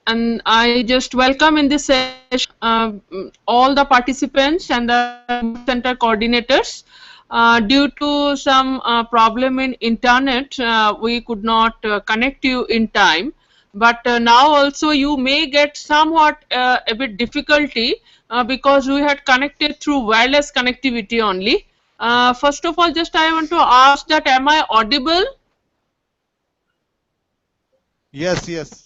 And I just welcome in this session all the participants and the center coordinators. Due to some problem in internet, we could not connect you in time. But now also you may get somewhat a bit difficulty because we had connected through wireless connectivity only. First of all, just I want to ask that am I audible? Yes, yes.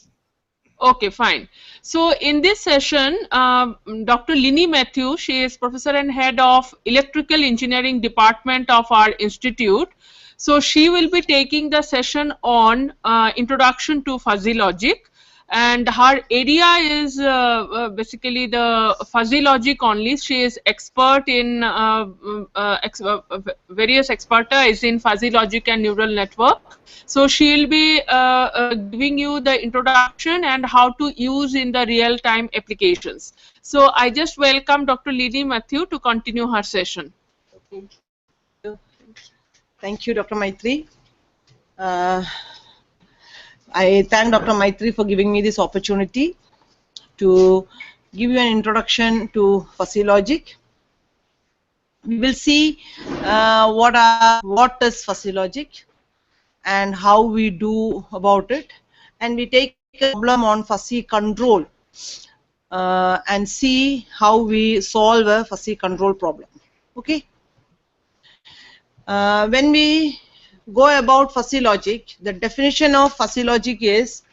Okay, fine. So in this session, Dr. Lini Matthew, she is professor and head of electrical engineering department of our institute. So she will be taking the session on introduction to fuzzy logic, and her area is basically the fuzzy logic only. She is expert in various expertise in fuzzy logic and neural network. So she will be giving you the introduction and how to use in the real time applications. So I just welcome Dr. Lini Matthew to continue her session. Thank you, Dr. Maitri. I thank Dr. Maitri for giving me this opportunity to give you an introduction to fuzzy logic. We will see what is fuzzy logic and how we do about it, and we take a problem on fuzzy control and see how we solve a fuzzy control problem. Okay. When we go about fuzzy logic, the definition of fuzzy logic is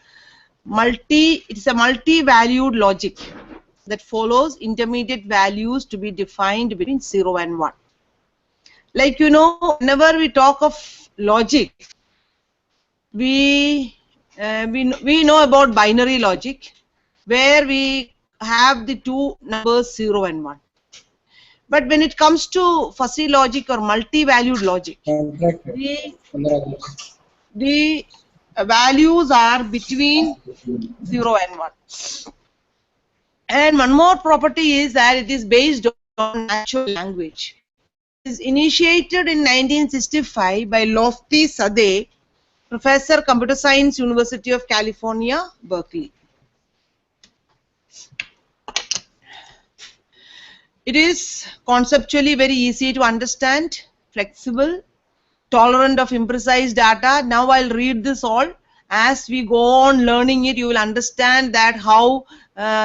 it's a multi-valued logic that follows intermediate values to be defined between 0 and 1. Like, you know, whenever we talk of logic, we know about binary logic, where we have the two numbers 0 and 1. But when it comes to fuzzy logic or multi-valued logic, the values are between 0 and 1. And one more property is that it is based on natural language. It is initiated in 1965 by Lofty Sadeh, Professor Computer Science, University of California, Berkeley. It is conceptually very easy to understand, flexible, tolerant of imprecise data. Now I'll read this all. As we go on learning it, you will understand that how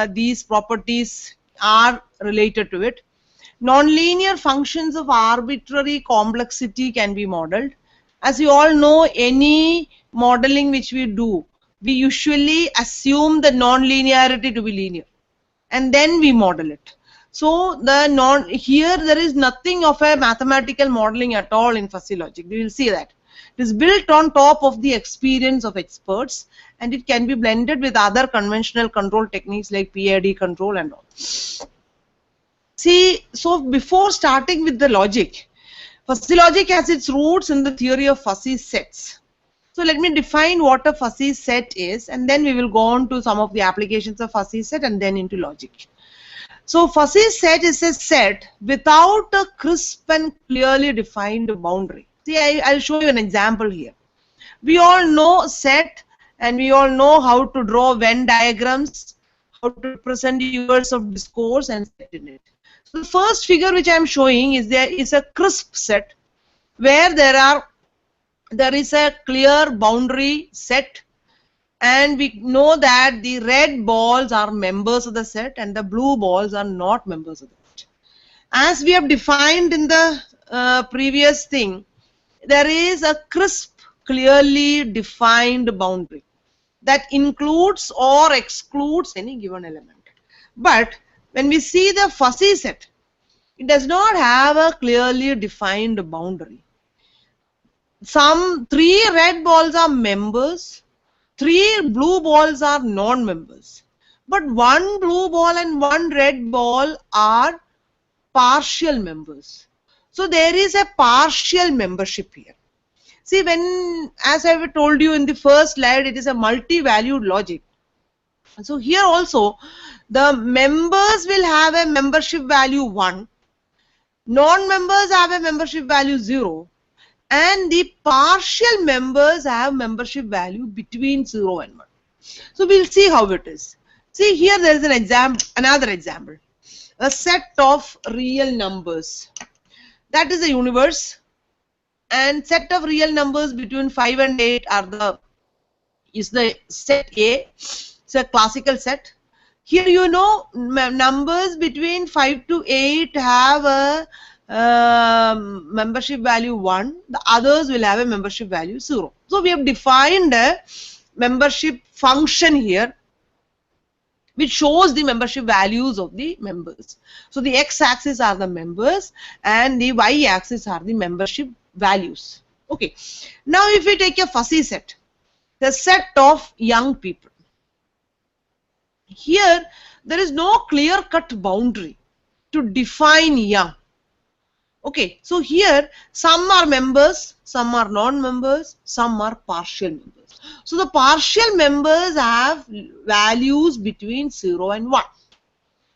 these properties are related to it. Nonlinear functions of arbitrary complexity can be modeled. As you all know, any modeling which we do, we usually assume the nonlinearity to be linear, and then we model it. So here there is nothing of a mathematical modeling at all in fuzzy logic. We will see that. It is built on top of the experience of experts, and it can be blended with other conventional control techniques like PID control and all. See, so before starting with the logic, fuzzy logic has its roots in the theory of fuzzy sets. So let me define what a fuzzy set is, and then we will go on to some of the applications of fuzzy set and then into logic. So fuzzy set is a set without a crisp and clearly defined boundary. See, I'll show you an example here. We all know set, and we all know how to draw Venn diagrams, how to represent universe of discourse and set in it. So the first figure which I am showing is there is a crisp set where there is a clear boundary set, and we know that the red balls are members of the set and the blue balls are not members of the set. As we have defined in the previous thing, there is a crisp, clearly defined boundary that includes or excludes any given element. But when we see the fuzzy set, it does not have a clearly defined boundary. Some 3 red balls are members, 3 blue balls are non-members, but 1 blue ball and 1 red ball are partial members. So there is a partial membership here. See, as I have told you in the first slide, it is a multi-valued logic. So here also, the members will have a membership value 1, non-members have a membership value 0, and the partial members have membership value between 0 and 1. So we'll see how it is. See here there is an example, another example. A set of real numbers. That is the universe, and set of real numbers between 5 and 8 is the set A. It's a classical set. Here you know numbers between 5 to 8 have a membership value 1. The others will have a membership value 0. So we have defined a membership function here which shows the membership values of the members. So the x-axis are the members and the y-axis are the membership values. Okay. Now if we take a fuzzy set, the set of young people. Here there is no clear-cut boundary to define young. Okay, so here some are members, some are non-members, some are partial members. So the partial members have values between 0 and 1.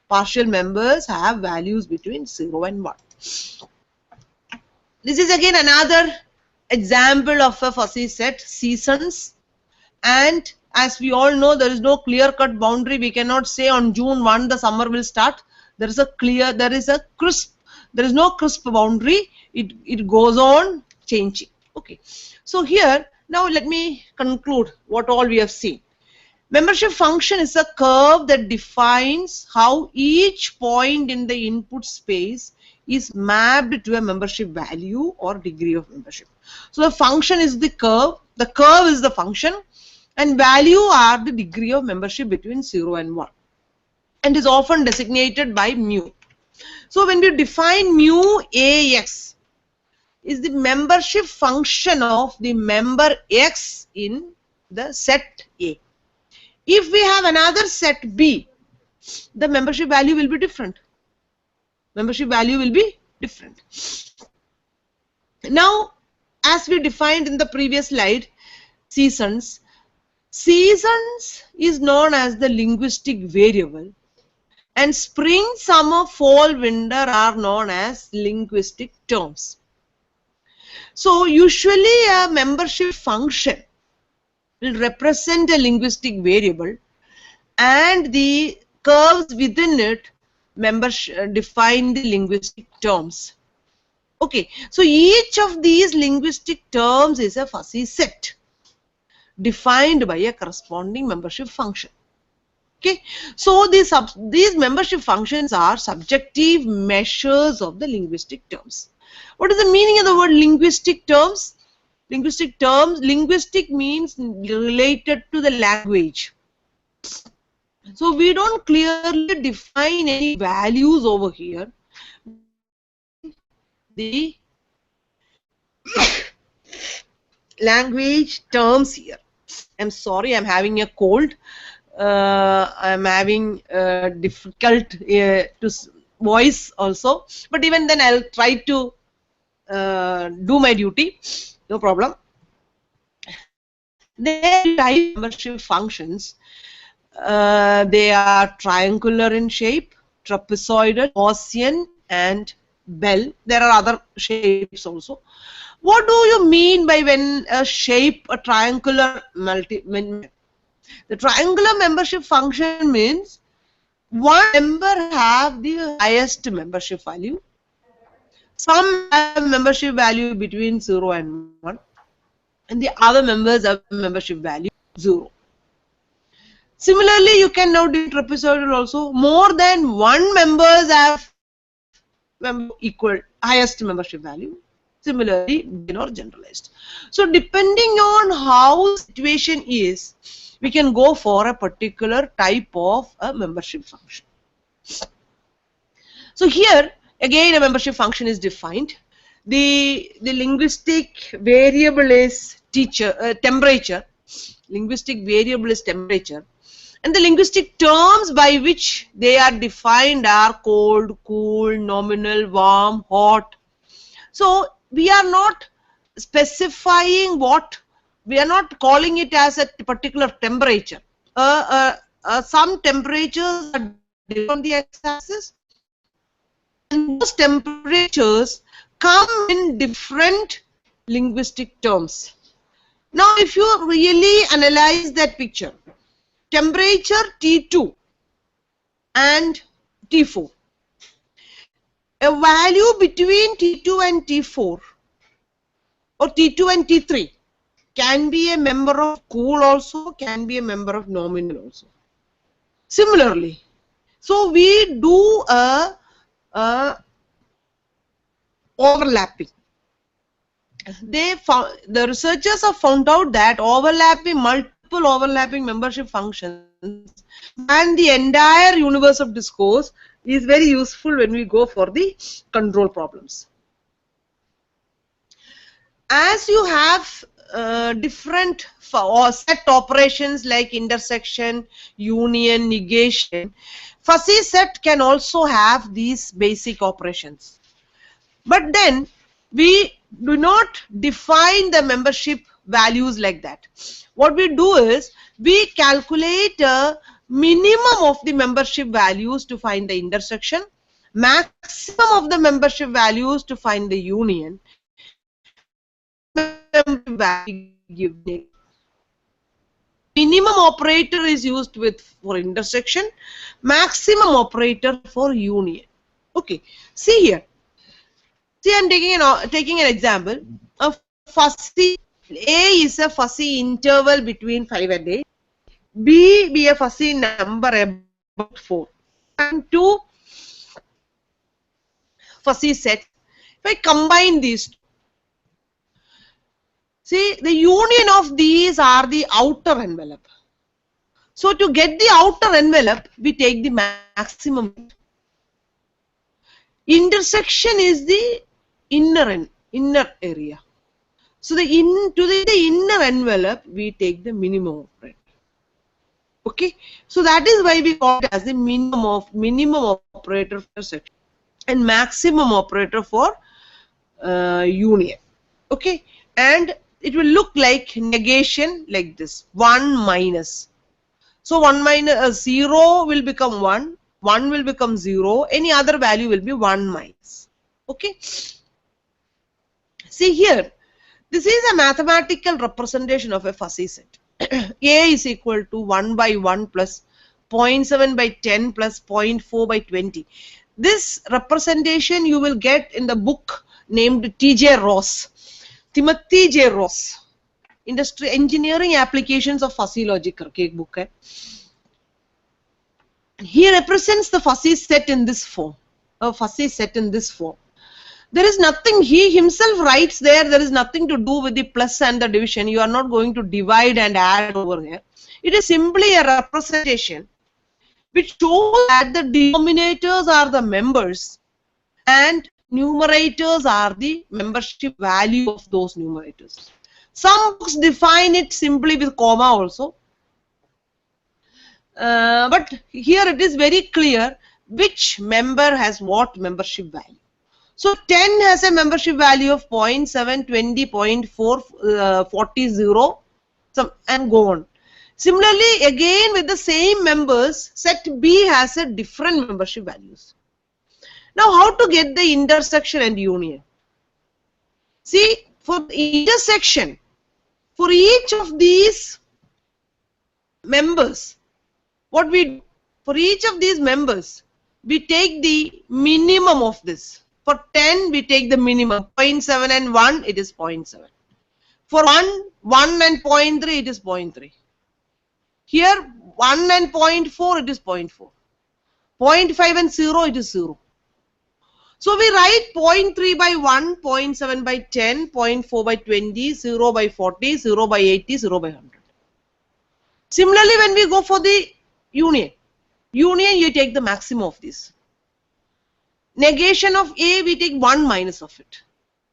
Partial members have values between 0 and 1. This is again another example of a fuzzy set, seasons. And as we all know, there is no clear-cut boundary. We cannot say on June 1 the summer will start. There is no crisp boundary. It goes on changing. Okay. So here, now let me conclude what all we have seen. Membership function is a curve that defines how each point in the input space is mapped to a membership value or degree of membership. So the function is the curve is the function, and value are the degree of membership between 0 and 1, and is often designated by mu. So when we define mu AX is the membership function of the member X in the set A. If we have another set B, the membership value will be different. Membership value will be different. Now, as we defined in the previous slide, seasons is known as the linguistic variable, and spring, summer, fall, winter are known as linguistic terms. So usually a membership function will represent a linguistic variable, and the curves within it define the linguistic terms. Okay, so each of these linguistic terms is a fuzzy set defined by a corresponding membership function. Okay, so these membership functions are subjective measures of the linguistic terms. What is the meaning of the word linguistic terms? Linguistic means related to the language. So we don't clearly define any values over here. The language terms here. I'm sorry, I'm having a cold. I'm having difficult to voice also, but even then I'll try to do my duty. No problem. There are type membership functions. They are triangular in shape, trapezoidal, Gaussian, and bell. There are other shapes also. What do you mean by when a triangular the triangular membership function means one member have the highest membership value, some have membership value between 0 and 1, and the other members have membership value 0. Similarly, you can now do trapezoidal also. More than one members have equal highest membership value. Similarly, or generalized. So depending on how the situation is, we can go for a particular type of a membership function. So here again a membership function is defined. The linguistic variable is temperature. Linguistic variable is temperature, and the linguistic terms by which they are defined are cold, cool, nominal, warm, hot. So we are not specifying we are not calling it as a particular temperature. Some temperatures are different on the x-axis, and those temperatures come in different linguistic terms. Now if you really analyze that picture, temperature T2 and T4. A value between T2 and T4 or T2 and T3 can be a member of cool also, can be a member of nominal also. Similarly, so we do a overlapping. The researchers have found out that multiple overlapping membership functions and the entire universe of discourse is very useful when we go for the control problems. As you have different or set operations like intersection, union, negation, fuzzy set can also have these basic operations. But then we do not define the membership values like that. What we do is we calculate a minimum of the membership values to find the intersection, maximum of the membership values to find the union, minimum operator is used for intersection, maximum operator for union. Okay, see here. See, I'm taking an example. A fuzzy A is a fuzzy interval between 5 and 8. B be a fuzzy number about 4. And two fuzzy sets. If I combine these two, see, the union of these are the outer envelope. So to get the outer envelope, we take the maximum. Intersection is the inner area. So to the inner envelope, we take the minimum operator. Okay, so that is why we call it as the minimum operator for section and maximum operator for union. Okay, and it will look like negation like this: 1 minus. So 1 minus 0 will become 1, 1 will become 0, any other value will be 1 minus. Okay. See here, this is a mathematical representation of a fuzzy set. A is equal to 1 by 1 plus 0.7 by 10 plus 0.4 by 20. This representation you will get in the book named T.J. Ross, Timothy J. Ross, Industry Engineering Applications of Fuzzy Logic करके एक book है. He represents the fuzzy set in this form, a fuzzy set in this form. There is nothing, he himself writes there is nothing to do with the plus and the division. You are not going to divide and add over here. It is simply a representation which shows that the denominators are the members and numerators are the membership value of those numerators. Some books define it simply with comma also. But here it is very clear which member has what membership value. So 10 has a membership value of 0.7, 20, 0.4, 40, 0, and go on. Similarly, again with the same members, set B has a different membership values. Now, how to get the intersection and union? See, for the intersection, for each of these members, what we do, for each of these members, we take the minimum of this. For 10, we take the minimum. 0.7 and 1, it is 0.7. For 1 and 0.3, it is 0.3. Here, 1 and 0.4, it is 0.4. 0.5 and 0, it is 0. So we write 0.3 by 1, 0.7 by 10, 0.4 by 20, 0 by 40, 0 by 80, 0 by 100. Similarly, when we go for the union, you take the maximum of this. Negation of A, we take 1 minus of it.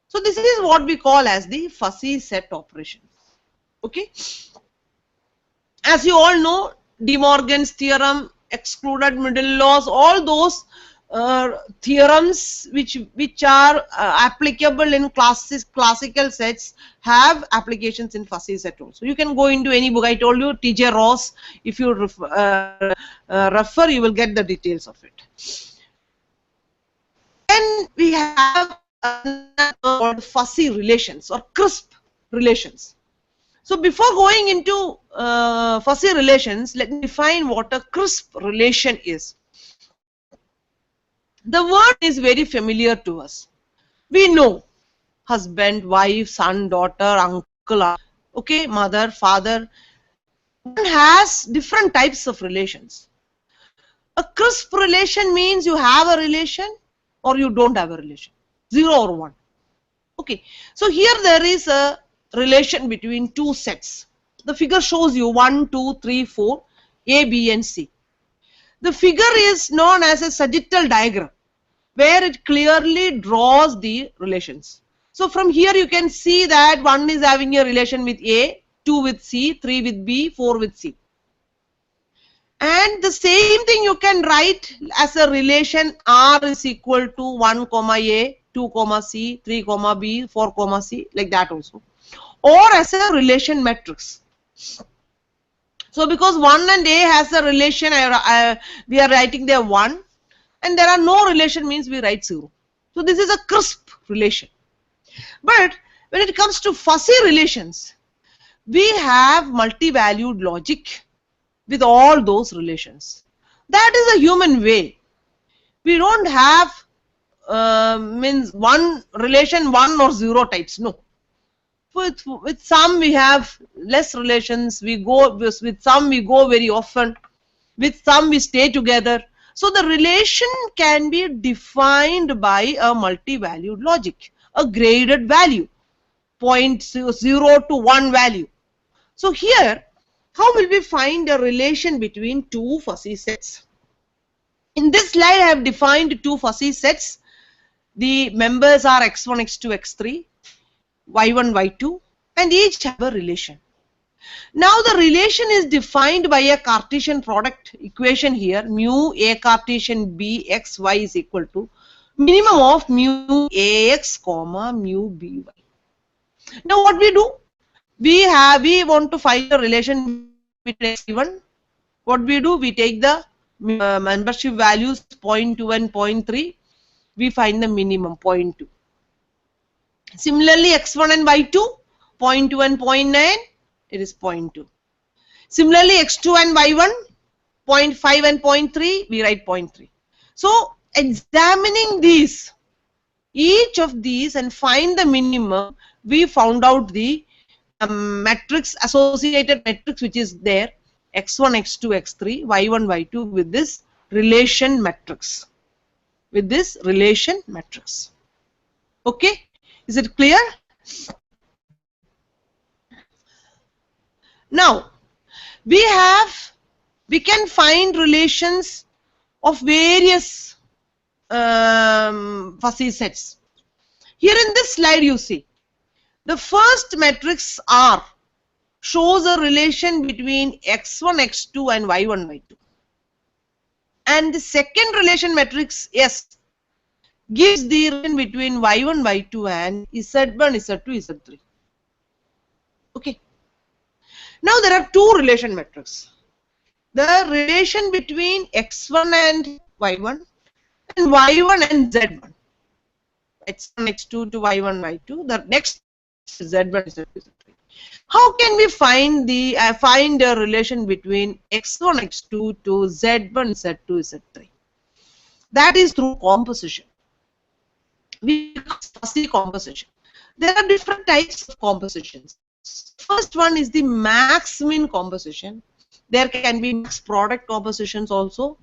So this is what we call as the fuzzy set operations. Okay. As you all know, De Morgan's theorem, excluded middle laws, all those theorems which are applicable in classical sets have applications in fuzzy set also. You can go into any book. I told you T.J. Ross. If you refer, you will get the details of it. Then we have called fuzzy relations or crisp relations. So before going into fuzzy relations, let me define what a crisp relation is. The word is very familiar to us. We know husband, wife, son, daughter, uncle, okay, mother, father. One has different types of relations. A crisp relation means you have a relation or you don't have a relation. 0 or 1. Okay. So here there is a relation between two sets. The figure shows you 1, 2, 3, 4, A, B and C. The figure is known as a sagittal diagram, where it clearly draws the relations. So from here you can see that 1 is having a relation with A, 2 with C, 3 with B, 4 with C. And the same thing you can write as a relation R is equal to 1 comma A, 2 comma C, 3 comma B, 4 comma C, like that also. Or as a relation matrix. So because 1 and A has a relation, we are writing there 1, and there are no relation means we write 0. So this is a crisp relation. But when it comes to fuzzy relations, we have multi-valued logic with all those relations. That is a human way. We don't have means one relation 1 or 0 types. No. With some we have less relations. We go with some we go very often. With some we stay together. So the relation can be defined by a multi-valued logic, a graded value, 0 to 1 value. So here, how will we find a relation between two fuzzy sets? In this slide, I have defined two fuzzy sets. The members are x1, x2, x3, y1, y2, and each have a relation. Now the relation is defined by a Cartesian product equation here. Mu A Cartesian B x y is equal to minimum of mu ax comma mu by. Now what we do? We want to find a relation between x1. What we do? We take the membership values 0.2 and 0.3. We find the minimum 0.2. Similarly, x1 and y2, 0.2 and 0.9, it is 0.2. Similarly, x2 and y1, 0.5 and 0.3, we write 0.3. So, examining these, each of these and find the minimum, we found out the matrix, associated matrix which is there, x1, x2, x3, y1, y2 with this relation matrix. With this relation matrix. Okay? Is it clear? Now, we can find relations of various fuzzy sets. Here in this slide you see, the first matrix R shows a relation between x1, x2 and y1, y2. And the second relation matrix S gives the relation between y1, y2 and z1, z2, z3. Okay. Now there are two relation matrices. The relation between x1 and y1 and y1 and z1. x1, x2 to y1, y2. The next is z1, z2, z3. How can we find a relation between x1, x2 to z1, z2, z3? That is through composition. We fuzzy composition. There are different types of compositions. First one is the max-min composition. There can be max product compositions also,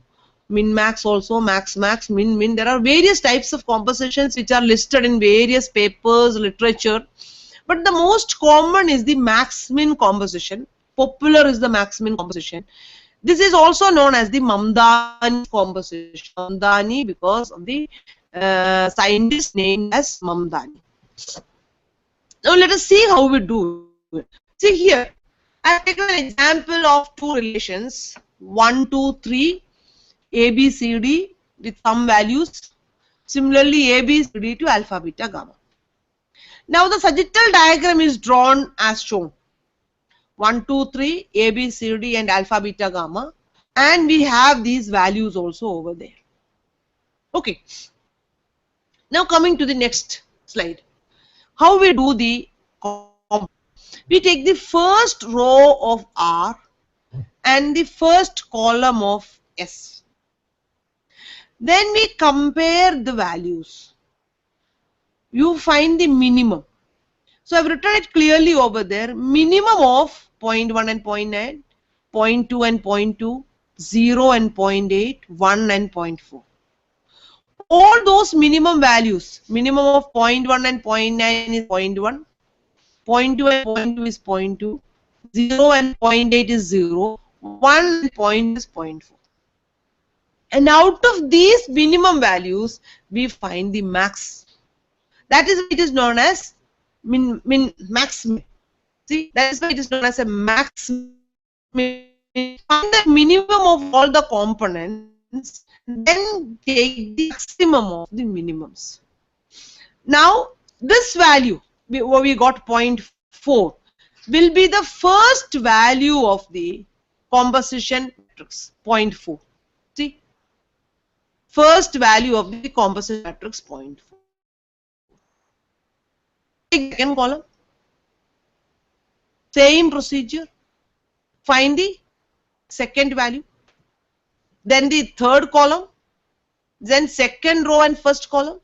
min-max also, max-max, min-min. There are various types of compositions which are listed in various papers, literature. But the most common is the max-min composition. Popular is the max-min composition. This is also known as the Mamdani composition. Mamdani because of the scientist named as Mamdani. Now let us see how we do it. See here, I have taken an example of two relations 1, 2, 3, A, B, C, D with some values. Similarly, A, B, C, D to alpha, beta, gamma. Now the sagittal diagram is drawn as shown. 1, 2, 3, A, B, C, D and alpha, beta, gamma. And we have these values also over there. Okay. Now coming to the next slide. How we do the we take the first row of R and the first column of S. Then we compare the values. You find the minimum. So I've written it clearly over there. Minimum of 0.1 and 0.9, 0.2 and 0.2, 0 and 0.8, 1 and 0.4. All those minimum values, minimum of 0.1 and 0.9 is 0.1, 0.2 and 0.2 is 0.2, 0 and 0.8 is 0, 1 and 0.2 is 0.4. And out of these minimum values, we find the max. That is why it is known as max min. See, that is why it is known as a max min. Find the minimum of all the components, then take the maximum of the minimums. Now, this value, we got 0.4, will be the first value of the composition matrix, 0.4. See, first value of the composition matrix, 0.4. Take the second column. Same procedure. Find the second value. Then the third column. Then second row and first column.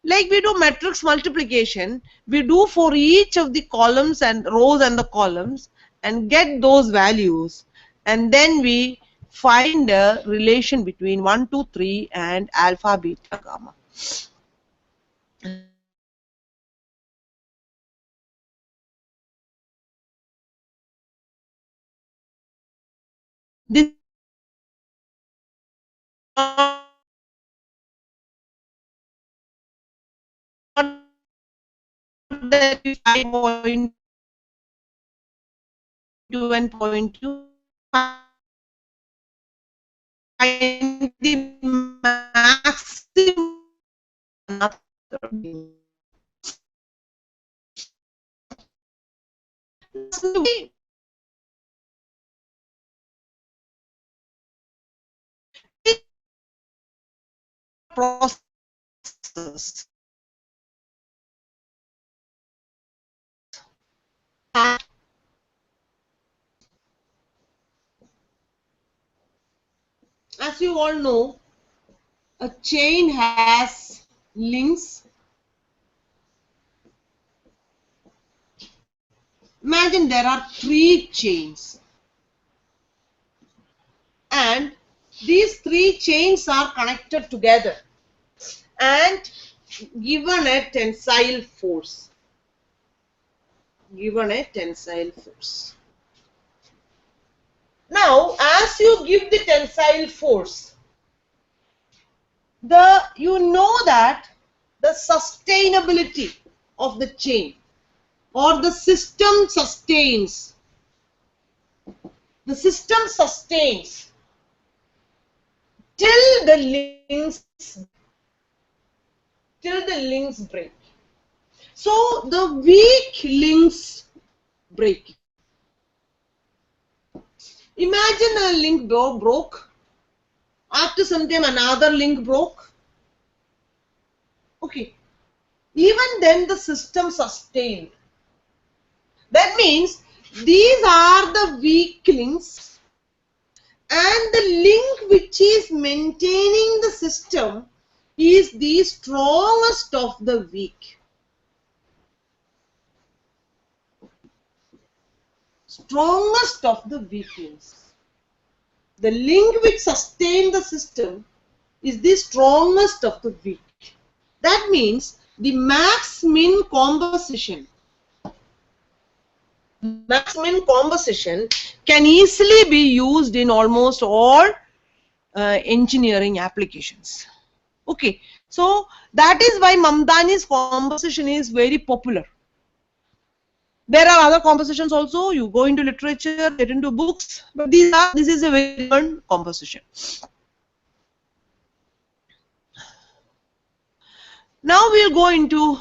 Like we do matrix multiplication, we do for each of the columns and rows and the columns and get those values. And then we find a relation between 1, 2, 3 and alpha, beta, gamma. This that we find 0.2 and 0.2, find the maximum. Process. As you all know, a chain has links. Imagine there are 3 chains, and these 3 chains are connected together and given a tensile force. Now, as you give the tensile force, you know that the sustainability of the chain or the system sustains. The system sustains till the links break. So the weak links break. Imagine a link broke. After some time another link broke. Okay. Even then the system sustained. That means these are the weak links, and the link which is maintaining the system is the strongest of the weak. Strongest of the weak links. The link which sustains the system is the strongest of the weak. That means the max-min composition can easily be used in almost all engineering applications. Okay, so that is why Mamdani's composition is very popular. There are other compositions also. You go into literature, get into books, but this is a very good composition. Now we'll go into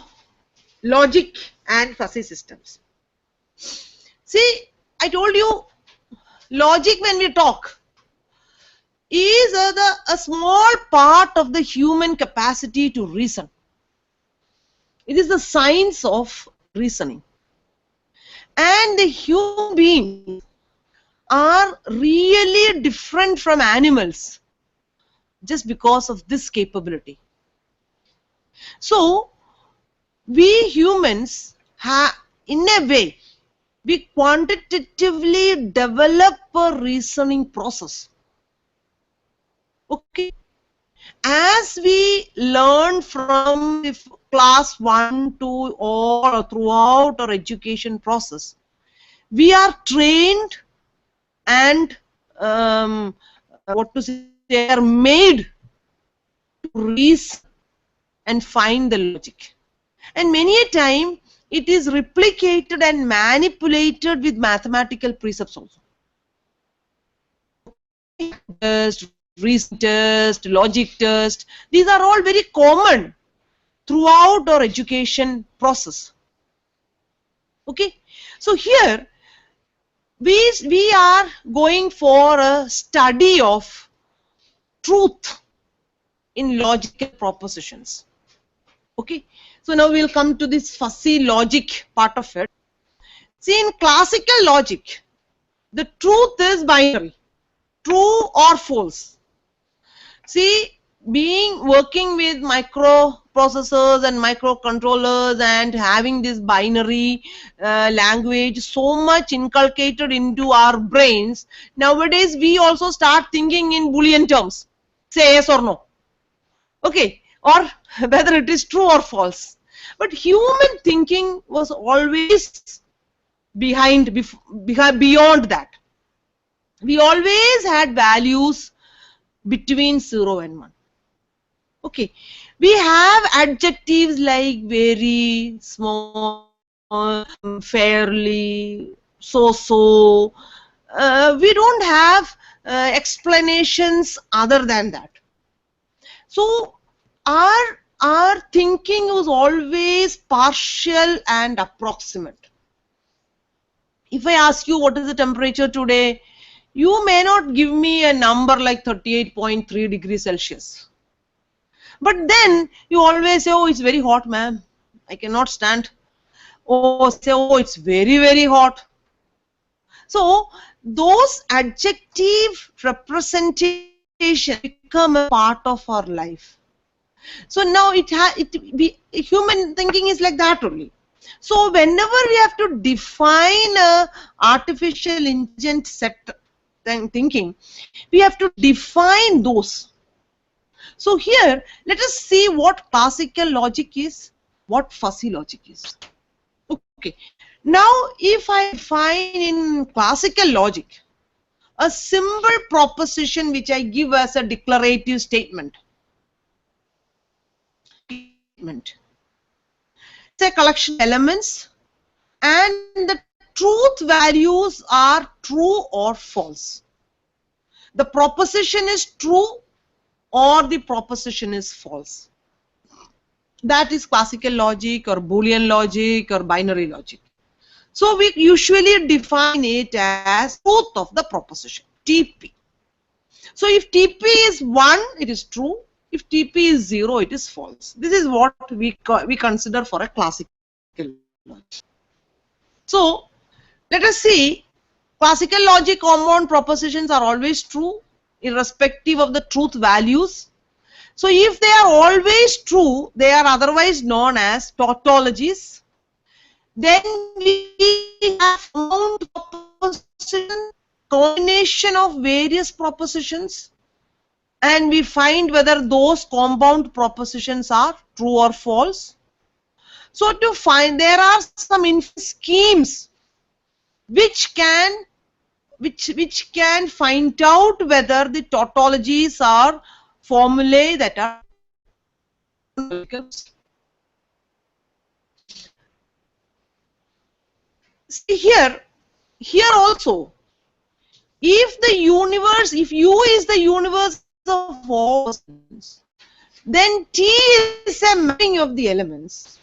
logic and fuzzy systems. See, I told you, logic, when we talk, is a small part of the human capacity to reason. It is the science of reasoning. And the human beings are really different from animals just because of this capability. So we humans have, in a way, we quantitatively develop a reasoning process. Okay, as we learn from class 1 to all or throughout our education process, we are trained and what to say, they are made to reason and find the logic. And many a time it is replicated and manipulated with mathematical precepts also. Test, reason test, logic test, these are all very common throughout our education process. Okay, so here we are going for a study of truth in logical propositions. Okay, so now we'll come to this fuzzy logic part of it. See, in classical logic, the truth is binary, true or false. See, working with microprocessors and microcontrollers and having this binary language so much inculcated into our brains, nowadays we also start thinking in Boolean terms, say yes or no. Okay, or whether it is true or false. But human thinking was always beyond that. We always had values between 0 and 1. Okay, we have adjectives like very, small, fairly, so. We don't have explanations other than that. So our thinking was always partial and approximate. If I ask you what is the temperature today, you may not give me a number like 38.3 degrees Celsius. But then you always say, oh, it's very hot, ma'am. I cannot stand. Oh, say, oh, it's very, very hot. So those adjective representations become a part of our life. So now human thinking is like that only. So whenever we have to define a artificial intelligent set thinking, we have to define those. So here, let us see what classical logic is, what fuzzy logic is. Okay. Now, if I define in classical logic a simple proposition which I give as a declarative statement. It's a collection of elements and the truth values are true or false. The proposition is true or the proposition is false. That is classical logic or Boolean logic or binary logic. So we usually define it as truth of the proposition, TP. So if TP is 1, it is true. If TP is 0, it is false. This is what we consider for a classical logic. So let us see, classical logic compound propositions are always true irrespective of the truth values. So if they are always true, they are otherwise known as tautologies. Then we have found proposition, combination of various propositions, and we find whether those compound propositions are true or false. So to find, there are some schemes which can find out whether the tautologies are formulae that are. See here also, if U is the universe of all, then T is a mapping of the elements.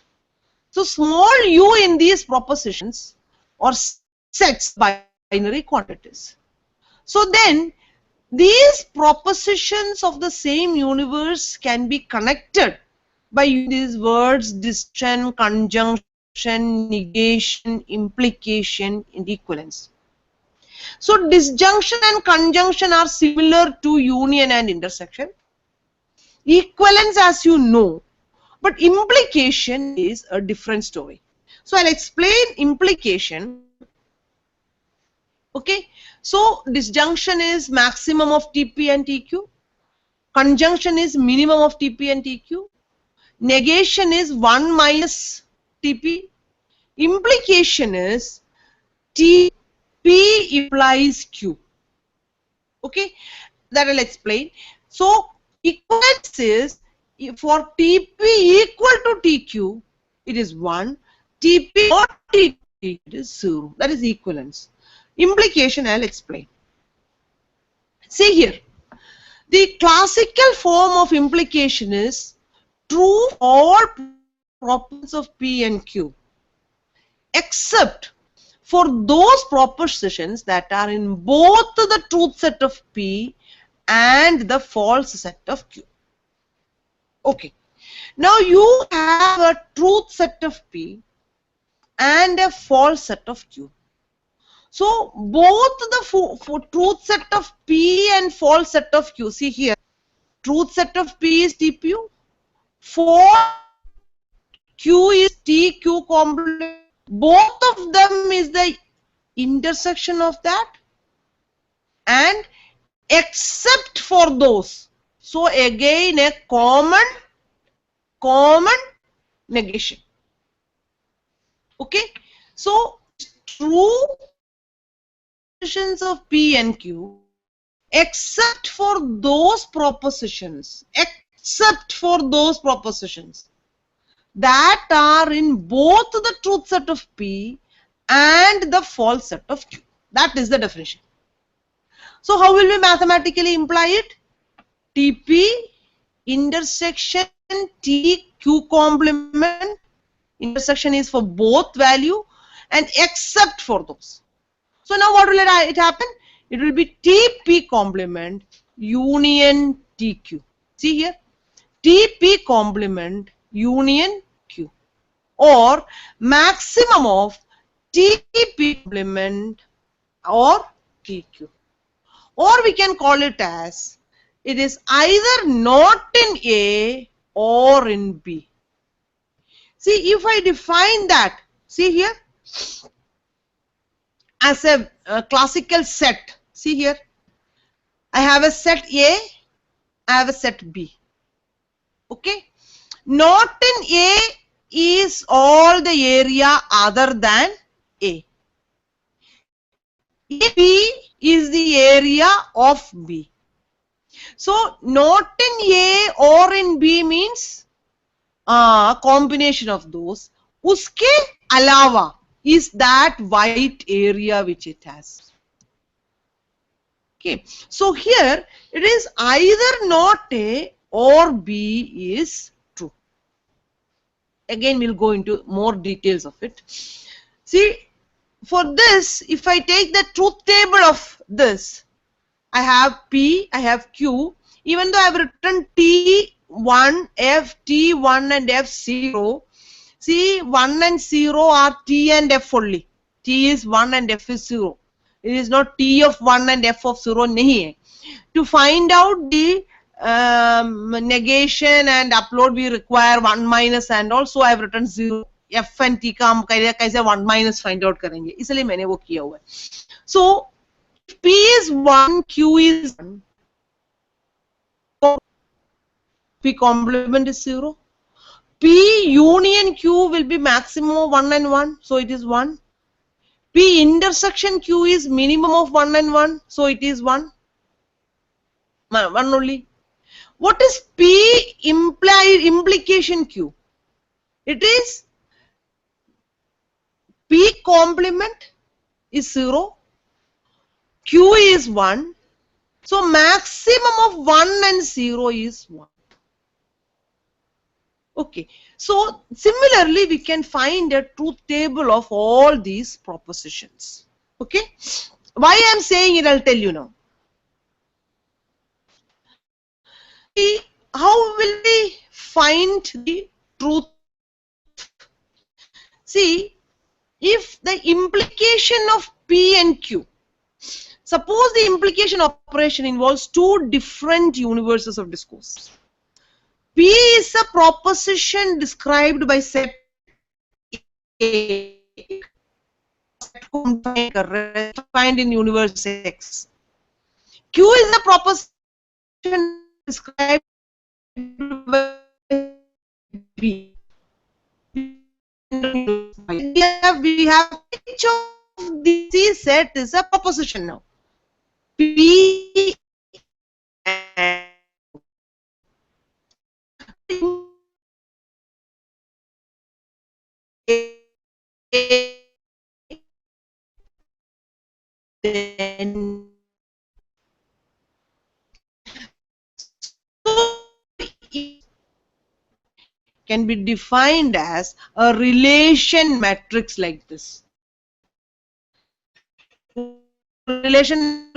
So small u in these propositions or sets binary quantities. So then these propositions of the same universe can be connected by using these words disjunction, conjunction, negation, implication, and equivalence. So disjunction and conjunction are similar to union and intersection. Equivalence, as you know, but implication is a different story. So I'll explain implication. Okay, so disjunction is maximum of TP and TQ. Conjunction is minimum of TP and TQ. Negation is 1 minus TP. Implication is TP implies Q. Okay, that I'll explain. So equivalence is for TP equal to TQ, it is 1. TP not TQ, it is 0. That is equivalence. Implication I'll explain. See here, the classical form of implication is true for all propositions of P and Q, except for those propositions that are in both the truth set of P and the false set of Q. Okay, now you have a truth set of P and a false set of Q. So both the truth set of P and false set of Q, see here, truth set of P is TPU, false Q is TQ complement. Both of them is the intersection of that, and except for those. So again a common negation. Okay, so true propositions of P and Q except for those propositions, that are in both the truth set of P and the false set of Q. That is the definition. So how will we mathematically imply it? TP intersection TQ complement, intersection is for both value and except for those. So now what will it happen? It will be TP complement union TQ. See here, TP complement union Q, or maximum of TP complement or TQ, or we can call it as it is either not in A or in B. See, if I define that, see here, as a classical set, see here, I have a set A, I have a set B. Okay, not in A is all the area other than A. B is the area of B. So not in A or in B means combination of those. Uske alawa is that white area which it has. Okay, so here it is either not A or B is true. Again, we'll go into more details of it. See, for this, if I take the truth table of this, I have P, I have Q. Even though I have written T1, F, T1 and F0, see 1 and 0 are T and F only. T is 1 and F is 0. It is not T of 1 and F of 0 nahi hai. To find out the negation and upload, we require 1 minus and also I have written 0. F and T का हम कैसे 1 minus find out करेंगे, इसलिए मैंने वो किया हुआ है. So if P is 1, Q is 1, P complement is 0. P union Q will be maximum of 1 and 1, so it is 1. P intersection Q is minimum of 1 and 1, so it is 1. 1 only. What is P implication Q? It is P complement is 0, Q is 1, so maximum of 1 and 0 is 1. Okay, so similarly we can find a truth table of all these propositions. Okay, why I am saying it, I'll tell you now. See, how will we find the truth? See, if the implication of P and Q, suppose the implication operation involves two different universes of discourse. P is a proposition described by set A, set home defined in universe X. Q is a proposition described by B. We have each of these set is a proposition now. P and then can be defined as a relation matrix like this. Relation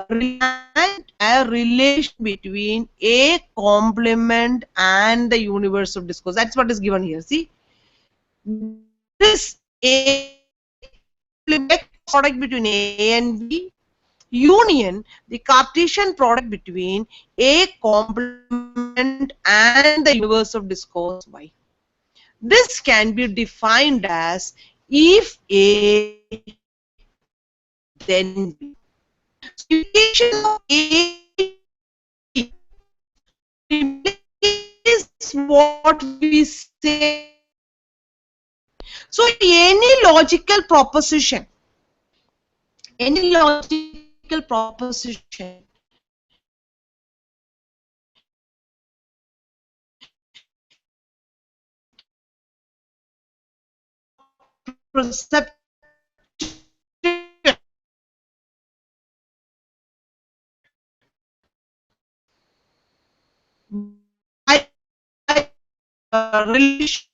and a relation between a complement and the universe of discourse. That's what is given here. See, this A product between A and B union the Cartesian product between a complement and the universe of discourse Y. This can be defined as if A then B. So equation of A is what we say. So any logical proposition perception by relation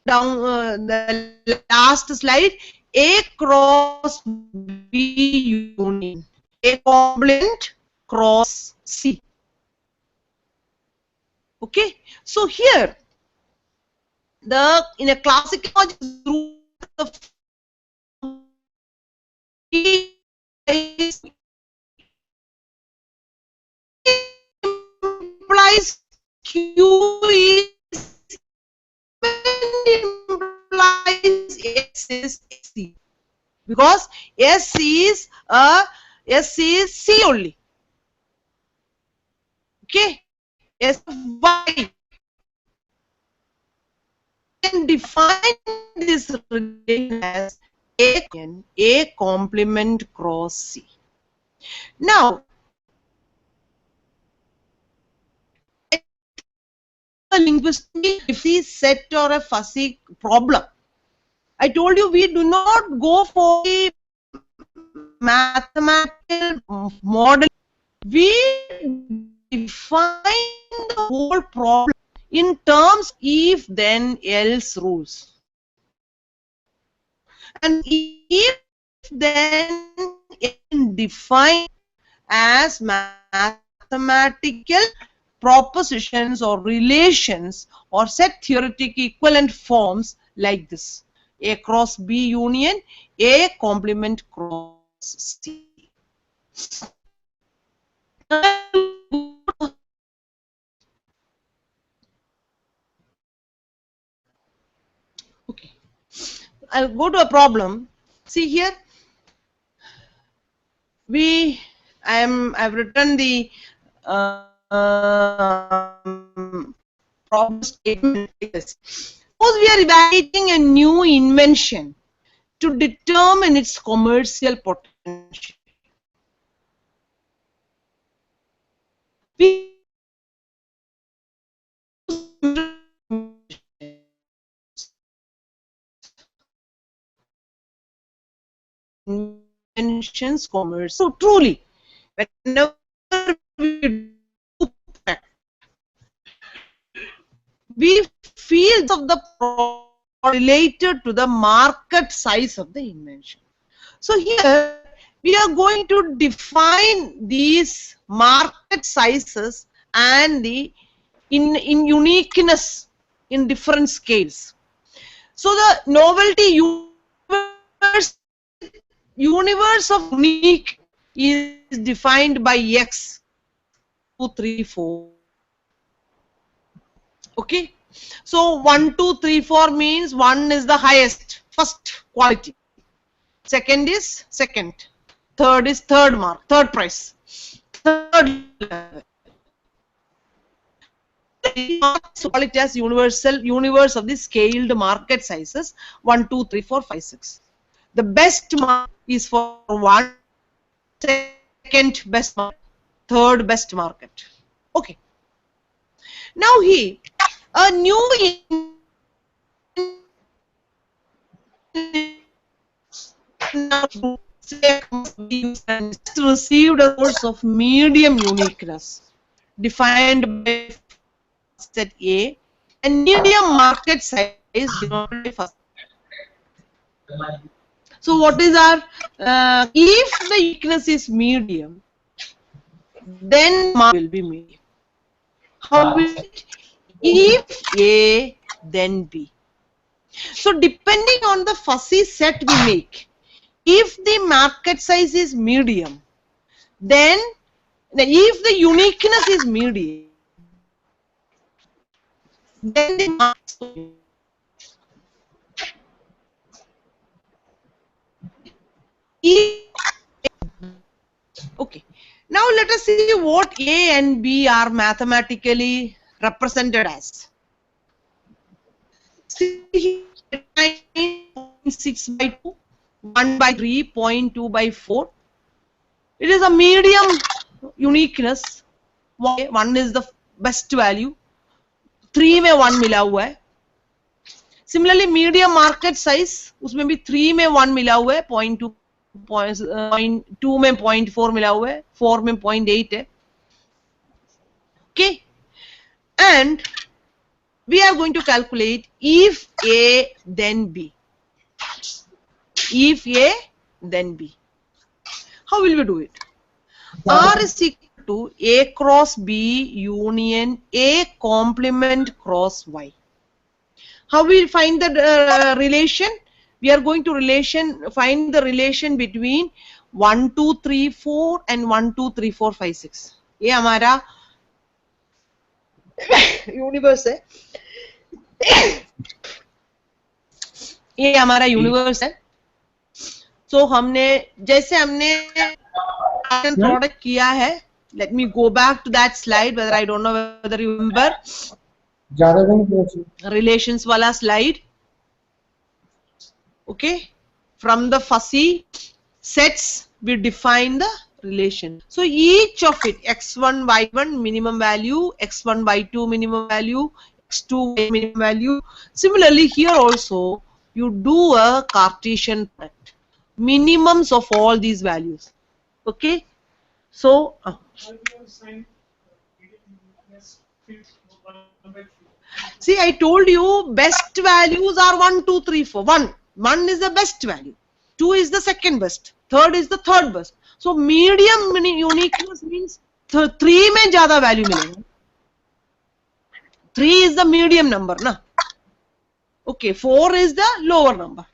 down the last slide, A cross B union, A complement cross C. Okay, so here the in a classical logic implies Q is implies S is C, because S is C only. Okay, S of Y. Can define this relation as A complement cross C. Now, a linguistic set or a fuzzy problem. I told you we do not go for the mathematical model. We define the whole problem in terms if then else rules. And if then defined as mathematical propositions or relations or set theoretic equivalent forms like this: A cross B union, A complement cross C. Okay, I'll go to a problem. See here, I've written the problem statement like this. Suppose we are evaluating a new invention to determine its commercial potential. We inventions commerce. So truly, whenever we do that, we feel of the related to the market size of the invention. So here we are going to define these market sizes and the in uniqueness in different scales. So the novelty universe of unique is defined by X 2, 3, 4. Okay. So 1, 2, 3, 4 means 1 is the highest, first quality. Second is second. Third is third mark, third price. Third level. So call it as universe of the scaled market sizes 1, 2, 3, 4, 5, 6. The best market is for 1, second best market, third best market. Okay. Now here, a new received a source of medium uniqueness defined by set A and medium market size denoted by first. So what is our if the uniqueness is medium, then market will be medium. How will it? If A, then B. So depending on the fuzzy set we make, if the market size is medium, then if the uniqueness is medium, then the market. Okay. Now let us see what A and B are mathematically represented as. See, 9.6 by 2, 1 by 3, 0.2 by 4. It is a medium uniqueness. 1 is the best value. 3 में 1 मिला हुआ है. Similarly, medium market size, उसमें भी 3 में 1 मिला हुआ है, 0.2 0.2 में 0.4 मिला हुआ है, 4 में 0.8 है. Okay, and we are going to calculate if A then B. If A then B. How will we do it? R is equal to A cross B union A complement cross Y. How will we find the relation? We are going to find the relation between 1, 2, 3, 4 and 1, 2, 3, 4, 5, 6. ये हमारा universe है. ये हमारा universe है. So हमने जैसे हमने product किया है. Let me go back to that slide, whether I don't know whether you remember. Relations wala slide. Okay, from the fuzzy sets we define the relation. So each of it, x1 y1 minimum value, x1 y2 minimum value, x2 minimum value. Similarly here also you do a Cartesian product, minimums of all these values. Okay, so see, I told you best values are 1, 2, 3, 4. 1 is the best value, 2 is the second best, third is the third best. So medium uniqueness means 3 में ज़्यादा value मिलेगा. 3 is the medium number, na? Okay, 4 is the lower number,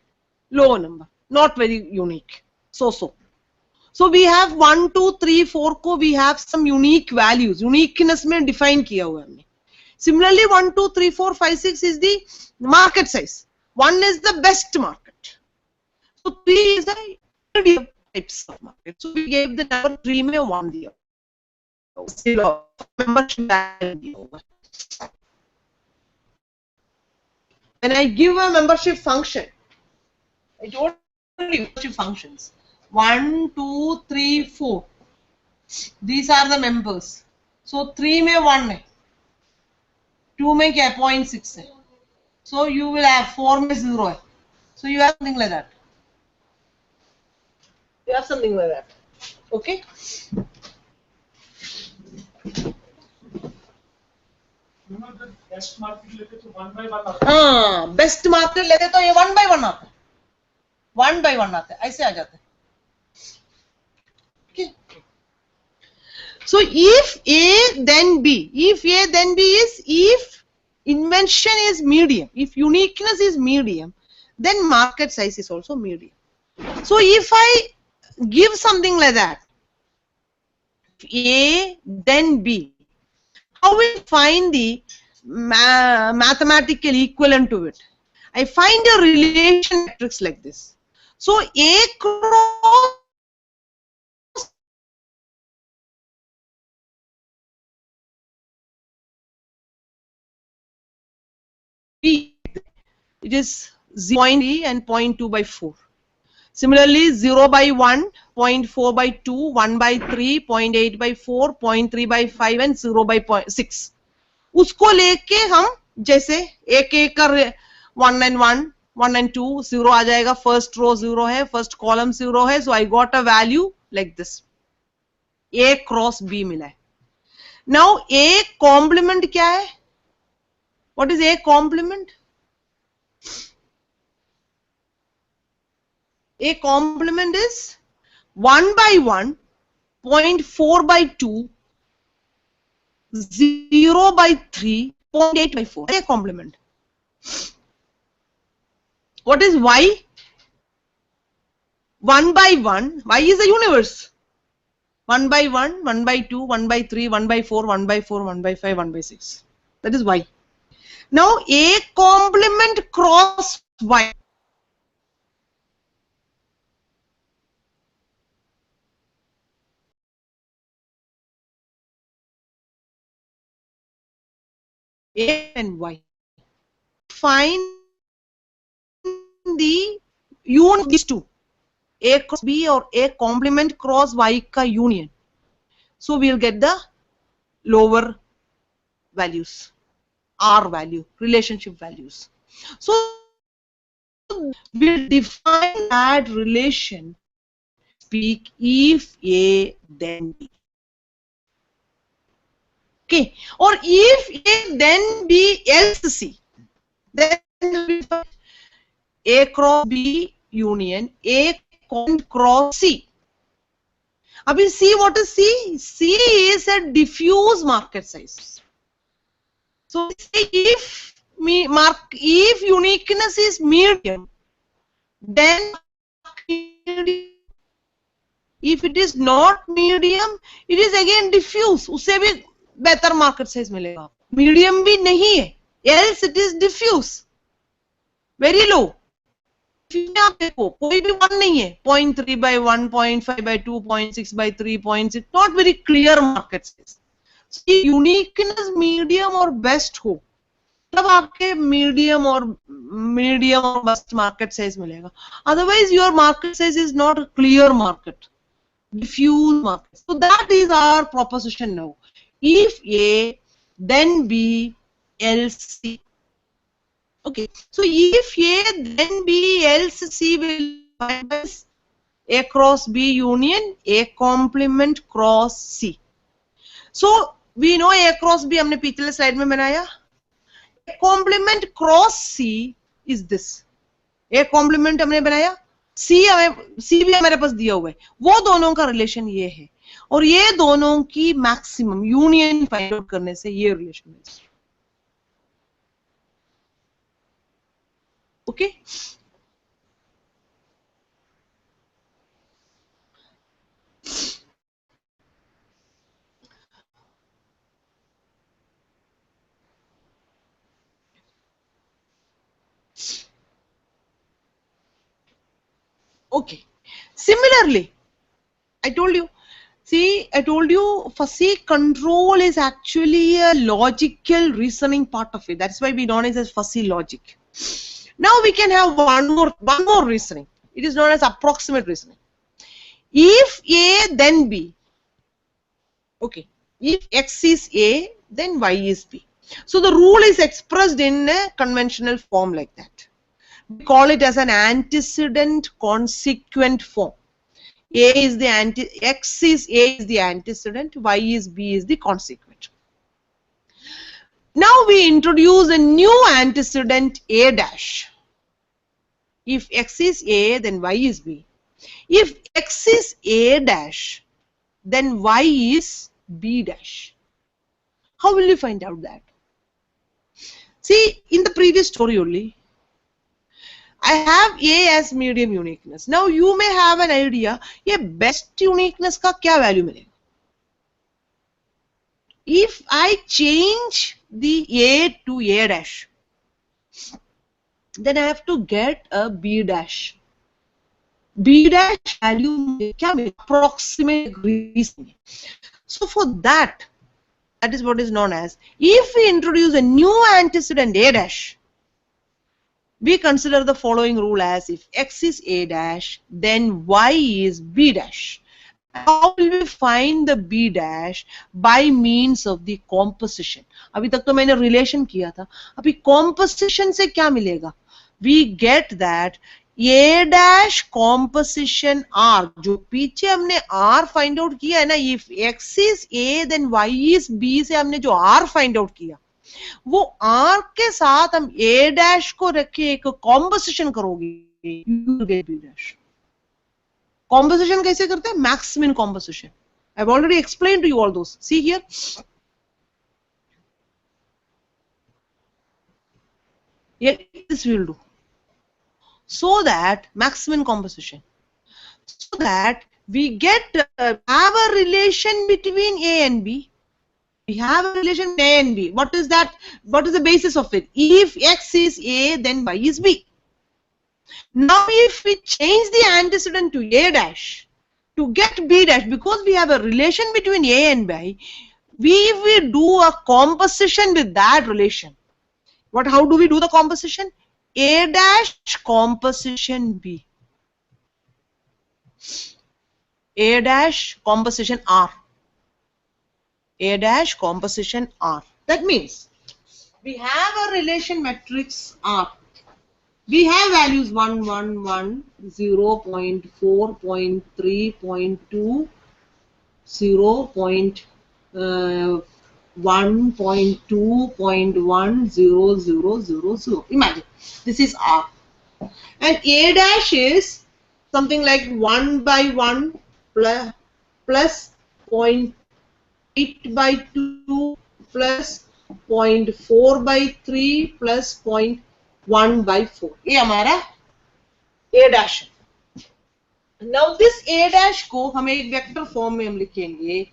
not very unique. So we have 1, 2, 3, 4 को we have some unique values. Uniqueness में define किया हुआ हमने. Similarly, 1, 2, 3, 4, 5, 6 is the market size. 1 is the best market. So 3 is the medium types of market. So we gave the number 3 में 1 दिया. When I give a membership function, I told you membership functions. 1, 2, 3, 4. These are the members. So 3 में 1 है. 2 में क्या 0.6 है. So you will have 4 में 0 है. So you have something like that. Okay. Best market लेते तो 1 by 1 आता है. हाँ, बेस्ट मार्केट लेते तो ये 1 by 1 आता है. 1 by 1 आता है. ऐसे आ जाता है. Okay. So if A then B. If A then B is if invention is medium, if uniqueness is medium, then market size is also medium. So if I give something like that, A then B, how will I find the mathematical equivalent to it? I find a relation matrix like this. So A cross B, it is 0.3 and 0.2 by 4. Similarly, 0 by 1, 0.4 by 2, 1 by 3, 0.8 by 4, 0.3 by 5 and 0 by 6. उसको लेके हम जैसे एक एक कर 1 and 1, 1 and 2, 0 आ जाएगा, first row 0 है, first column 0 है, so I got a value like this. A cross B मिला है. Now A complement क्या है? What is A complement? A complement is 1 by 1, 0.4 by 2, 0 by 3, 0.8 by 4. A complement. What is Y? 1 by 1. Y is the universe. 1 by 1, 1 by 2, 1 by 3, 1 by 4, 1 by 4, 1 by 5, 1 by 6. That is Y. Now A complement cross Y. A and Y. Find the union of these two. A cross B or A complement cross Y ka union. So we'll get the lower values, R value, relationship values. So we'll define that relation, speak if A then B. Okay, or if A then B else C, then we find A cross B union A cross C. Abhi C, what is C? C is a diffuse market size. So say if uniqueness is medium, then if it is not medium, it is again diffuse. उससे भी better market size मिलेगा. Medium भी नहीं है, else it is diffuse, very low. आप देखो कोई भी 1 नहीं है, 0.3 by 1, 0.5 by 2, 0.6 by 3, 0.6, not very clear market size. So, uniqueness medium और best हो तब आपके मीडियम और बेस्ट मार्केट साइज मिलेगा. Otherwise your market size is not a clear market, diffuse market. So that is our proposition now. If A then B else C. Okay, so if A then B else C will find as A cross B union A complement cross C. So we know A cross B हमने पिछले slide में बनाया. A complement cross C is this. A complement हमने बनाया, C भी हमारे पास दिया हुआ है, वो दोनों का रिलेशन ये है और ये दोनों की मैक्सिमम यूनियन फाइंड आउट करने से ये रिलेशन है. Okay, okay. Similarly, I told you fussy control is actually a logical reasoning part of it. That's why we known it as fussy logic. Now we can have one more reasoning. It is known as approximate reasoning. If A then B, okay, if X is A then Y is B. So the rule is expressed in a conventional form like that. We call it as an antecedent consequent form. X is A is the antecedent, Y is B is the consequent. Now we introduce a new antecedent A dash. If X is A, then Y is B. If X is A dash, then Y is B dash. How will you find out that? previous story only. I have A as medium uniqueness. Now you may have an idea, ये best uniqueness का क्या value मिलेगा? If I change the A to A dash, then I have to get a B dash. B dash value क्या मिलेगा? Approximate degrees. So for that is what is known as, if we introduce a new antecedent A dash, we consider the following rule as, if X is A dash, then Y is B dash. How will we find the B dash? By means of the composition. अभी तक तो मैंने relation किया था. अभी composition से क्या मिलेगा? We get that A dash composition R, जो पीछे हमने R find out किया है ना, if X is A then Y is B से हमने जो R find out किया, वो R के साथ हम A dash को रख के एक composition करोगे, you will get B dash. Composition कैसे करते हैं? Maximum composition. I've already explained to you all those. See here. Yeah, this we will do. So that maximum composition. So that we get have a relation between A and B. We have a relation between A and B. What is that? What is the basis of it? If X is A, then Y is B. Now if we change the antecedent to A dash to get B dash, because we have a relation between A and B, we will do a composition with that relation. How do we do the composition? A dash composition B. A dash composition R. A dash composition R. That means we have a relation matrix R. We have values 1, 1, 1, 0, 0.4, 0.3, 0.2, 0, 1, 0.2, 0.1, 0, 0, 0, 0. Imagine, this is R. And A dash is something like 1 by 1 plus 0.8 by 2 plus 0.4 by 3 plus 0.1 by 4. ये हमारा A dash. Now this A dash को हम एक vector form में हम लिखेंगे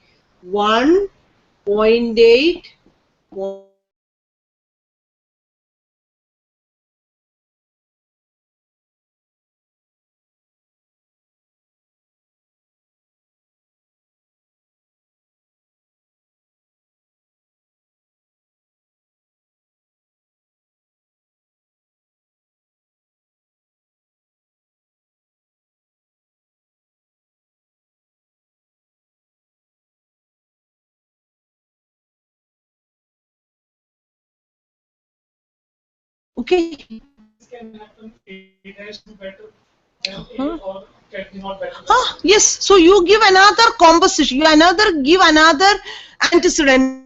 1.8Okay. Can happen A dash do better than A or can be not better than A. Yes. So you give another composition. You give another antecedent.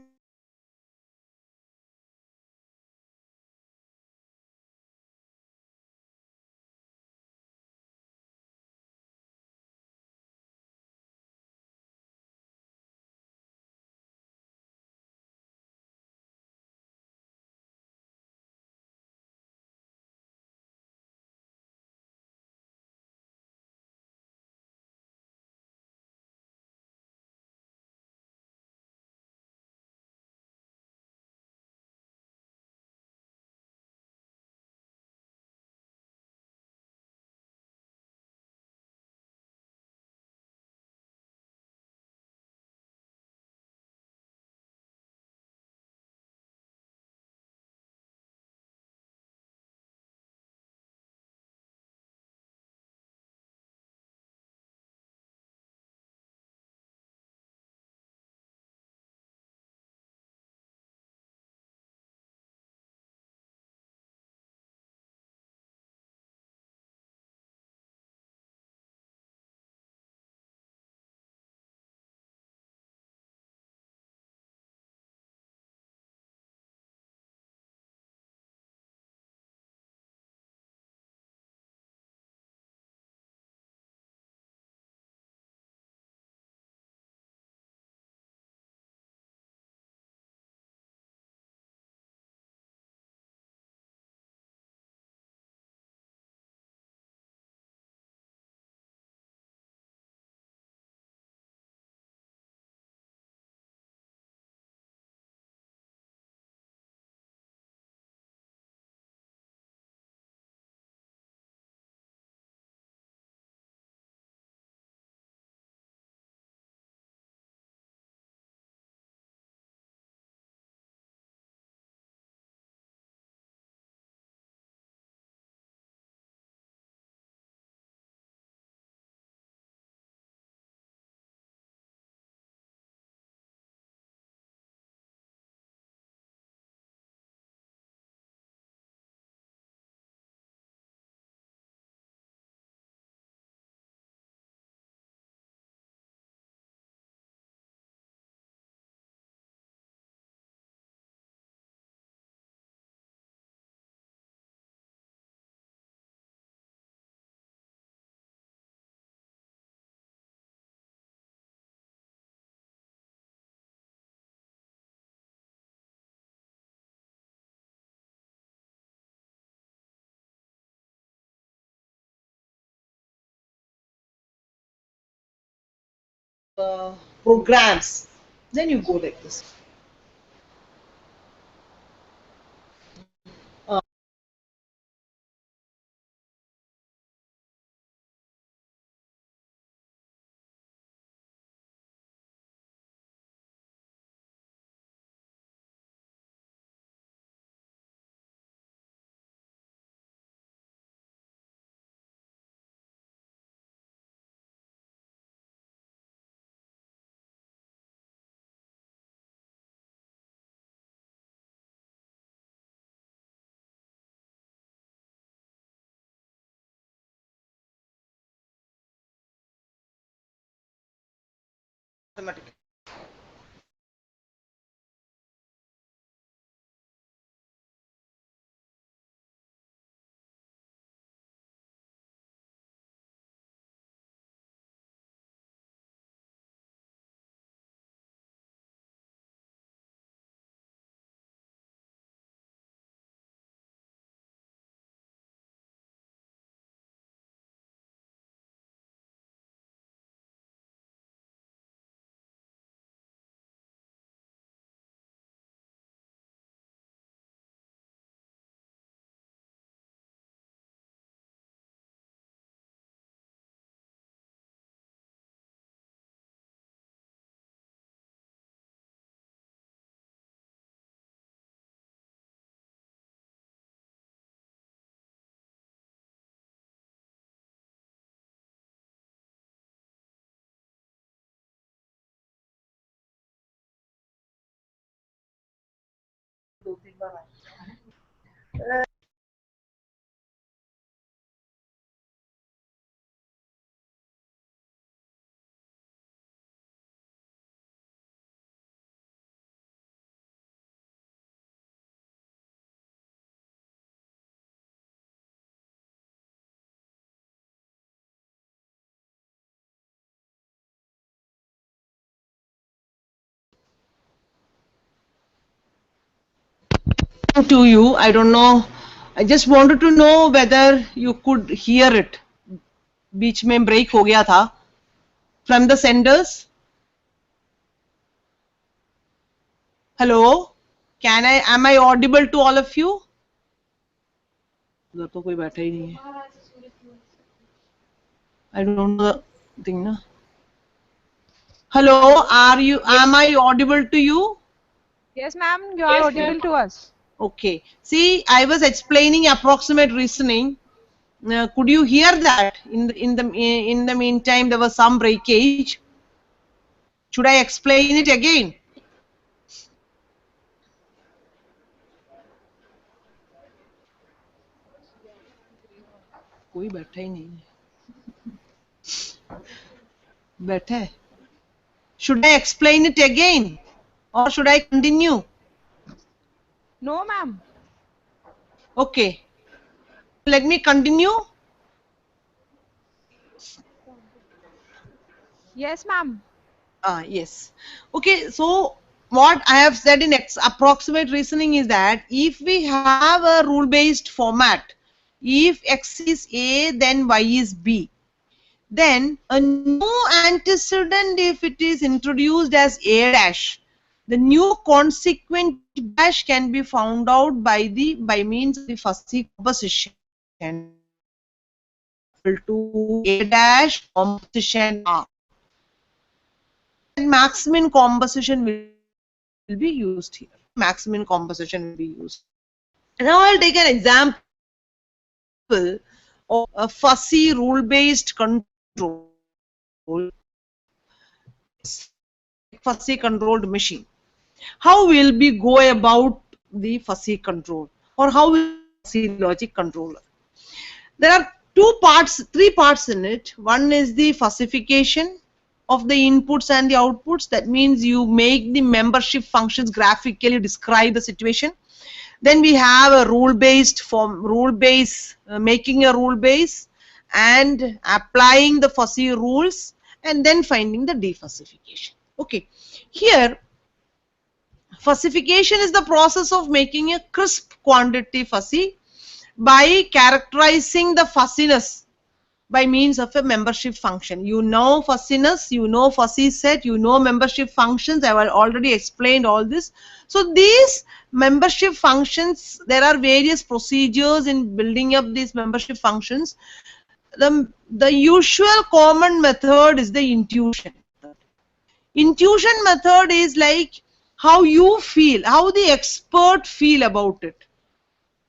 programs, then you go like this. Automatically. To you, I don't know. I just wanted to know whether you could hear it. बीच में break हो गया था. From the senders. Hello. Am I audible to all of you? उधर तो कोई बैठा ही नहीं है. I don't know the thing ना. Hello, am I audible to you? Yes, ma'am, you are audible to us. Okay. See, I was explaining approximate reasoning. Could you hear that? In the meantime, there was some breakage. Should I explain it again? कोई बैठा ही नहीं है. बैठा है. Should I explain it again or should I continue? No, ma'am. Okay. Let me continue. Yes, ma'am. Yes. Okay, so what I have said in approximate reasoning is that if we have a rule based format, if x is a then y is b, then a new antecedent, if it is introduced as a dash, the new consequent dash can be found out by means of the fussy composition to a dash composition r. Maximum composition will be used here. Maximum composition will be used. Now I'll take an example of a fussy rule-based control, fussy controlled machine. How will we go about the fussy control, or how will fussy logic controller? There are three parts in it. One is the fussification of the inputs and the outputs. That means you make the membership functions graphically describe the situation. Then we have a rule-based form, making a rule base and applying the fussy rules, and then finding the defussification. Okay, here fussification is the process of making a crisp quantity fussy by characterizing the fussiness by means of a membership function. You know fussiness, you know fuzzy set, you know membership functions. I have already explained all this. So these membership functions, there are various procedures in building up these membership functions. The usual common method is the intuition. Intuition method is like how you feel, how the expert feel about it.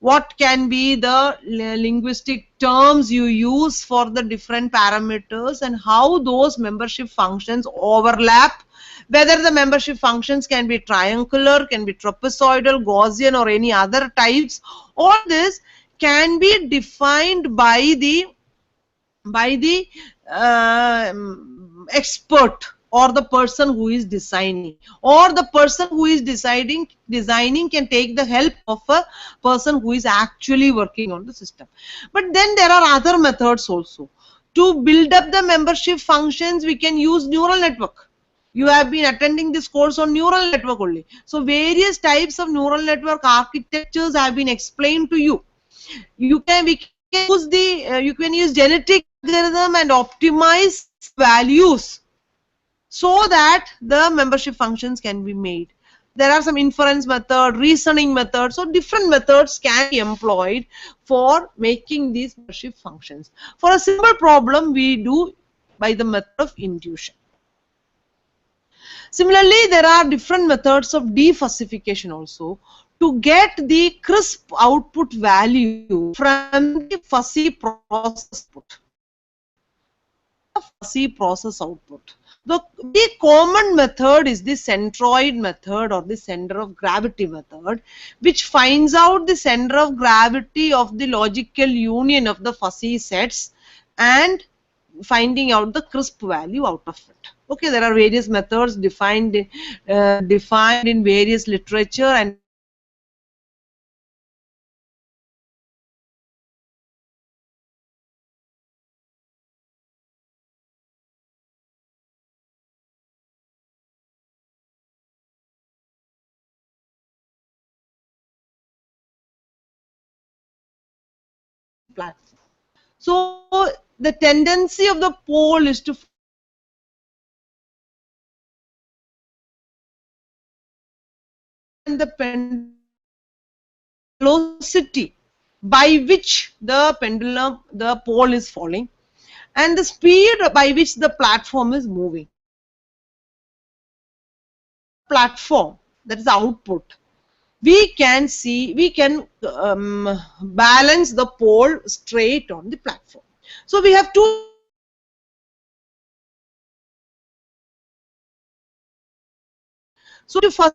What can be the linguistic terms you use for the different parameters and how those membership functions overlap, whether the membership functions can be triangular, can be trapezoidal, Gaussian or any other types. All this can be defined by the expert or the person who is designing, or the person who is designing can take the help of a person who is actually working on the system. But then there are other methods also. To build up the membership functions, we can use neural network. You have been attending this course on neural network only. So various types of neural network architectures have been explained to you. We can use the you can use genetic algorithm and optimize values so that the membership functions can be made. There are some inference method, reasoning method, so different methods can be employed for making these membership functions. For a simple problem, we do by the method of intuition. Similarly, there are different methods of defussification also to get the crisp output value from the fuzzy process output. The common method is the centroid method or the center of gravity method, which finds out the center of gravity of the logical union of the fuzzy sets and finding out the crisp value out of it. Okay, there are various methods defined in various literature, and platform. So the tendency of the pole is to find the velocity by which the pole is falling, and the speed by which the platform is moving. Platform, that is the output. We can balance the pole straight on the platform. So we have two. So to first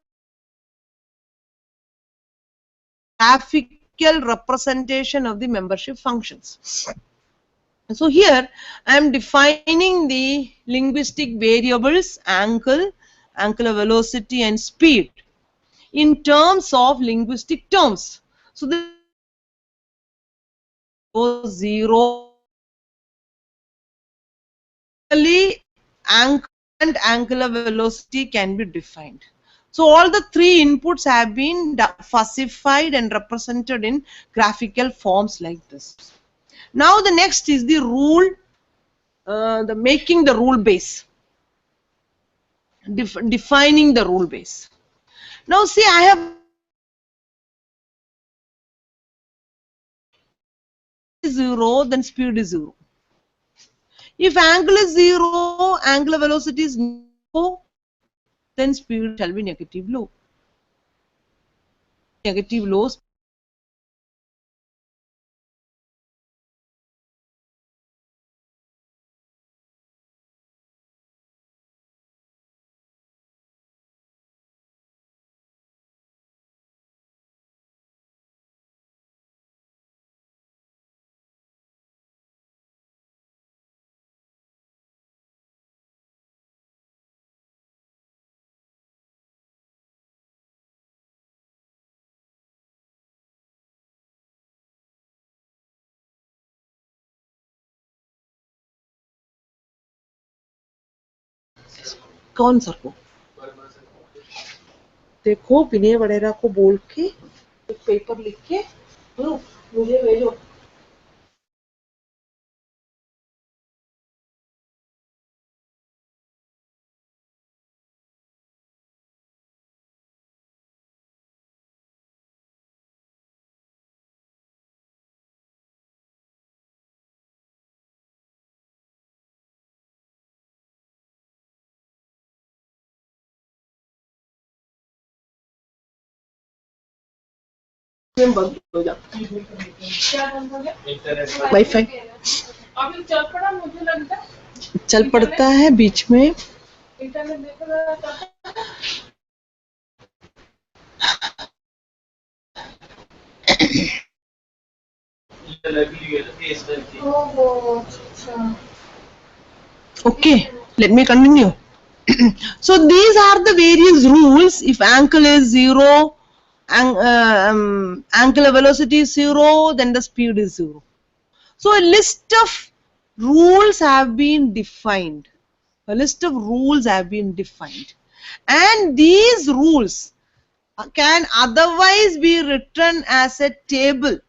graphical representation of the membership functions. So here I am defining the linguistic variables angle, angular velocity and speed in terms of linguistic terms. So the 0 angle and angular velocity can be defined. So all the three inputs have been fussified and represented in graphical forms like this. Now the next is the rule, making the rule base, defining the rule base. Now see, I have zero, then speed is 0. If angle is 0, angular velocity is no, then speed shall be negative low. Negative low. कौन sir को देखो विनय वडेरा को बोल के एक paper लिख के मुझे भेजो बंद हो जा वाईफाई अभी चल पड़ा मुझे लगता है चल पड़ता है बीच में इंटरनेट देख रहा था okay, let me continue. So these are the various rules. If ankle is 0, angular velocity is 0, then the speed is 0. So a list of rules have been defined. A list of rules have been defined. And these rules can otherwise be written as a table.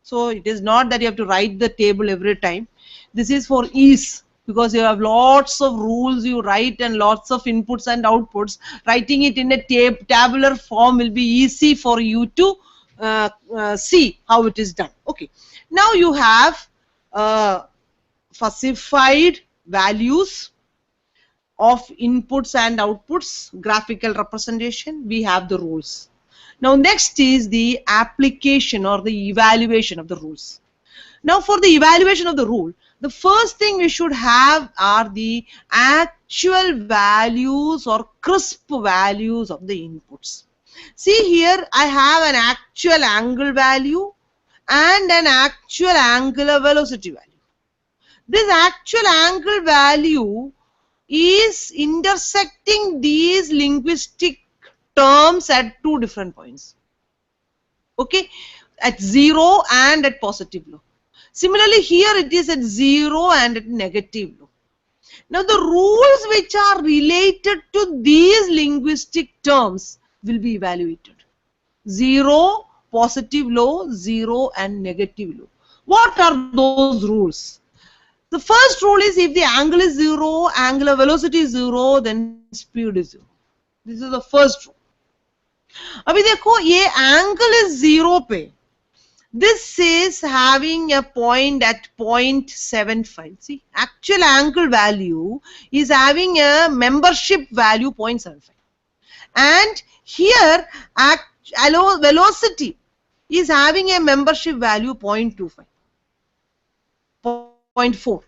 So it is not that you have to write the table every time. This is for ease, because you have lots of rules you write and lots of inputs and outputs. Writing it in a tabular form will be easy for you to see how it is done. Okay. Now you have falsified values of inputs and outputs, graphical representation. We have the rules. Now next is the application or the evaluation of the rules. Now for the evaluation of the rule, the first thing we should have are the actual values or crisp values of the inputs. See here, I have an actual angle value and an actual angular velocity value. This actual angle value is intersecting these linguistic terms at two different points. Okay, at 0 and at positive low. Similarly, here it is at 0 and at negative low. Now, the rules which are related to these linguistic terms will be evaluated. 0, positive low, 0 and negative low. What are those rules? The first rule is if the angle is 0, angular velocity is 0, then speed is 0. This is the first rule. अभी देखो ये angle is 0 पे. This is having a point at 0.75. See, actual angle value is having a membership value 0.75. And here, velocity is having a membership value 0.25. 0.4.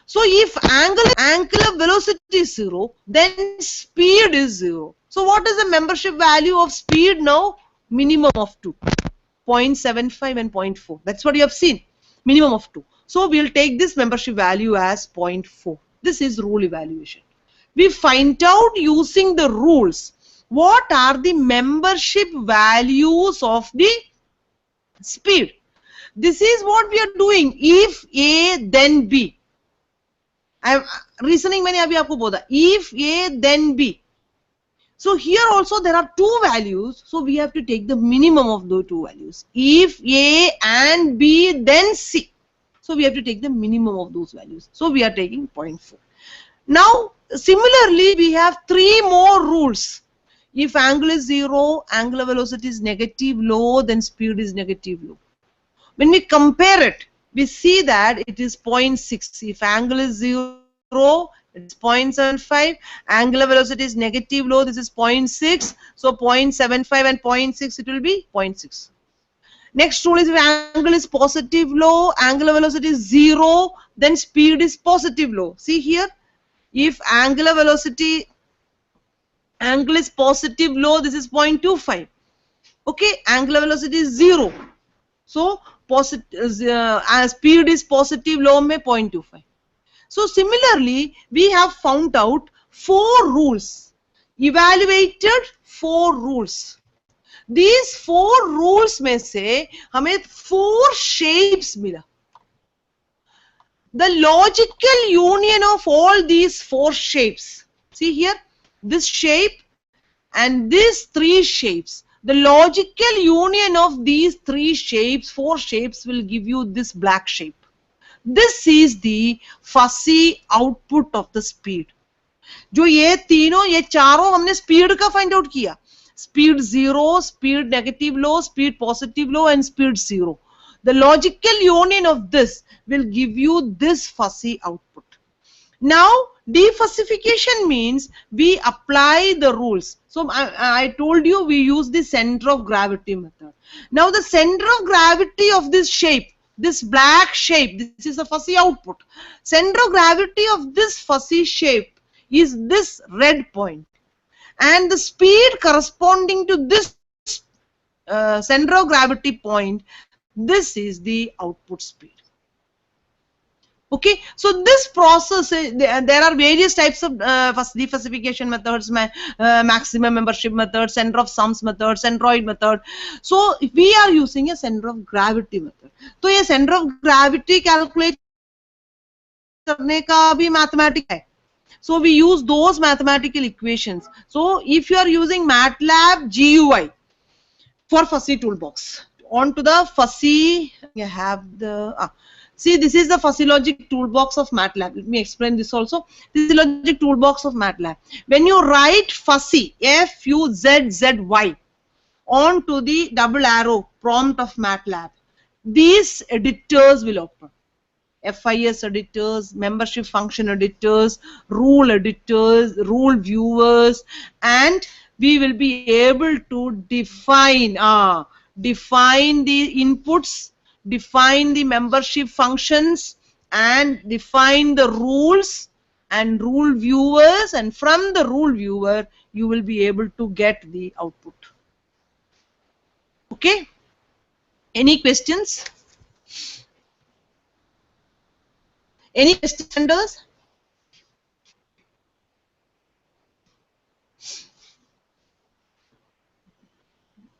So if angular velocity is 0, then speed is 0. So what is the membership value of speed now? Minimum of 2. 0.75 and 0.4. That's what you have seen. Minimum of 2. So we'll take this membership value as 0.4. This is rule evaluation. We find out using the rules what are the membership values of the speed. This is what we are doing. If A, then B. Reasoning मैंने अभी आपको बोला. If A, then B. So here also there are two values. So we have to take the minimum of those two values. If A and B, then C. So we have to take the minimum of those values. So we are taking 0.4. Now similarly we have three more rules. If angle is 0, angular velocity is negative low, then speed is negative low. When we compare it, we see that it is 0.6. If angle is 0, it's 0.75. Angular velocity is negative low, this is 0.6. So 0.75 and 0.6, it will be 0.6. Next rule is if angle is positive low, angular velocity is 0, then speed is positive low. See here, if angle is positive low, this is 0.25. Okay, angular velocity is 0. So speed is positive low में 0.25. So similarly, we have found out 4 rules, evaluated 4 rules. These 4 rules में से हमें 4 shapes मिला. The logical union of all these 4 shapes. See here, this shape and these 3 shapes. The logical union of these 3 shapes, 4 shapes will give you this black shape. This is the fuzzy output of the speed. जो ये तीनों, ये चारों हमने speed का find out किया. Speed 0, speed negative low, speed positive low and speed 0. The logical union of this will give you this fuzzy output. Now, defuzzification means we apply the rules. So I told you we use the center of gravity method. Now the center of gravity of this shape, this black shape, this is a fuzzy output. Center of gravity of this fuzzy shape is this red point, and the speed corresponding to this center of gravity point, this is the output speed. Okay, so this process, there are various types of defalsification methods, maximum membership method, center of sums method, centroid method. So we are using a center of gravity method. So ये center of gravity calculate करने का भी mathematics है. So we use those mathematical equations. So if you are using MATLAB GUI for fuzzy toolbox, on to the fuzzy, you have the see, this is the fuzzy logic toolbox of MATLAB. Let me explain this also. This is the logic toolbox of MATLAB. When you write fuzzy, F-U-Z-Z-Y, onto the double arrow prompt of MATLAB, these editors will open. FIS editors, membership function editors, rule editors, rule viewers, and we will be able to define the inputs, define the membership functions, and define the rules and rule viewers, and from the rule viewer you will be able to get the output. Okay, any questions? Any questions?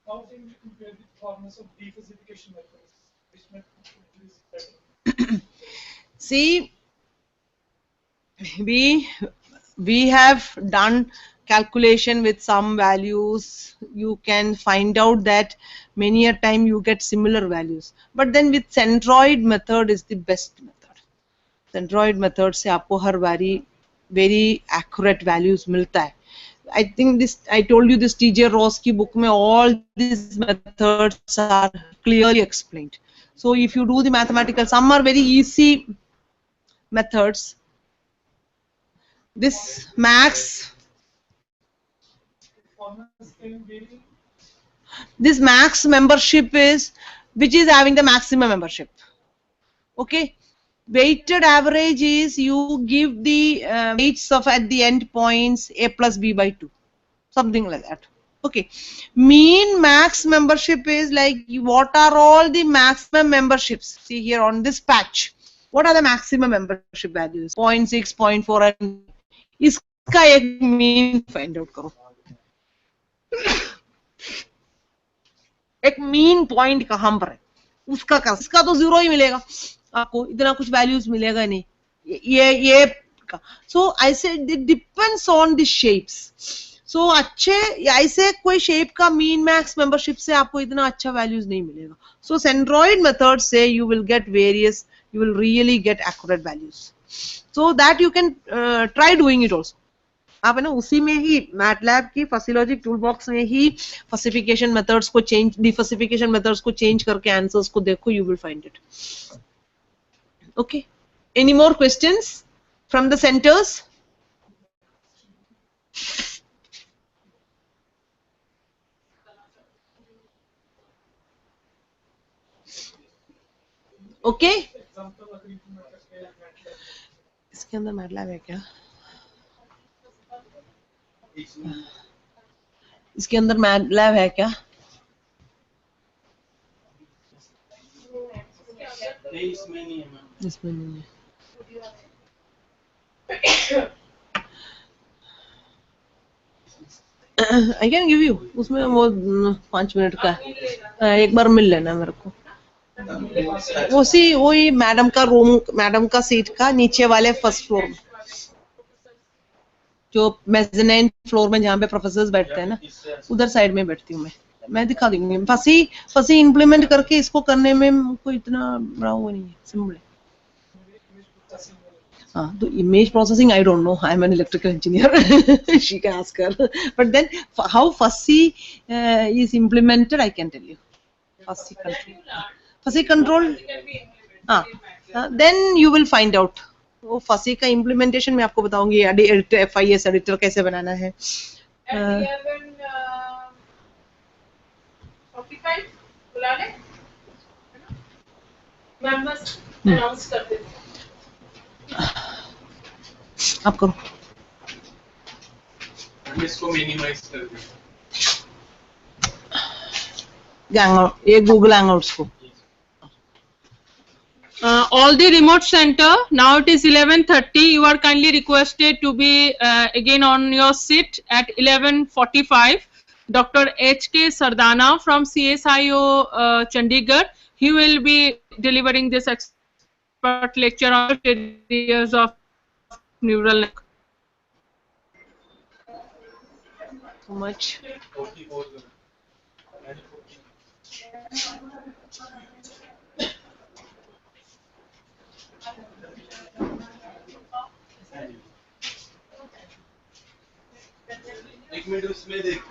How can we compare the performance of defalsification methods? Which method is better? See, we have done calculation with some values. You can find out that many a time you get similar values, but then with centroid method is the best method. Centroid method से आपको हर बारी very accurate values मिलता है. I think this, I told you this T.J. Ross की book में all these methods are clearly explained. So if you do the mathematical, some are very easy methods. This max, Performance can vary. this max membership is which is having the maximum membership. Okay, weighted average is you give the weights of at the end points a plus b by 2, something like that. Okay, mean max membership is like what are all the maximum memberships. See here on this patch, what are the maximum membership values? 0.6, 0.4 and इसका एक mean find out करो. एक mean point कहाँ पर है उसका कर, इसका तो 0 ही मिलेगा आपको, इतना कुछ values मिलेगा नहीं ये का. So I said it depends on the shapes. So अच्छे ऐसे कोई shape का mean max membership से आपको इतना अच्छा values नहीं मिलेगा. So centroid method से you will get various, you will really get accurate values. So that you can try doing it also. आप है ना उसी में ही MATLAB की फसी लॉजिक टूल बॉक्स में ही फसिफिकेशन मेथड्स को चेंज, डिफसिफिकेशन मेथड्स को चेंज करके आंसर्स को देखो, you will find it. Okay, any more questions from the centres? Okay, इसके अंदर MATLAB है क्या? इसके अंदर MATLAB है क्या? नहीं, इसमें नहीं है मैम. इसमें नहीं है. आई कैन गिव यू, उसमें वो 5 मिनट का एक बार मिल लेना मेरे को. वही मैडम का रूम, मैडम का सीट का नीचे वाले फर्स्ट फ्लोर में, जो मेज़ानाइन फ्लोर में जहाँ पे प्रोफेसर्स बैठते हैं ना, उधर साइड में बैठती हूँ मैं दिखा दूंगी. फसी इम्प्लीमेंट करके इसको करने में कोई इतना बड़ा वो नहीं है, सिंपल है. हाँ, तो image processing I don't know, I am an electrical engineer, she can ask her, but then how fuzzy is implemented I can tell you. Fuzzy control हाँ, then you will find out. वो fuzzy का implementation मैं आपको बताऊंगी, FIS editor कैसे बनाना है, Uh, 11:45 बुला ले मैम बस अनाउंस कर देते हैं आप करो. हम इसको मिनिमाइज कर दें. ये Google Hangouts को. All the remote center, now it is 11:30. You are kindly requested to be again on your seat at 11:45. Dr. H.K. Sardana from CSIO Chandigarh. He will be delivering this expert lecture on areas of neural network. Too much. 44. एक minute उसमें देख.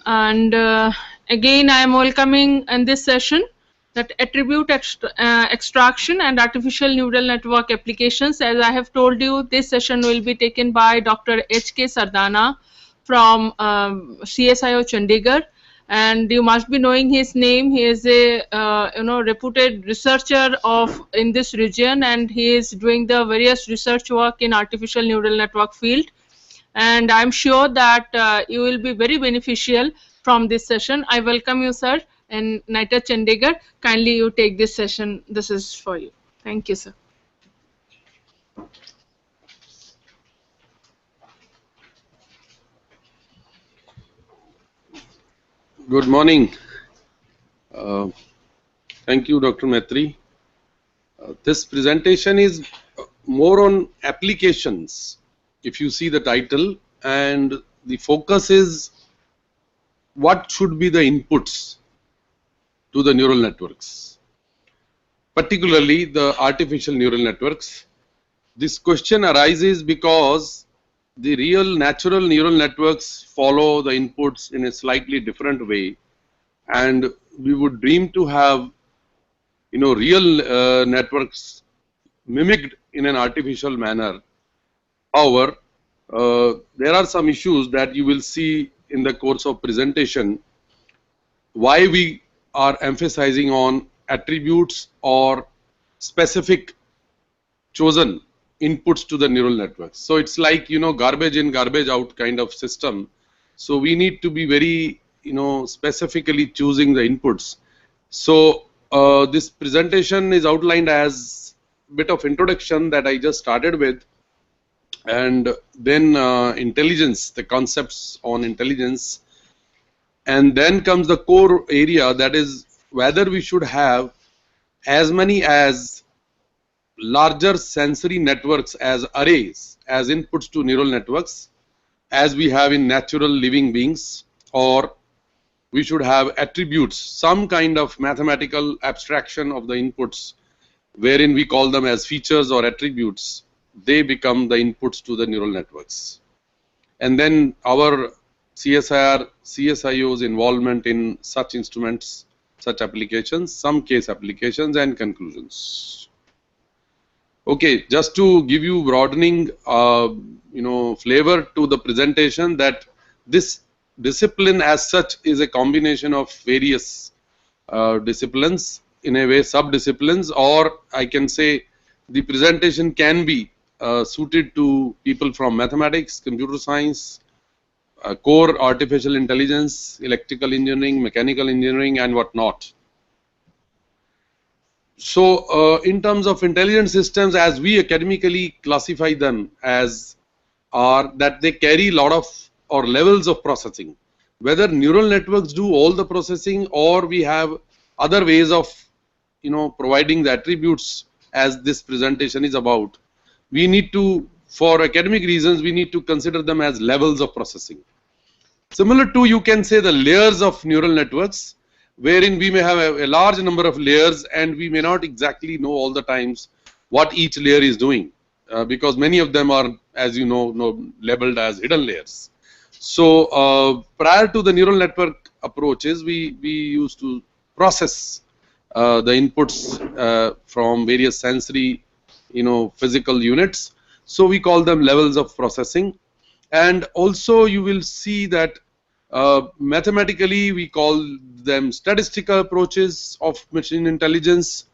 And again, I am welcoming in this session that attribute extraction and artificial neural network applications. As I have told you, this session will be taken by Dr. H.K. Sardana from CSIO Chandigarh. And you must be knowing his name. He is a reputed researcher in this region, and he is doing the various research work in artificial neural network field. And I'm sure that you will be very beneficial from this session. I welcome you, sir, and NITTTRCHD Chandigarh. Kindly you take this session. This is for you. Thank you, sir. Good morning. Thank you, Dr. Maitri. This presentation is more on applications, if you see the title, and the focus is what should be the inputs to the neural networks, particularly the artificial neural networks. This question arises because the real natural neural networks follow the inputs in a slightly different way, and we would dream to have real networks mimicked in an artificial manner. However, there are some issues that you will see in the course of presentation why we are emphasizing on attributes or specific chosen inputs to the neural networks. So it's like garbage in garbage out kind of system. So we need to be very specifically choosing the inputs. So this presentation is outlined as a bit of introduction that I just started with, and then intelligence, the concepts on intelligence, and then comes the core area, that is whether we should have as many as larger sensory networks as arrays as inputs to neural networks as we have in natural living beings, or we should have attributes, some kind of mathematical abstraction of the inputs wherein we call them as features or attributes. They become the inputs to the neural networks. And then our CSIO's involvement in such instruments, such applications, some case applications and conclusions. Okay, just to give you broadening flavor to the presentation, that this discipline as such is a combination of various disciplines, in a way sub-disciplines, or I can say the presentation can be suited to people from mathematics, computer science, core artificial intelligence, electrical engineering, mechanical engineering and whatnot. So in terms of intelligent systems, as we academically classify them as, are that they carry a lot of or levels of processing. Whether neural networks do all the processing or we have other ways of providing the attributes as this presentation is about, we need to, for academic reasons, we need to consider them as levels of processing. Similar to, you can say, the layers of neural networks, wherein we may have a large number of layers and we may not exactly know all the times what each layer is doing, because many of them are, as you know, labeled as hidden layers. So prior to the neural network approaches, we used to process the inputs from various sensory, physical units. So we call them levels of processing. And also you will see that mathematically we call them statistical approaches of machine intelligence,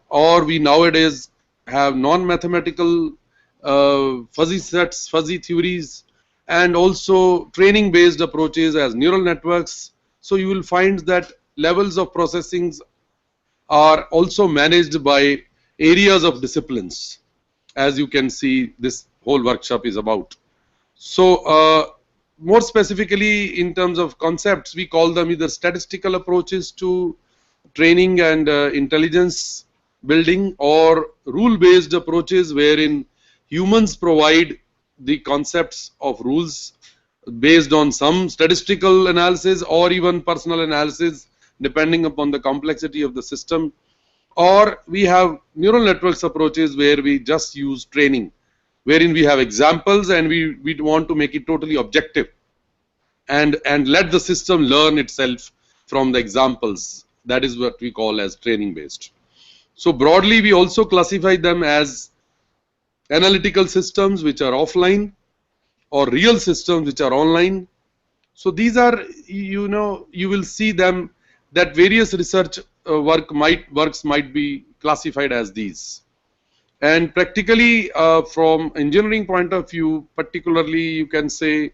or we nowadays have non-mathematical fuzzy sets, fuzzy theories, and also training based approaches as neural networks. So you will find that levels of processing are also managed by areas of disciplines, as you can see this whole workshop is about. So more specifically in terms of concepts, we call them either statistical approaches to training and intelligence building, or rule based approaches wherein humans provide the concepts of rules based on some statistical analysis or even personal analysis depending upon the complexity of the system. Or we have neural networks approaches where we just use training, wherein we have examples and we want to make it totally objective. and let the system learn itself from the examples. That is what we call as training based. So broadly, we also classify them as analytical systems which are offline or real systems which are online. So these are, you will see them that various research works might be classified as these. And practically from engineering point of view, particularly you can say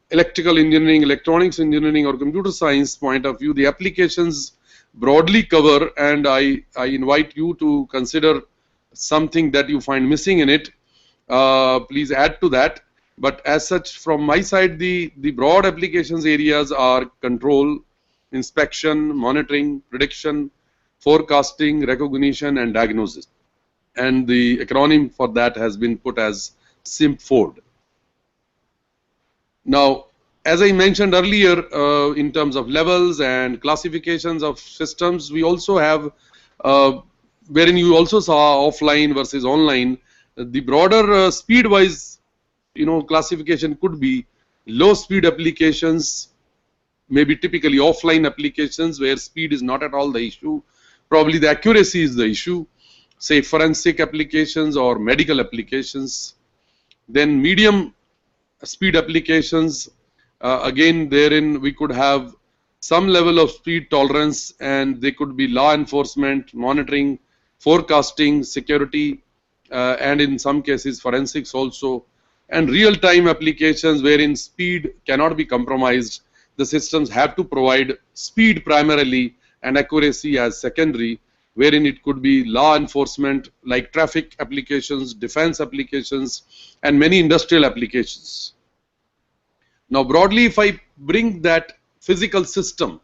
electrical engineering, electronics engineering or computer science point of view, the applications broadly cover, and I invite you to consider something that you find missing in it. Please add to that. But as such, from my side, the broad applications areas are control, inspection, monitoring, prediction, forecasting, recognition, and diagnosis. And the acronym for that has been put as SIMP4. Now, as I mentioned earlier, in terms of levels and classifications of systems, we also have, wherein you also saw offline versus online, the broader speed-wise, classification could be low-speed applications, maybe typically offline applications where speed is not at all the issue. Probably the accuracy is the issue. Say forensic applications or medical applications. Then medium speed applications, again therein we could have some level of speed tolerance, and they could be law enforcement, monitoring, forecasting, security, and in some cases forensics also, and real-time applications wherein speed cannot be compromised. The systems have to provide speed primarily and accuracy as secondary, wherein it could be law enforcement like traffic applications, defense applications, and many industrial applications. Now broadly, if I bring that physical system,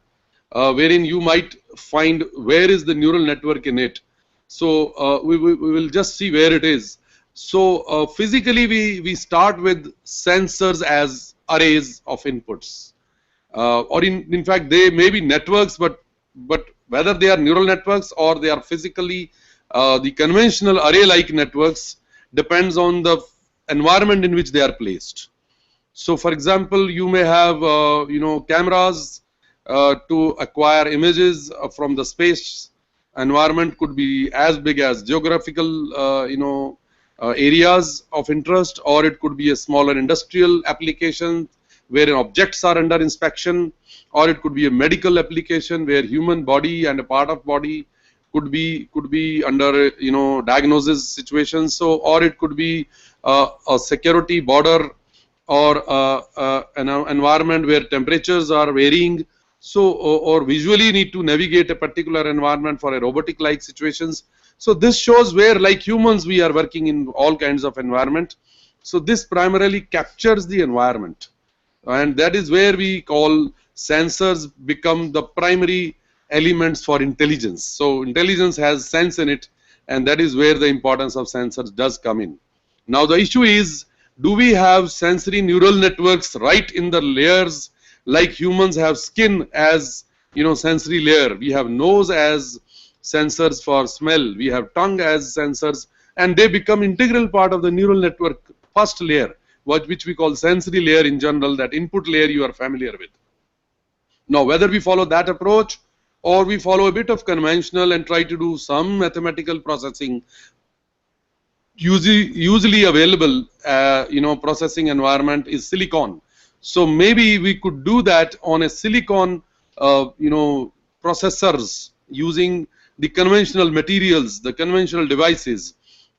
wherein you might find where is the neural network in it. So we will just see where it is. So physically we start with sensors as arrays of inputs. Or in fact they may be networks, but whether they are neural networks or they are physically the conventional array-like networks depends on the environment in which they are placed. So for example, you may have cameras to acquire images from the space environment, could be as big as geographical areas of interest, or it could be a smaller industrial application where objects are under inspection, or it could be a medical application where human body and a part of body could be under diagnosis situations. So, or it could be a security border, or an environment where temperatures are varying. So, or visually need to navigate a particular environment for a robotic-like situations. So this shows where, like humans, we are working in all kinds of environment. So this primarily captures the environment, and that is where we call sensors become the primary elements for intelligence. So intelligence has sense in it, and that is where the importance of sensors does come in. Now the issue is, do we have sensory neural networks right in the layers, like humans have skin as sensory layer, we have nose as sensors for smell, we have tongue as sensors, and they become integral part of the neural network first layer, which we call sensory layer in general, that input layer you are familiar with. Now whether we follow that approach or we follow a bit of conventional and try to do some mathematical processing, usually available processing environment is silicon. So maybe we could do that on a silicon processors using the conventional materials, the conventional devices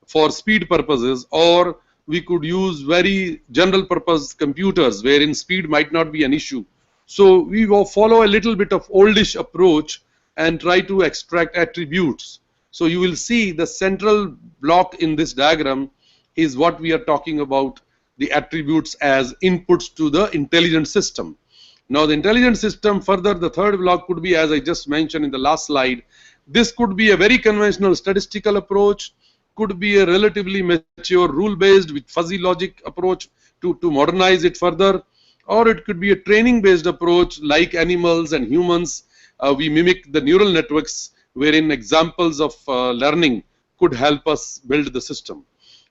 for speed purposes, or we could use very general purpose computers wherein speed might not be an issue. So we will follow a little bit of oldish approach and try to extract attributes. So you will see the central block in this diagram is what we are talking about, the attributes as inputs to the intelligent system. Now the intelligent system, further the third block could be, as I just mentioned in the last slide, this could be a very conventional statistical approach, could be a relatively mature rule-based with fuzzy logic approach to modernize it further, or it could be a training-based approach like animals and humans. We mimic the neural networks wherein examples of learning could help us build the system.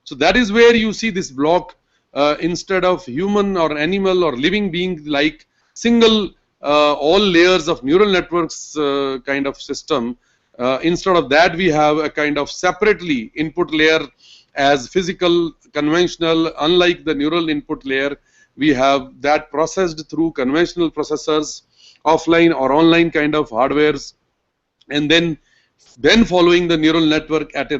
So that is where you see this block instead of human or animal or living being like single all layers of neural networks kind of system. Instead of that, we have a kind of separately input layer as physical, conventional. Unlike the neural input layer, we have that processed through conventional processors, offline or online kind of hardwares, and then following the neural network at a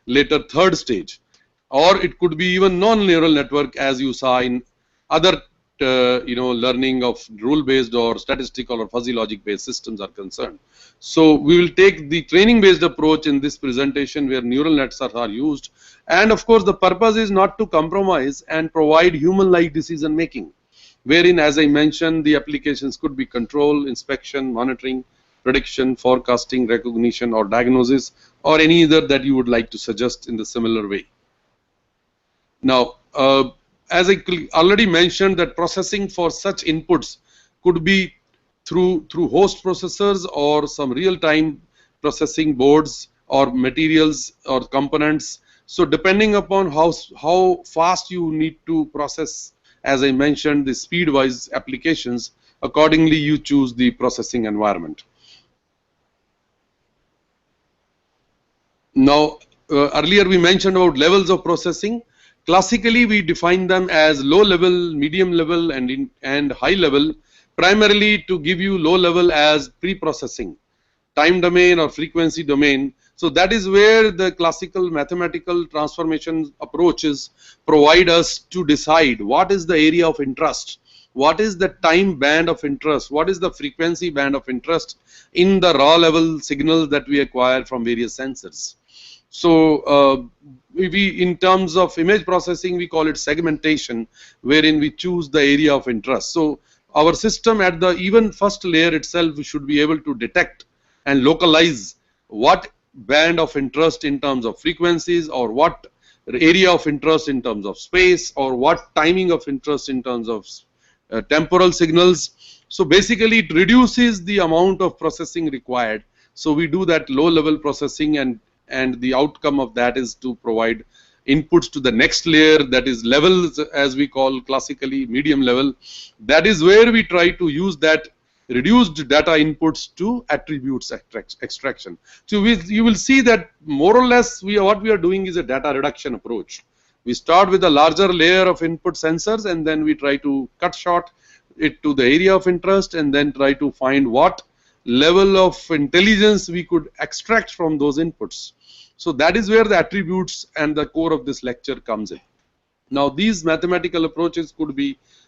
later third stage. Or it could be even non-neural network, as you saw in other learning of rule-based or statistical or fuzzy logic-based systems are concerned. So we will take the training-based approach in this presentation where neural nets are used, and of course the purpose is not to compromise and provide human-like decision making, wherein, as I mentioned, the applications could be control, inspection, monitoring, prediction, forecasting, recognition, or diagnosis, or any other that you would like to suggest in the similar way. Now, as I already mentioned, that processing for such inputs could be through host processors or some real-time processing boards or materials or components. So depending upon how fast you need to process, as I mentioned, the speed-wise applications, accordingly you choose the processing environment. Now, earlier we mentioned about levels of processing. Classically, we define them as low level, medium level, and high level, primarily to give you low level as pre-processing, time domain or frequency domain. So that is where the classical mathematical transformation approaches provide us to decide what is the area of interest, what is the time band of interest, what is the frequency band of interest in the raw level signals that we acquire from various sensors. So in terms of image processing, we call it segmentation, wherein we choose the area of interest. So our system at the even first layer itself should be able to detect and localize what band of interest in terms of frequencies, or what area of interest in terms of space, or what timing of interest in terms of temporal signals. So basically it reduces the amount of processing required. So we do that low level processing, and the outcome of that is to provide inputs to the next layer, that is levels, as we call classically medium level. That is where we try to use that reduced data inputs to attributes extraction. So you will see that more or less what we are doing is a data reduction approach. We start with a larger layer of input sensors, and then we try to cut short it to the area of interest, and then try to find what level of intelligence we could extract from those inputs. So that is where the attributes and the core of this lecture comes in. Now these mathematical approaches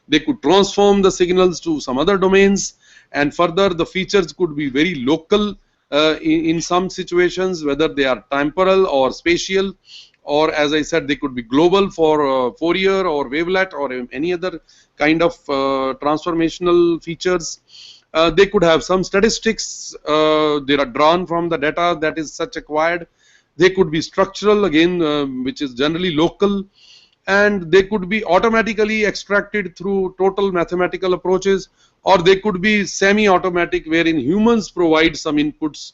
they could transform the signals to some other domains, and further the features could be very local in some situations, whether they are temporal or spatial, or as I said, they could be global for Fourier or wavelet or any other kind of transformational features. They could have some statistics they are drawn from the data that is such acquired. They could be structural, again, which is generally local, and they could be automatically extracted through total mathematical approaches, or they could be semi-automatic, wherein humans provide some inputs,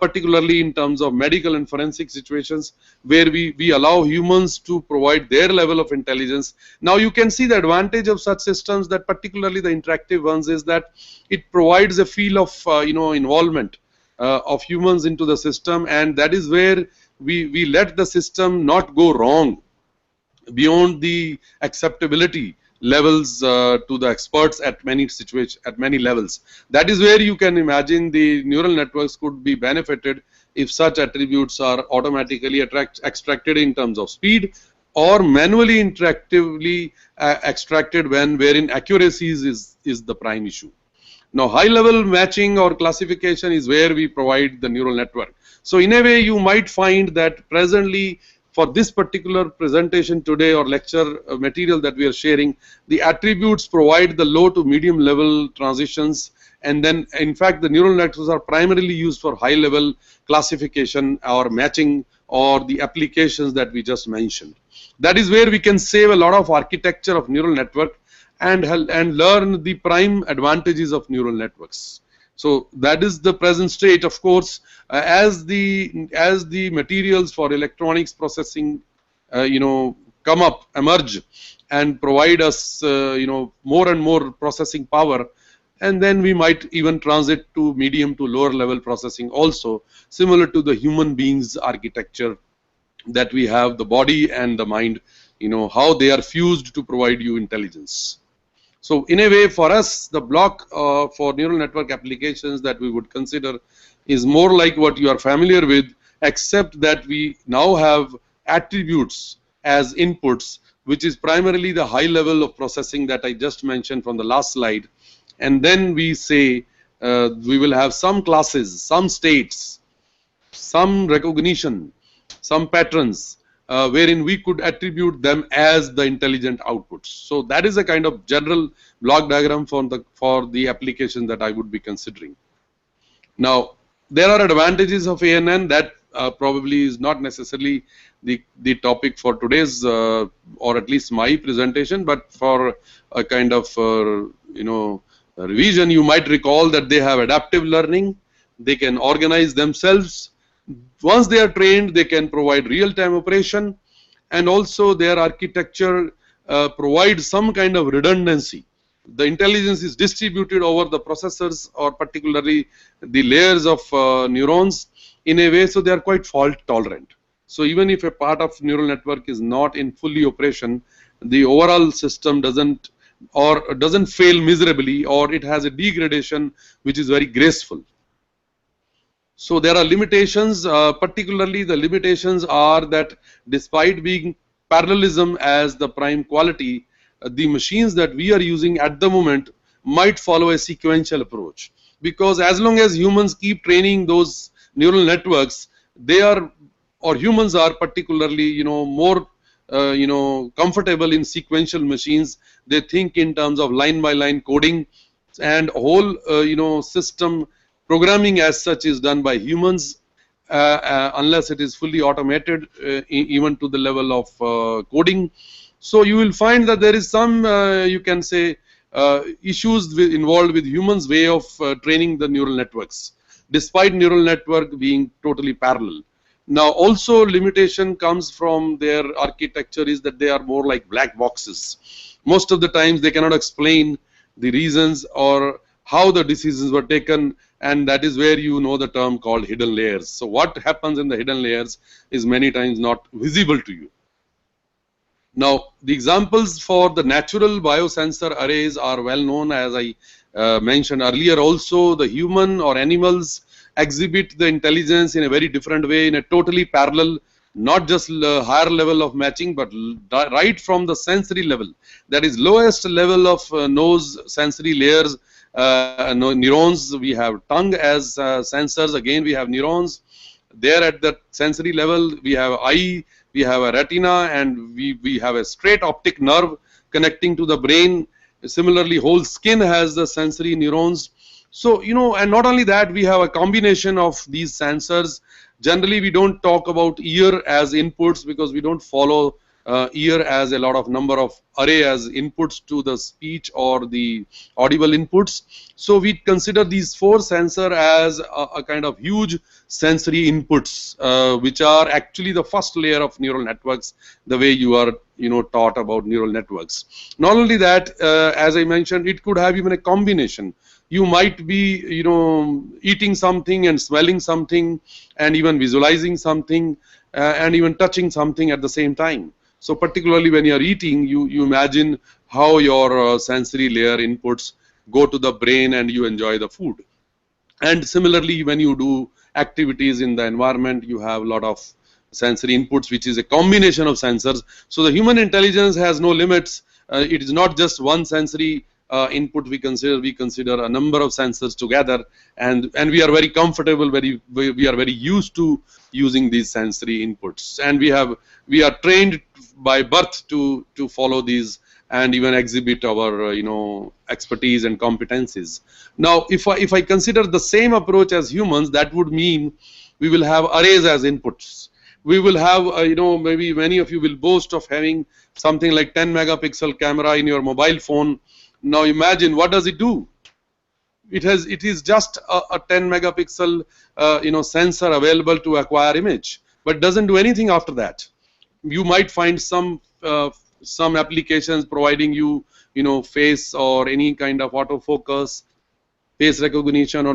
particularly in terms of medical and forensic situations, where we allow humans to provide their level of intelligence. Now you can see the advantage of such systems, that particularly the interactive ones, is that it provides a feel of involvement of humans into the system, and that is where we let the system not go wrong beyond the acceptability levels to the experts at many situations, at many levels. That is where you can imagine the neural networks could be benefited if such attributes are automatically extracted in terms of speed, or manually interactively extracted wherein accuracies is the prime issue. Now high level matching or classification is where we provide the neural network. So in a way you might find that presently, for this particular presentation today or lecture material that we are sharing, the attributes provide the low to medium level transitions, and then in fact the neural networks are primarily used for high level classification or matching, or the applications that we just mentioned. That is where we can save a lot of architecture of neural network and learn the prime advantages of neural networks. So that is the present state. Of course, as the materials for electronics processing come up, emerge, and provide us, more and more processing power. And then we might even transit to medium to lower level processing also, similar to the human beings architecture, that we have the body and the mind, how they are fused to provide you intelligence. So in a way, for us, the block for neural network applications that we would consider is more like what you are familiar with, except that we now have attributes as inputs, which is primarily the high level of processing that I just mentioned from the last slide. And then we say we will have some classes, some states, some recognition, some patterns, wherein we could attribute them as the intelligent outputs. So that is a kind of general block diagram for the application that I would be considering. Now, there are advantages of ANN that probably is not necessarily the topic for today's or at least my presentation, but for a kind of revision, you might recall that they have adaptive learning. They can organize themselves. Once they are trained, they can provide real-time operation, and also their architecture provides some kind of redundancy. The intelligence is distributed over the processors, or particularly the layers of neurons, in a way so they are quite fault tolerant. So even if a part of neural network is not in fully operation, the overall system doesn't fail miserably, or it has a degradation which is very graceful. So there are limitations, particularly the limitations are that despite being parallelism as the prime quality, the machines that we are using at the moment might follow a sequential approach, because as long as humans keep training those neural networks, humans are particularly more comfortable in sequential machines. They think in terms of line by line coding, and whole system programming as such is done by humans, unless it is fully automated, even to the level of coding. So you will find that there is some, you can say, issues involved with humans' way of training the neural networks, despite neural network being totally parallel. Now, also limitation comes from their architecture is that they are more like black boxes. Most of the times they cannot explain the reasons or how the decisions were taken, and that is where the term called hidden layers. So what happens in the hidden layers is many times not visible to you. Now, the examples for the natural biosensor arrays are well known, as I mentioned earlier. Also, the human or animals exhibit the intelligence in a very different way, in a totally parallel, not just higher level of matching, but right from the sensory level. That is lowest level of nose sensory layers, neurons. We have tongue as sensors. Again, we have neurons. There at the sensory level, we have eye, we have a retina, and we have a straight optic nerve connecting to the brain. Similarly, whole skin has the sensory neurons. So, and not only that, we have a combination of these sensors. Generally, we don't talk about ear as inputs, because we don't follow ear as a lot of number of array as inputs to the speech or the audible inputs. So we consider these four sensors as a kind of huge sensory inputs, which are actually the first layer of neural networks, the way you are taught about neural networks. Not only that, as I mentioned, it could have even a combination. You might be eating something and smelling something and even visualizing something and even touching something at the same time. So particularly when you are eating, you imagine how your sensory layer inputs go to the brain and you enjoy the food. And similarly, when you do activities in the environment, you have a lot of sensory inputs, which is a combination of sensors. So the human intelligence has no limits. It is not just one sensory input we consider a number of sensors together, and we are very comfortable, we are very used to using these sensory inputs, and we are trained by birth to follow these and even exhibit our expertise and competencies. Now, if I consider the same approach as humans, that would mean we will have arrays as inputs. We will have maybe many of you will boast of having something like 10 megapixel camera in your mobile phone. Now imagine, what does it do? It is just a 10 megapixel sensor available to acquire image, but doesn't do anything after that. You might find some some applications providing you, face or any kind of autofocus, face recognition, or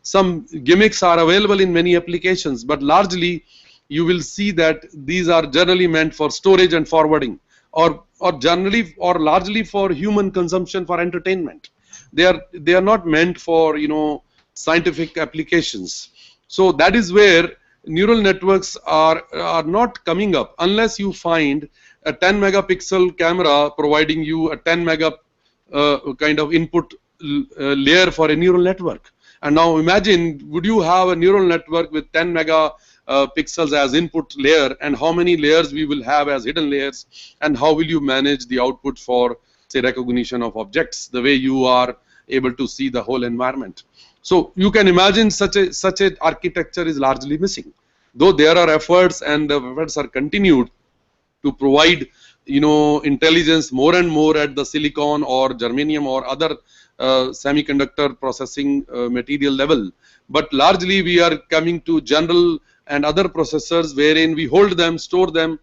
some gimmicks are available in many applications, but largely you will see that these are generally meant for storage and forwarding, or generally or largely for human consumption for entertainment. They are not meant for scientific applications. So that is where neural networks are not coming up unless you find a 10 megapixel camera providing you a 10 mega kind of input layer for a neural network. And now imagine, would you have a neural network with 10 mega pixels as input layer, and how many layers we will have as hidden layers, and how will you manage the output for, say, recognition of objects, the way you are able to see the whole environment. So you can imagine such a architecture is largely missing, though there are efforts, and the efforts are continued to provide intelligence more and more at the silicon or germanium or other semiconductor processing material level. But largely we are coming to general and other processors wherein we hold them, store them,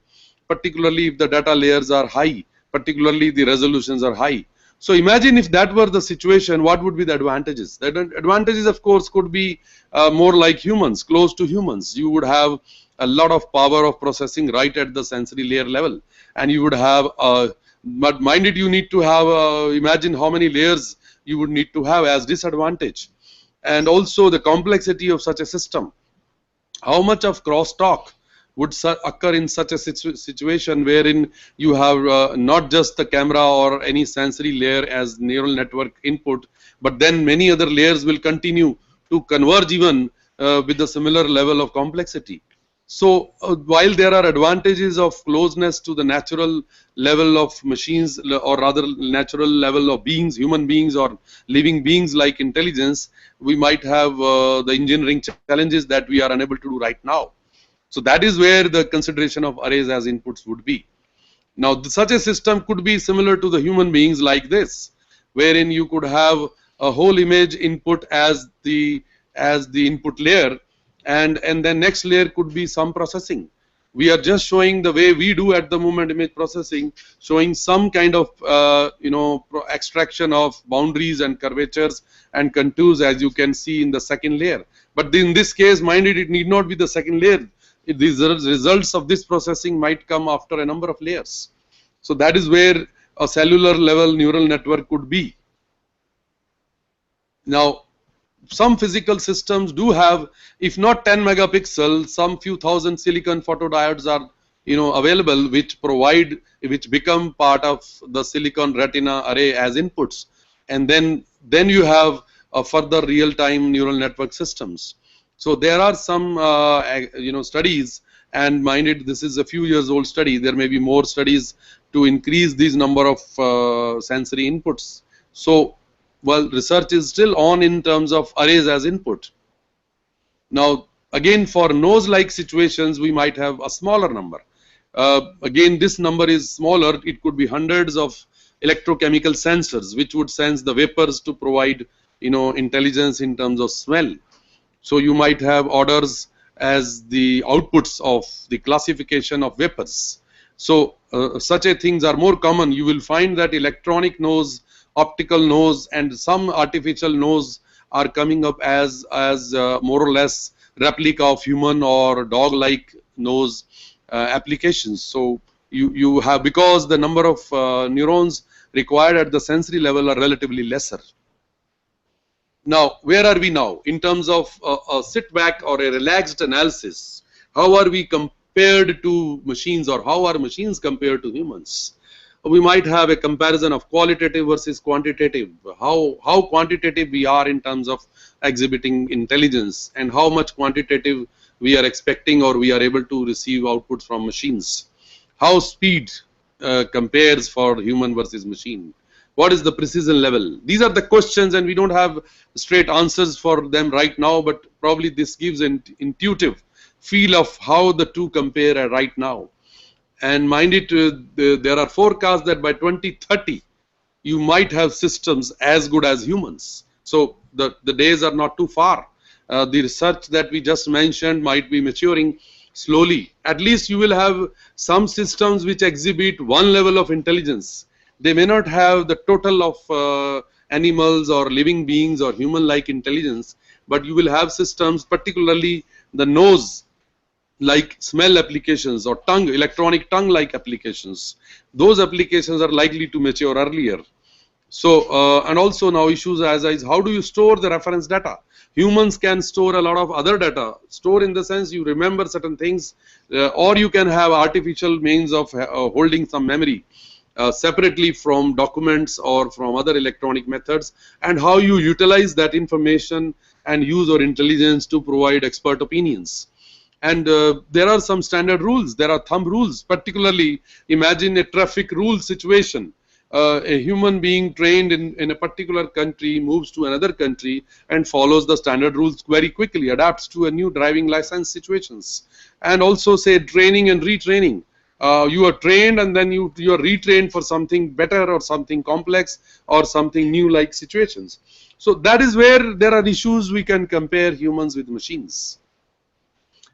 particularly if the data layers are high, particularly the resolutions are high. So imagine if that were the situation, what would be the advantages? The advantages, of course, could be more like humans, close to humans. You would have a lot of power of processing right at the sensory layer level, and you would have, but mind it, you need to have, imagine how many layers you would need to have as disadvantage. And also the complexity of such a system. How much of crosstalk would occur in such a situation wherein you have not just the camera or any sensory layer as neural network input, but then many other layers will continue to converge even with the similar level of complexity. So while there are advantages of closeness to the natural level of machines, or rather natural level of beings, human beings or living beings like intelligence, we might have the engineering challenges that we are unable to do right now. So that is where the consideration of arrays as inputs would be. Now such a system could be similar to the human beings like this, wherein you could have a whole image input as the input layer, and then next layer could be some processing. We are just showing the way we do at the moment image processing, showing some kind of extraction of boundaries and curvatures and contours, as you can see in the second layer. But in this case, mind it need not be the second layer. These results of this processing might come after a number of layers. So that is where a cellular level neural network could be. Now some physical systems do have, if not 10 megapixel, some few thousand silicon photodiodes are available, which become part of the silicon retina array as inputs, and then you have further real-time neural network systems. So there are some studies, and mind it, this is a few years old study. There may be more studies to increase these number of sensory inputs. So well, research is still on in terms of arrays as input. Now again, for nose-like situations, we might have a smaller number. Again, this number is smaller. It could be hundreds of electrochemical sensors which would sense the vapors to provide intelligence in terms of smell. So you might have orders as the outputs of the classification of vapors. So such a things are more common. You will find that electronic nose, optical nose, and some artificial nose are coming up as more or less replica of human or dog-like nose applications. So you have, because the number of neurons required at the sensory level are relatively lesser. Now where are we now in terms of a sit back or a relaxed analysis? How are we compared to machines, or how are machines compared to humans? We might have a comparison of qualitative versus quantitative, how quantitative we are in terms of exhibiting intelligence, and how much quantitative we are expecting or we are able to receive outputs from machines. How speed compares for human versus machine. What is the precision level? These are the questions, and we don't have straight answers for them right now, but probably this gives an intuitive feel of how the two compare right now. And mind it, there are forecasts that by 2030, you might have systems as good as humans. So the days are not too far. The research that we just mentioned might be maturing, slowly. At least you will have some systems which exhibit one level of intelligence. They may not have the total of animals or living beings or human-like intelligence, but you will have systems, particularly the nose, like smell applications or tongue, electronic tongue-like applications. Those applications are likely to mature earlier. So, and also now issues is how do you store the reference data? Humans can store a lot of other data. Store in the sense you remember certain things, or you can have artificial means of holding some memory separately from documents or from other electronic methods, and how you utilize that information and use your intelligence to provide expert opinions. And there are some standard rules, there are thumb rules. Particularly imagine a traffic rule situation. A human being trained in a particular country moves to another country and follows the standard rules very quickly, adapts to a new driving license situations. And also say training and retraining. You are trained and then you are retrained for something better or something complex or something new like situations. So that is where there are issues we can compare humans with machines.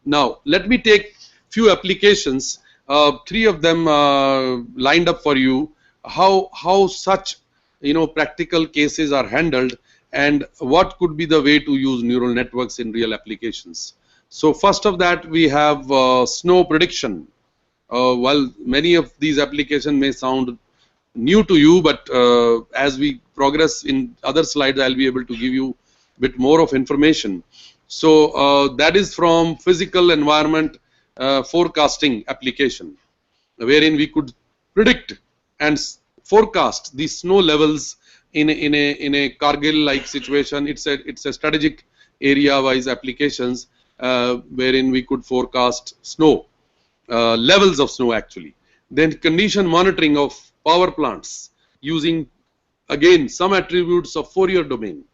Now, let me take few applications, three of them lined up for you, how such practical cases are handled and what could be the way to use neural networks in real applications. So first of that we have snow prediction. While many of these applications may sound new to you, but as we progress in other slides, I'll be able to give you a bit more of information. So that is from physical environment forecasting application, wherein we could predict and forecast the snow levels in a Kargil-like situation. It's a strategic area-wise applications wherein we could forecast snow levels of snow actually. Then condition monitoring of power plants using again some attributes of Fourier domain.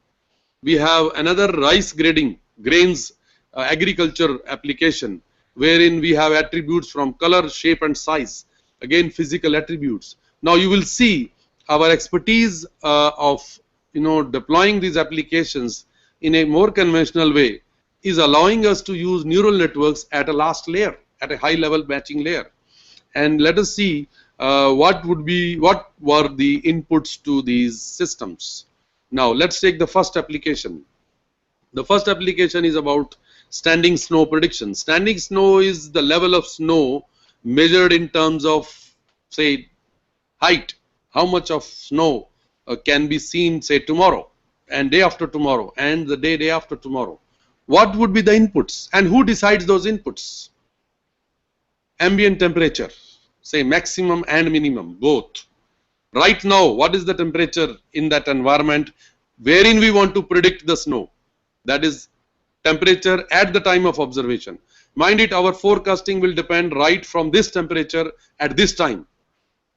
We have another rice grading, grains agriculture application, wherein we have attributes from color, shape and size, again physical attributes. Now you will see our expertise of deploying these applications in a more conventional way is allowing us to use neural networks at a last layer, at a high level matching layer. And let us see what were the inputs to these systems. Now let's take the first application. The first application is about standing snow prediction. Standing snow is the level of snow measured in terms of, say, height. How much of snow can be seen, say, tomorrow and day after tomorrow and the day after tomorrow. What would be the inputs and who decides those inputs? Ambient temperature, say maximum and minimum, both. Right now, what is the temperature in that environment wherein we want to predict the snow? That is temperature at the time of observation. Mind it, our forecasting will depend right from this temperature at this time.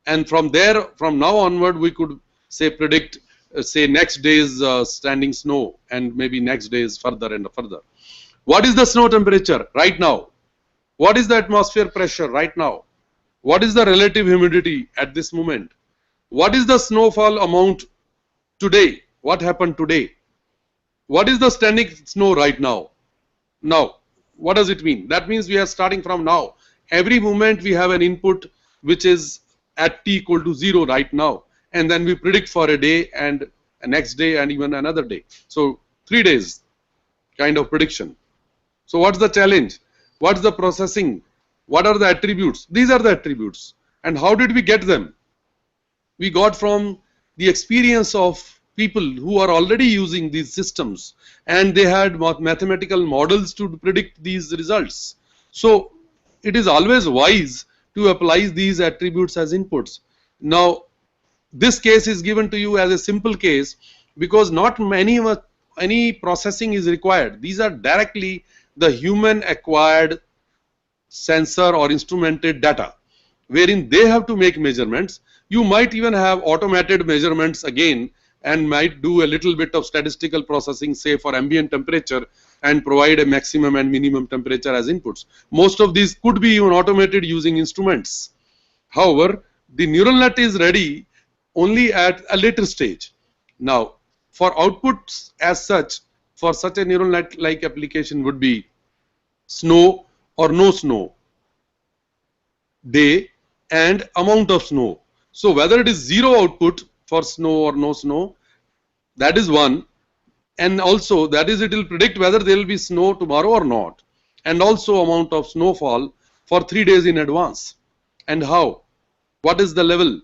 And from there, from now onward, we could say predict, say next day's standing snow and maybe next day's further and further. What is the snow temperature right now? What is the atmosphere pressure right now? What is the relative humidity at this moment? What is the snowfall amount today? What happened today? What is the standing snow right now? Now, what does it mean? That means we are starting from now. Every moment we have an input which is at t equal to 0 right now. And then we predict for a day and a next day and even another day. So 3 days kind of prediction. So what's the challenge? What's the processing? What are the attributes? These are the attributes. And how did we get them? We got from the experience of people who are already using these systems, and they had mathematical models to predict these results. So it is always wise to apply these attributes as inputs. Now this case is given to you as a simple case because not any processing is required. These are directly the human acquired sensor or instrumented data wherein they have to make measurements. You might even have automated measurements again and might do a little bit of statistical processing, say for ambient temperature, and provide a maximum and minimum temperature as inputs. Most of these could be even automated using instruments. However, the neural net is ready only at a later stage. Now, for outputs as such, for such a neural net like application would be snow or no snow, day and amount of snow. So whether it is zero output for snow or no snow, that is one. And also that is, it will predict whether there will be snow tomorrow or not, and also amount of snowfall for 3 days in advance, and how, what is the level.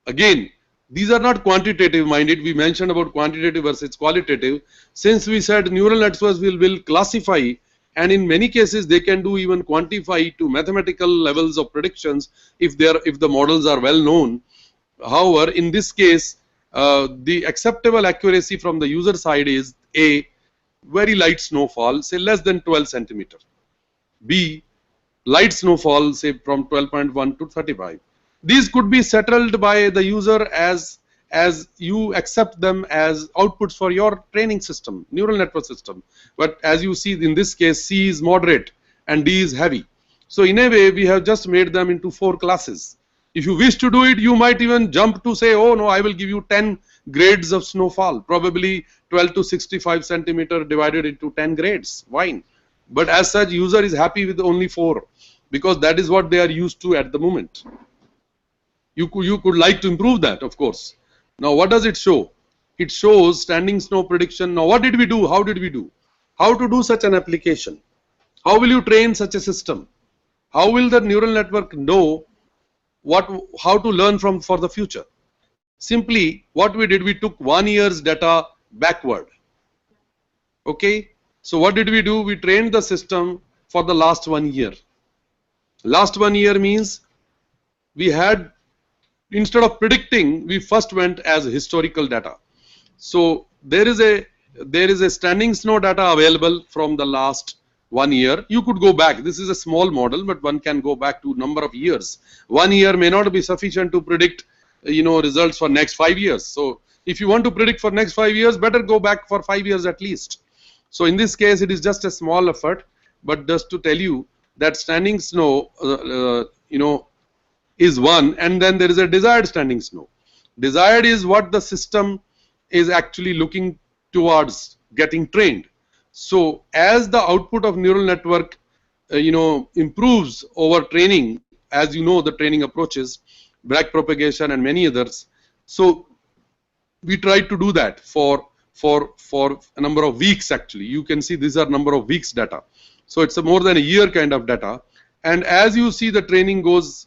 Again, these are not quantitative minded. We mentioned about quantitative versus qualitative. Since we said neural networks will classify, and in many cases they can do even quantify to mathematical levels of predictions if the models are well known. However, in this case, the acceptable accuracy from the user side is A, very light snowfall, say less than 12 centimeter. B, light snowfall, say from 12.1 to 35. These could be settled by the user as you accept them as outputs for your training system, neural network system. But as you see in this case, C is moderate and D is heavy. So in a way, we have just made them into 4 classes. If you wish to do it, you might even jump to say, oh no, I will give you 10 grades of snowfall, probably 12 to 65 centimeter divided into 10 grades. Fine. But as such, user is happy with only 4 because that is what they are used to at the moment. You could like to improve that, of course. Now, what does it show? It shows standing snow prediction. Now, what did we do? How did we do? How to do such an application? How will you train such a system? How will the neural network know how to learn for the future? Simply, what we did, we took 1 year's data backward. Okay. So what did we do? We trained the system for the last 1 year. Last 1 year means we had, instead of predicting, we first went as historical data. So there is a standing snow data available from the last 1 year. You could go back. This is a small model, but one can go back to number of years. 1 year may not be sufficient to predict, results for next 5 years. So if you want to predict for next 5 years, better go back for 5 years at least. So in this case, it is just a small effort, but just to tell you that standing snow, is one, and then there is a desired standing snow. Desired is what the system is actually looking towards getting trained. So as the output of neural network, improves over training, as you know, the training approaches, back propagation and many others. So we tried to do that for a number of weeks. Actually, you can see these are number of weeks data. So it's a more than a year kind of data. And as you see, the training goes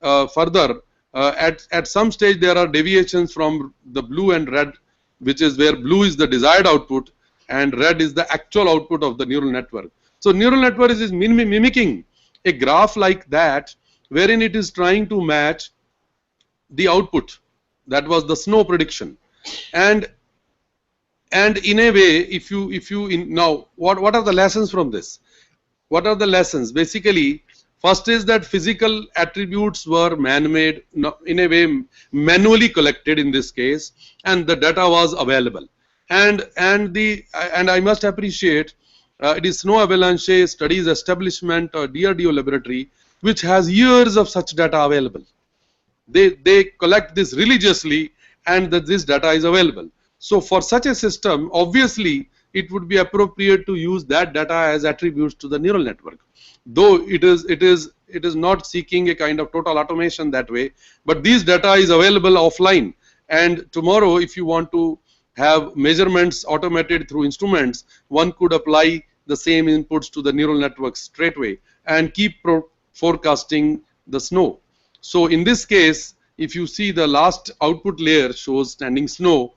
further. At some stage, there are deviations from the blue and red, which is where blue is the desired output and red is the actual output of the neural network. So neural network is mimicking a graph like that, wherein it is trying to match the output. That was the snow prediction. And in a way, now what are the lessons from this? What are the lessons? Basically, first is that physical attributes were man-made, in a way manually collected in this case, and the data was available. And I must appreciate it is Snow Avalanche Studies Establishment or DRDO laboratory, which has years of such data available. They collect this religiously, and that this data is available. So for such a system, obviously it would be appropriate to use that data as attributes to the neural network. Though it is not seeking a kind of total automation that way, but these data is available offline. And tomorrow, if you want to have measurements automated through instruments, one could apply the same inputs to the neural network straight away and keep forecasting the snow. So in this case, if you see, the last output layer shows standing snow,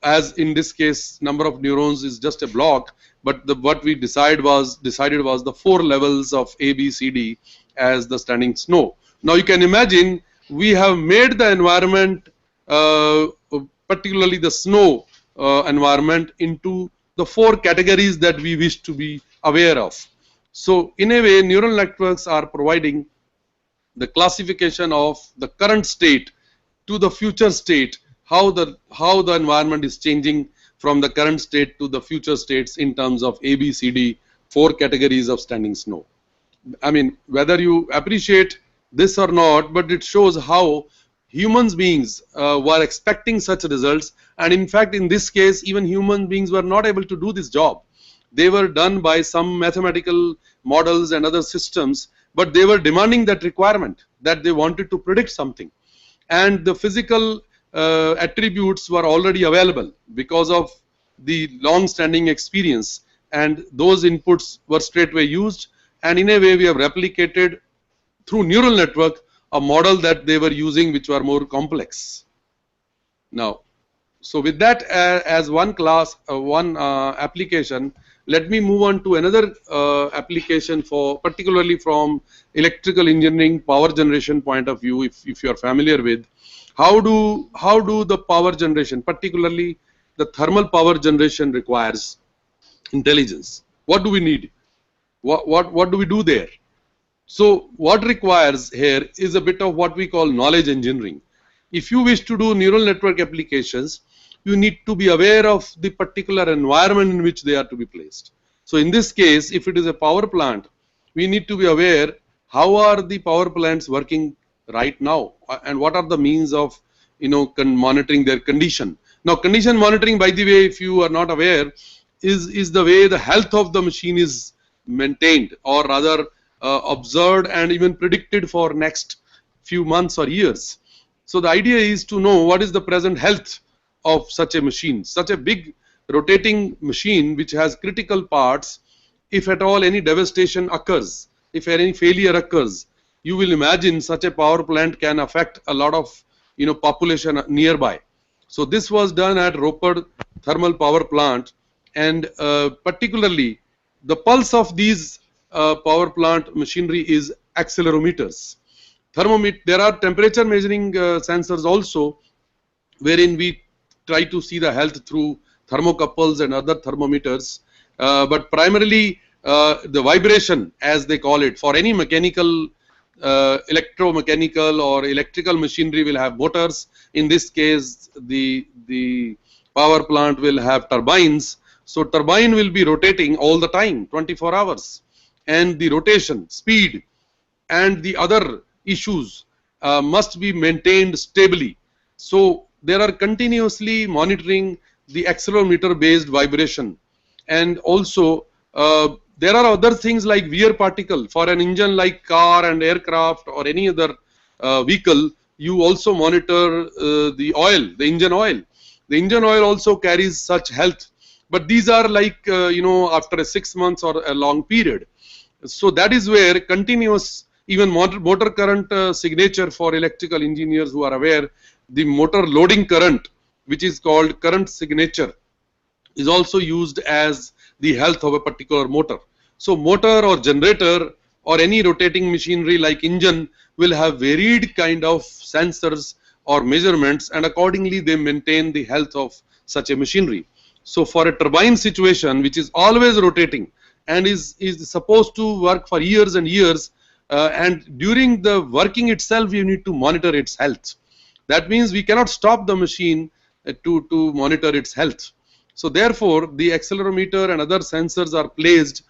as in this case number of neurons is just a block, but what we decided was the 4 levels of A, B, C, D as the standing snow. Now you can imagine we have made the environment, particularly the snow environment, into the 4 categories that we wish to be aware of. So in a way, neural networks are providing the classification of the current state to the future state, how the environment is changing from the current state to the future states in terms of A, B, C, D, 4 categories of standing snow. I mean, whether you appreciate this or not, but it shows how human beings were expecting such results, and in fact in this case even human beings were not able to do this job. They were done by some mathematical models and other systems, but they were demanding that requirement, that they wanted to predict something. And the physical attributes were already available because of the long-standing experience, and those inputs were straightway used, and in a way we have replicated through neural network a model that they were using which were more complex. Now, so with that as one class, application, let me move on to another application, for particularly from electrical engineering power generation point of view. If you are familiar with how do the power generation, particularly the thermal power generation, requires intelligence. What do we need? What do we do there? So what requires here is a bit of what we call knowledge engineering. If you wish to do neural network applications, you need to be aware of the particular environment in which they are to be placed. So in this case, if it is a power plant, we need to be aware how are the power plants working right now, and what are the means of monitoring their condition. Now, condition monitoring, by the way, if you are not aware, is the way the health of the machine is maintained, or rather observed and even predicted for next few months or years. So the idea is to know what is the present health of such a machine, such a big rotating machine which has critical parts. If at all any devastation occurs, if any failure occurs, you will imagine such a power plant can affect a lot of population nearby. So this was done at Ropar thermal power plant, and particularly the pulse of these power plant machinery is accelerometers. There are temperature measuring sensors also, wherein we try to see the health through thermocouples and other thermometers, but primarily the vibration, as they call it, for any mechanical, electromechanical or electrical machinery will have motors. In this case, the power plant will have turbines. So turbine will be rotating all the time, 24 hours, and the rotation speed and the other issues must be maintained stably. So there are continuously monitoring the accelerometer based vibration, and also there are other things like wear particle. For an engine like car and aircraft or any other vehicle, you also monitor the oil, the engine oil. The engine oil also carries such health, but these are like after a 6 months or a long period. So that is where continuous, even motor current signature, for electrical engineers who are aware, the motor loading current, which is called current signature, is also used as the health of a particular motor. So motor or generator or any rotating machinery like engine will have varied kind of sensors or measurements, and accordingly they maintain the health of such a machinery. So for a turbine situation which is always rotating and is supposed to work for years and years, and during the working itself you need to monitor its health. That means we cannot stop the machine to monitor its health. So therefore the accelerometer and other sensors are placed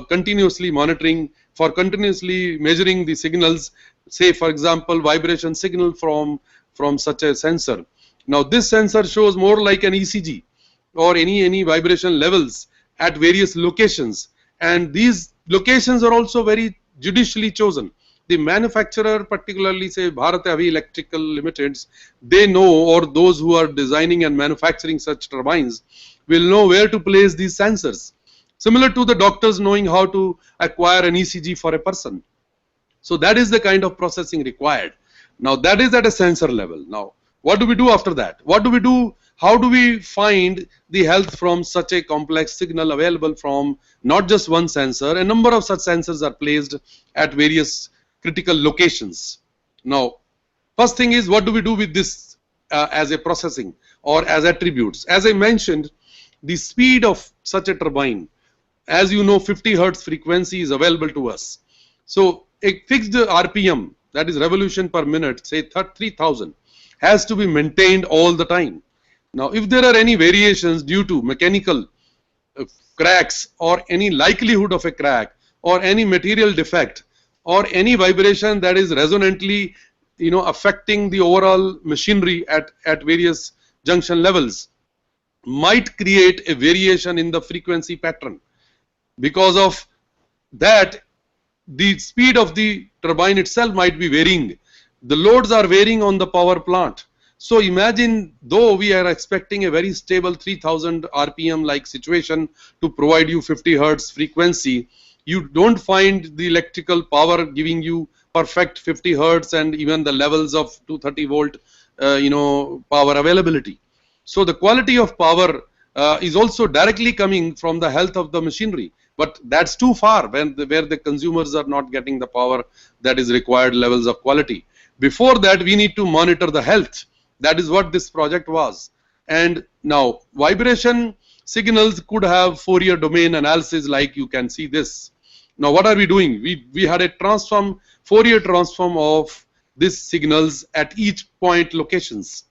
continuously monitoring, for continuously measuring the signals, say for example vibration signal from such a sensor. Now this sensor shows more like an ECG or any vibration levels at various locations, and these locations are also very judicially chosen. The manufacturer, particularly say Bharat Heavy Electrical Limiteds, they know, or those who are designing and manufacturing such turbines will know where to place these sensors. Similar to the doctors knowing how to acquire an ECG for a person. So that is the kind of processing required. Now that is at a sensor level. Now what do we do after that? What do we do? How do we find the health from such a complex signal available from not just one sensor? A number of such sensors are placed at various critical locations. Now, first thing is, what do we do with this as a processing or as attributes? As I mentioned, the speed of such a turbine, as you know, 50 Hertz frequency is available to us. So a fixed RPM, that is revolution per minute, say 3000, has to be maintained all the time. Now, if there are any variations due to mechanical cracks or any likelihood of a crack or any material defect or any vibration that is resonantly affecting the overall machinery at various junction levels, might create a variation in the frequency pattern because of that the speed of the turbine itself might be varying. The loads are varying on the power plant. So imagine, though we are expecting a very stable 3000 RPM like situation to provide you 50 Hertz frequency, you don't find the electrical power giving you perfect 50 Hertz and even the levels of 230 volt power availability. So the quality of power is also directly coming from the health of the machinery, but that's too far where the consumers are not getting the power that is required levels of quality. Before that, we need to monitor the health. That is what this project was. And now vibration signals could have Fourier domain analysis, like you can see this. Now what are we doing? We had a Fourier transform of these signals at each point locations.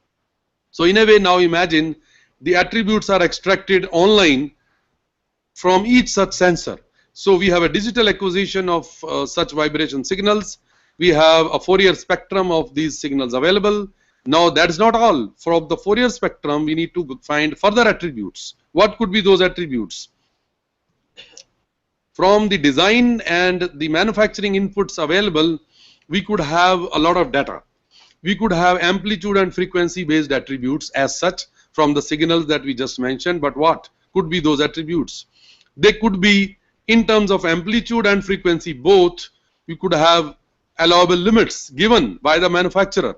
So in a way, now imagine the attributes are extracted online from each such sensor. So we have a digital acquisition of such vibration signals. We have a Fourier spectrum of these signals available. Now that's not all. From the Fourier spectrum, we need to find further attributes. What could be those attributes? From the design and the manufacturing inputs available, we could have a lot of data. We could have amplitude and frequency based attributes as such from the signals that we just mentioned, but what could be those attributes? They could be in terms of amplitude and frequency both. We could have allowable limits given by the manufacturer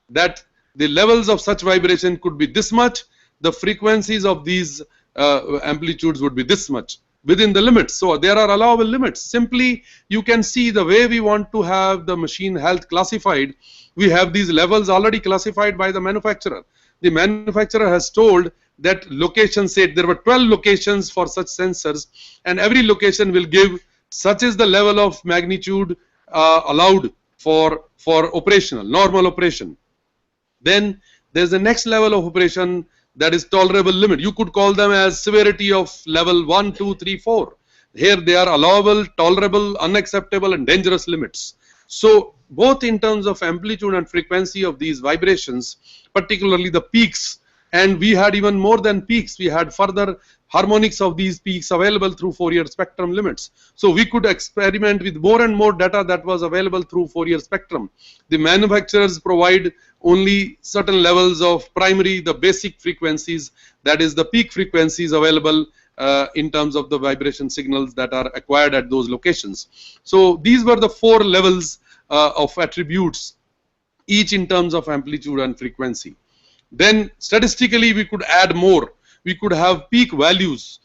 that the levels of such vibration could be this much, the frequencies of these amplitudes would be this much within the limits. So there are allowable limits. Simply you can see the way we want to have the machine health classified. We have these levels already classified by the manufacturer. The manufacturer has told that location, said there were 12 locations for such sensors, and every location will give such is the level of magnitude allowed for operational, normal operation. Then there's the next level of operation, that is tolerable limit. You could call them as severity of level 1, 2, 3, 4. Here they are allowable, tolerable, unacceptable and dangerous limits. So both in terms of amplitude and frequency of these vibrations, particularly the peaks, and we had even more than peaks, we had further harmonics of these peaks available through Fourier spectrum limits. So we could experiment with more and more data that was available through Fourier spectrum. The manufacturers provide only certain levels of primary, the basic frequencies, that is the peak frequencies available in terms of the vibration signals that are acquired at those locations. So these were the 4 levels of attributes, each in terms of amplitude and frequency. Then statistically we could add more. We could have peak values.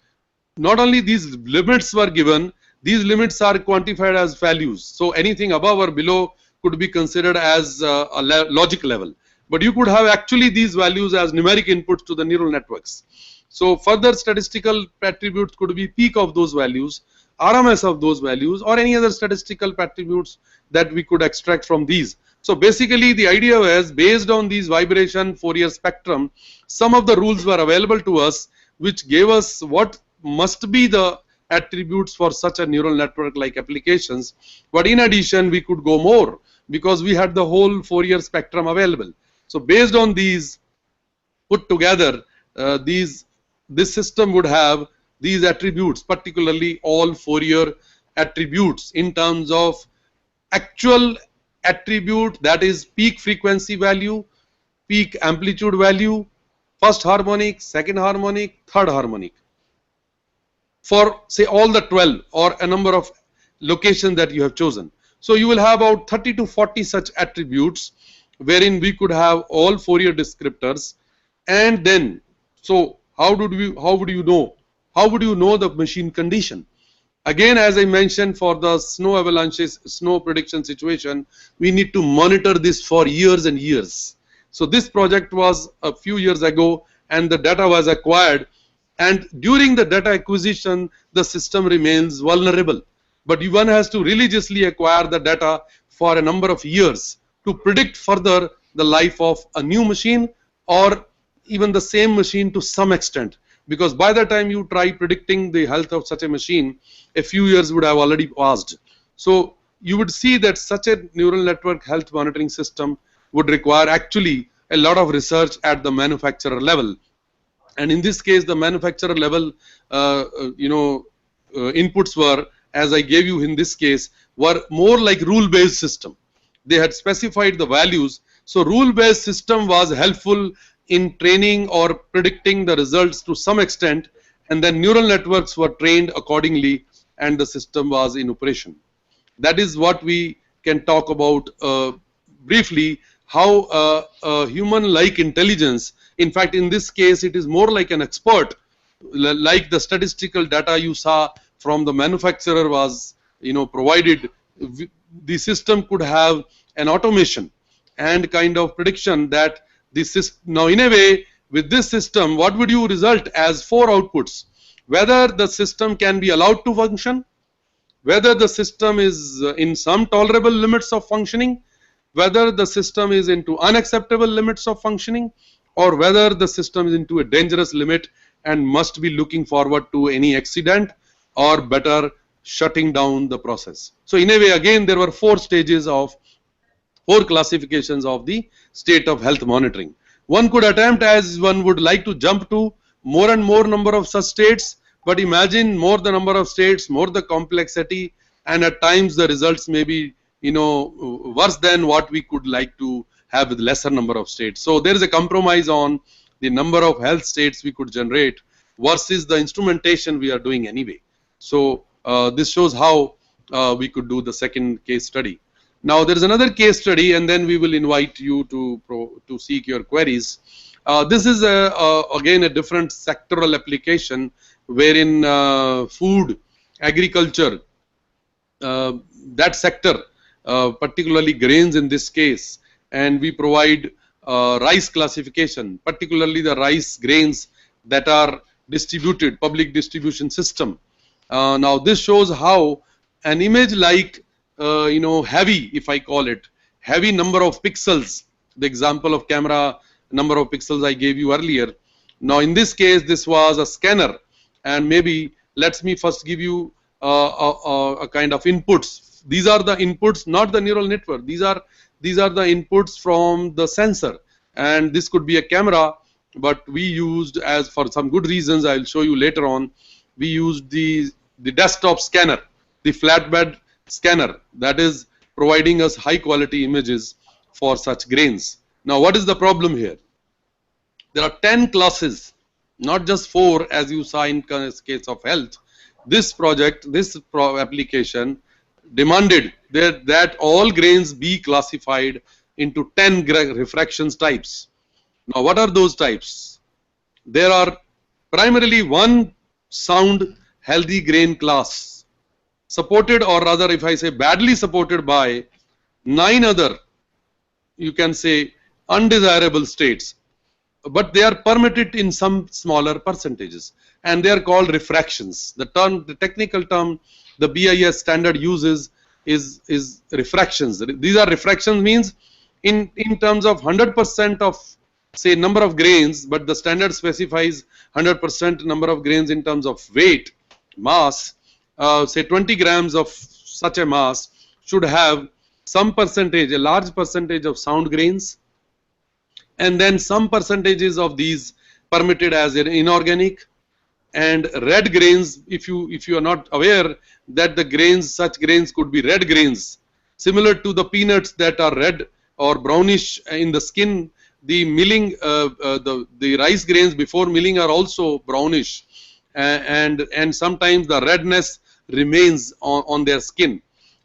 Not only these limits were given, these limits are quantified as values. So anything above or below could be considered as a logic level. But you could have actually these values as numeric inputs to the neural networks. So further statistical attributes could be peak of those values, RMS of those values, or any other statistical attributes that we could extract from these. So basically the idea was, based on these vibration Fourier spectrum, some of the rules were available to us which gave us what must be the attributes for such a neural network like applications. But in addition we could go more because we had the whole Fourier spectrum available. So based on these put together, this system would have these attributes, particularly all Fourier attributes in terms of actual attribute, that is peak frequency value, peak amplitude value, first harmonic, second harmonic, third harmonic, for say all the 12 or a number of locations that you have chosen. So you will have about 30 to 40 such attributes wherein we could have all Fourier descriptors. And then, so how would you know? How would you know the machine condition? Again, as I mentioned, for the snow avalanches, snow prediction situation, we need to monitor this for years and years. So this project was a few years ago and the data was acquired, and during the data acquisition the system remains vulnerable. But one has to religiously acquire the data for a number of years to predict further the life of a new machine or even the same machine to some extent. Because by the time you try predicting the health of such a machine, a few years would have already passed. So you would see that such a neural network health monitoring system would require actually a lot of research at the manufacturer level. And in this case, the manufacturer level inputs were as I gave you in this case, were more like rule-based system. They had specified the values. So rule-based system was helpful in training or predicting the results to some extent, and then neural networks were trained accordingly and the system was in operation. That is what we can talk about briefly, how human-like intelligence, in fact in this case it is more like an expert, like the statistical data you saw from the manufacturer was provided. The system could have an automation and kind of prediction that the system, now in a way with this system what would you result as 4 outputs: whether the system can be allowed to function, whether the system is in some tolerable limits of functioning, whether the system is into unacceptable limits of functioning, or whether the system is into a dangerous limit and must be looking forward to any accident or better shutting down the process. So in a way again there were 4 stages of 4 classifications of the state of health monitoring. One could attempt, as one would like to jump to more and more number of such states, but imagine more the number of states, more the complexity, and at times the results may be worse than what we could like to have with lesser number of states. So there is a compromise on the number of health states we could generate versus the instrumentation we are doing anyway. So this shows how we could do the second case study. Now there is another case study, and then we will invite you to seek your queries. This is again a different sectoral application wherein food, agriculture, that sector, particularly grains in this case, and we provide rice classification, particularly the rice grains that are distributed, public distribution system. Now this shows how an image like heavy, if I call it, heavy number of pixels, the example of camera number of pixels I gave you earlier. Now in this case this was a scanner, and maybe let me first give you a kind of inputs. These are the inputs, not the neural network. These are the inputs from the sensor, and this could be a camera, but we used, as for some good reasons I'll show you later on, we used the desktop scanner, the flatbed scanner, that is providing us high quality images for such grains. Now what is the problem here? There are 10 classes, not just 4 as you saw in case of health. This project, this application demanded that all grains be classified into 10 refractions types. Now what are those types? There are primarily one sound healthy grain class, supported, or rather if I say badly supported, by 9 other, you can say, undesirable states, but they are permitted in some smaller percentages, and they are called refractions. The technical term the BIS standard uses is refractions. These are refractions, means in terms of 100% of say number of grains, but the standard specifies 100% number of grains in terms of weight, mass. Say 20 grams of such a mass should have some percentage, a large percentage of sound grains, and then some percentages of these permitted as an inorganic, and red grains, if you are not aware that the grains, such grains could be red grains, similar to the peanuts that are red or brownish in the skin. The milling, the rice grains before milling are also brownish, and sometimes the redness remains on their skin,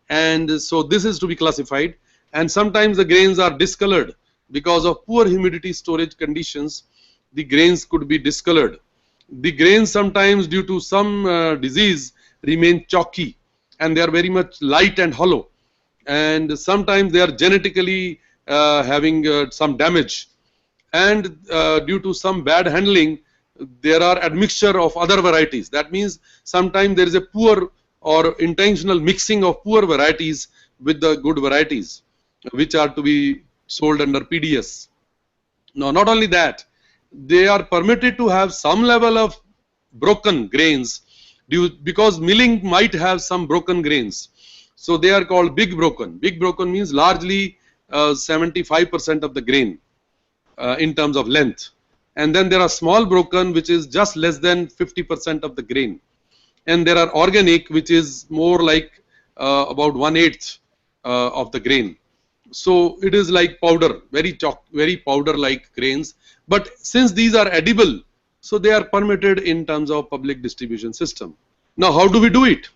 and so this is to be classified. And sometimes the grains are discolored because of poor humidity storage conditions. The grains could be discolored. The grains sometimes, due to some disease, remain chalky, and they are very much light and hollow, and sometimes they are genetically having some damage, and due to some bad handling there are admixture of other varieties. That means sometimes there is a poor or intentional mixing of poor varieties with the good varieties, which are to be sold under PDS. Now not only that, they are permitted to have some level of broken grains, because milling might have some broken grains. So they are called big broken. Big broken means largely 75% of the grain in terms of length. And then there are small broken, which is just less than 50% of the grain. and there are organic, which is more like about 1/8 of the grain. So it is like powder, very powder-like grains. But since these are edible, so they are permitted in terms of public distribution system. Now, how do we do it?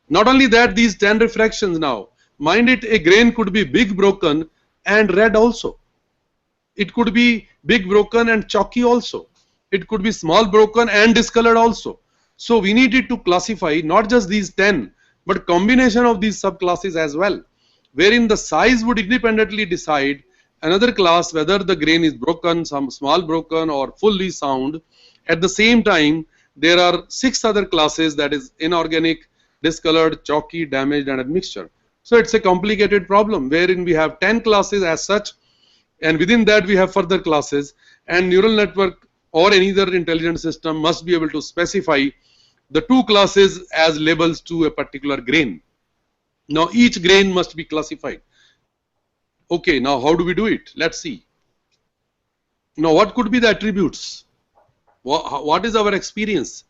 Not only that, these 10 refractions now, mind it, a grain could be big broken and red also. It could be big broken and chalky also. It could be small broken and discolored also. So we needed to classify not just these 10, but combination of these subclasses as well, wherein the size would independently decide another class whether the grain is broken, some small broken or fully sound. At the same time, there are 6 other classes, that is inorganic, discolored, chalky, damaged and admixture. So it's a complicated problem wherein we have 10 classes as such, and within that we have further classes, and neural network or any other intelligent system must be able to specify the 2 classes as labels to a particular grain. Now each grain must be classified. Okay, now how do we do it? Let's see. Now what could be the attributes? What is our experience?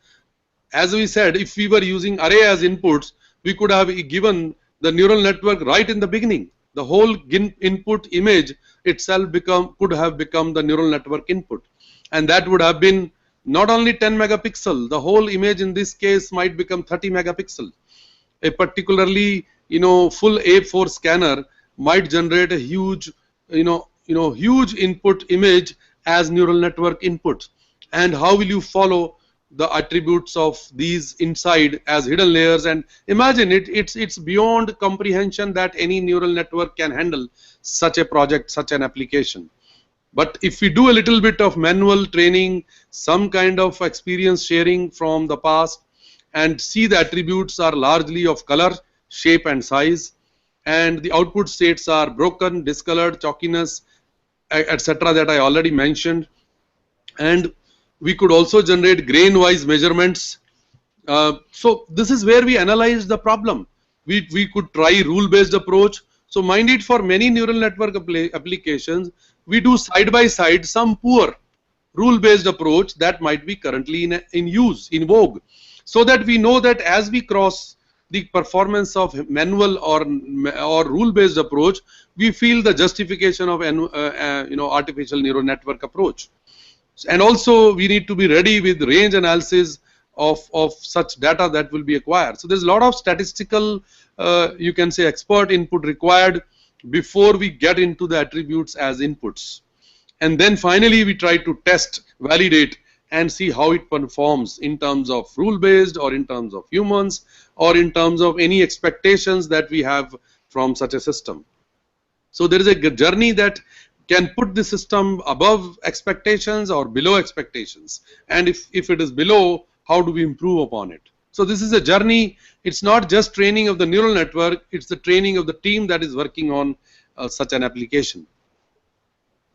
As we said, if we were using array as inputs, we could have given the neural network right in the beginning. The whole input image itself could have become the neural network input, and that would have been not only 10 megapixel, the whole image in this case might become 30 megapixel. A particularly full A4 scanner might generate a huge huge input image as neural network input. And how will you follow the attributes of these inside as hidden layers? And imagine it's beyond comprehension that any neural network can handle such a project, such an application. But if we do a little bit of manual training, some kind of experience sharing from the past, and see the attributes are largely of color, shape and size, and the output states are broken, discolored, chalkiness, etc. that I already mentioned. And we could also generate grain wise measurements. So this is where we analyze the problem. We could try rule based approach. So mind it, for many neural network applications, we do side by side some poor rule based approach that might be currently in use, in vogue, so that we know that as we cross the performance of manual or rule based approach, we feel the justification of artificial neural network approach. And also we need to be ready with range analysis of such data that will be acquired. So there's a lot of statistical you can say expert input required before we get into the attributes as inputs. And then finally we try to test, validate and see how it performs in terms of rule based or in terms of humans or in terms of any expectations that we have from such a system. So there is a journey that can put the system above expectations or below expectations, and if it is below, how do we improve upon it? So this is a journey. It's not just training of the neural network, it's the training of the team that is working on such an application.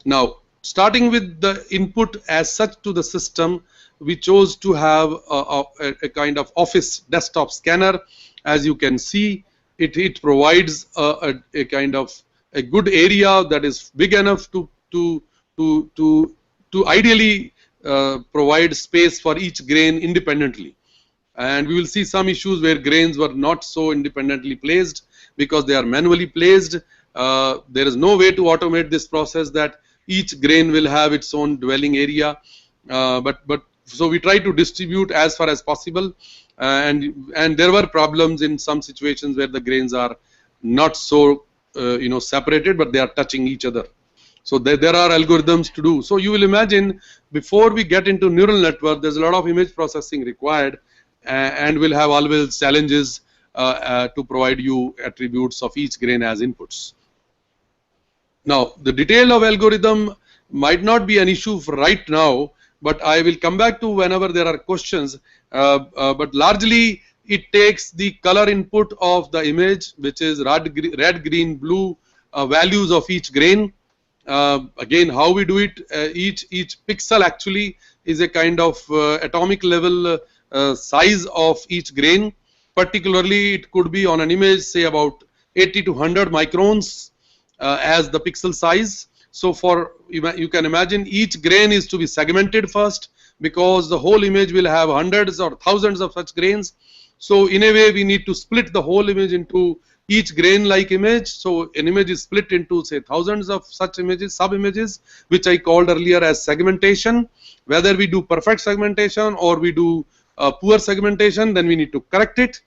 Now, starting with the input as such to the system, we chose to have a kind of office desktop scanner. As you can see, it provides a kind of a good area that is big enough to ideally provide space for each grain independently. And we will see some issues where grains were not so independently placed because they are manually placed. There is no way to automate this process that each grain will have its own dwelling area. So we try to distribute as far as possible, and there were problems in some situations where the grains are not so separated, but they are touching each other. So there are algorithms to do. So you will imagine, before we get into neural network, there's a lot of image processing required, and we'll have always challenges to provide you attributes of each grain as inputs. Now, the detail of algorithm might not be an issue for right now, but I will come back to whenever there are questions. But largely, it takes the color input of the image, which is red, green, blue values of each grain. Again, how we do it, each pixel actually is a kind of atomic level size of each grain. Particularly, it could be on an image, say about 80 to 100 microns as the pixel size. So for you can imagine, each grain is to be segmented first, because the whole image will have hundreds or thousands of such grains, So in a way, we need to split the whole image into each grain-like image. So an image is split into, say, thousands of such images, sub-images, which I called earlier as segmentation. Whether we do perfect segmentation or we do poor segmentation, then we need to correct it.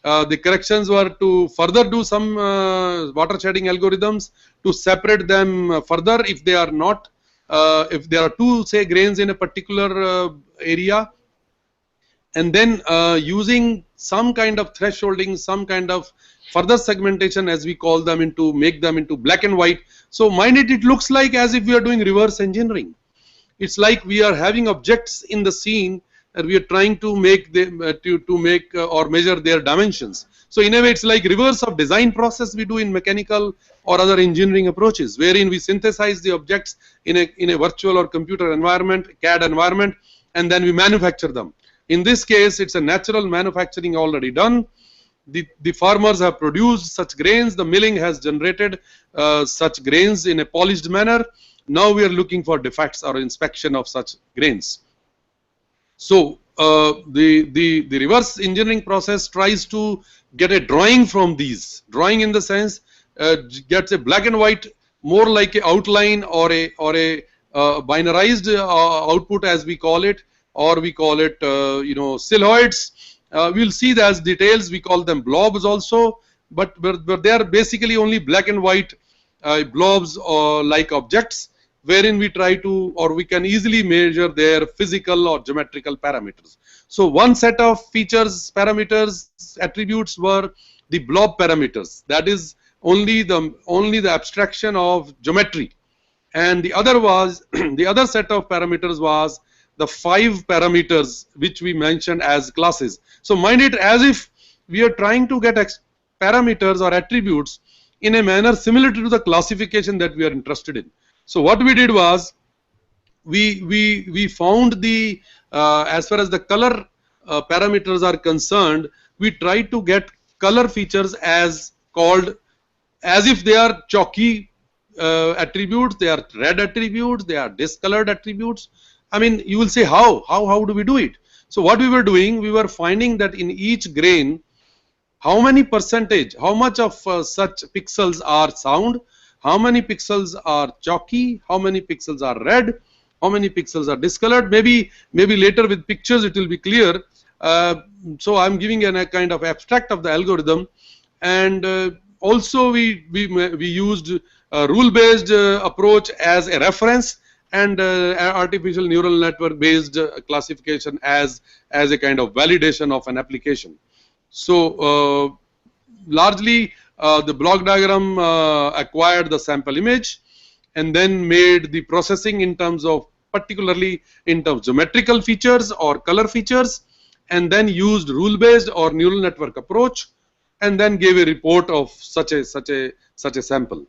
The corrections were to further do some water shedding algorithms to separate them further if they are not, if there are two, say, grains in a particular area, and then using some kind of thresholding, some kind of further segmentation, as we call them, into make them into black and white. So mind it looks like as if we are doing reverse engineering. It's like we are having objects in the scene and we are trying to make them or measure their dimensions. So in a way, it's like reverse of design process we do in mechanical or other engineering approaches, wherein we synthesize the objects in a virtual or computer environment, CAD environment, and then we manufacture them. In this case, it's a natural manufacturing already done. The farmers have produced such grains, the milling has generated such grains in a polished manner. Now we are looking for defects or inspection of such grains. So the reverse engineering process tries to get a drawing from these. Drawing in the sense gets a black and white, more like an outline or a binarized output, as we call it, or we call it silhouettes. We'll see that as details. We call them blobs also, but they are basically only black and white blobs or like objects, wherein we try to, or we can easily measure their physical or geometrical parameters. So one set of features, parameters, attributes were the blob parameters. That is only the abstraction of geometry, and the other was the other set of parameters was the 5 parameters which we mentioned as classes. So mind it as if we are trying to get parameters or attributes in a manner similar to the classification that we are interested in. So what we did was we found the as far as the color parameters are concerned, we tried to get color features as if they are chalky attributes, they are red attributes, they are discolored attributes. I mean, you will say how do we do it? So what we were doing, we were finding that in each grain, how many percentage, how much of such pixels are sound, how many pixels are chalky, how many pixels are red, how many pixels are discolored. Maybe later with pictures it will be clear. So I'm giving a kind of abstract of the algorithm, and also we used a rule-based approach as a reference, and artificial neural network based classification as a kind of validation of an application. So largely the block diagram acquired the sample image and then made the processing in terms of, particularly in terms of geometrical features or color features, and then used rule based or neural network approach, and then gave a report of such a sample.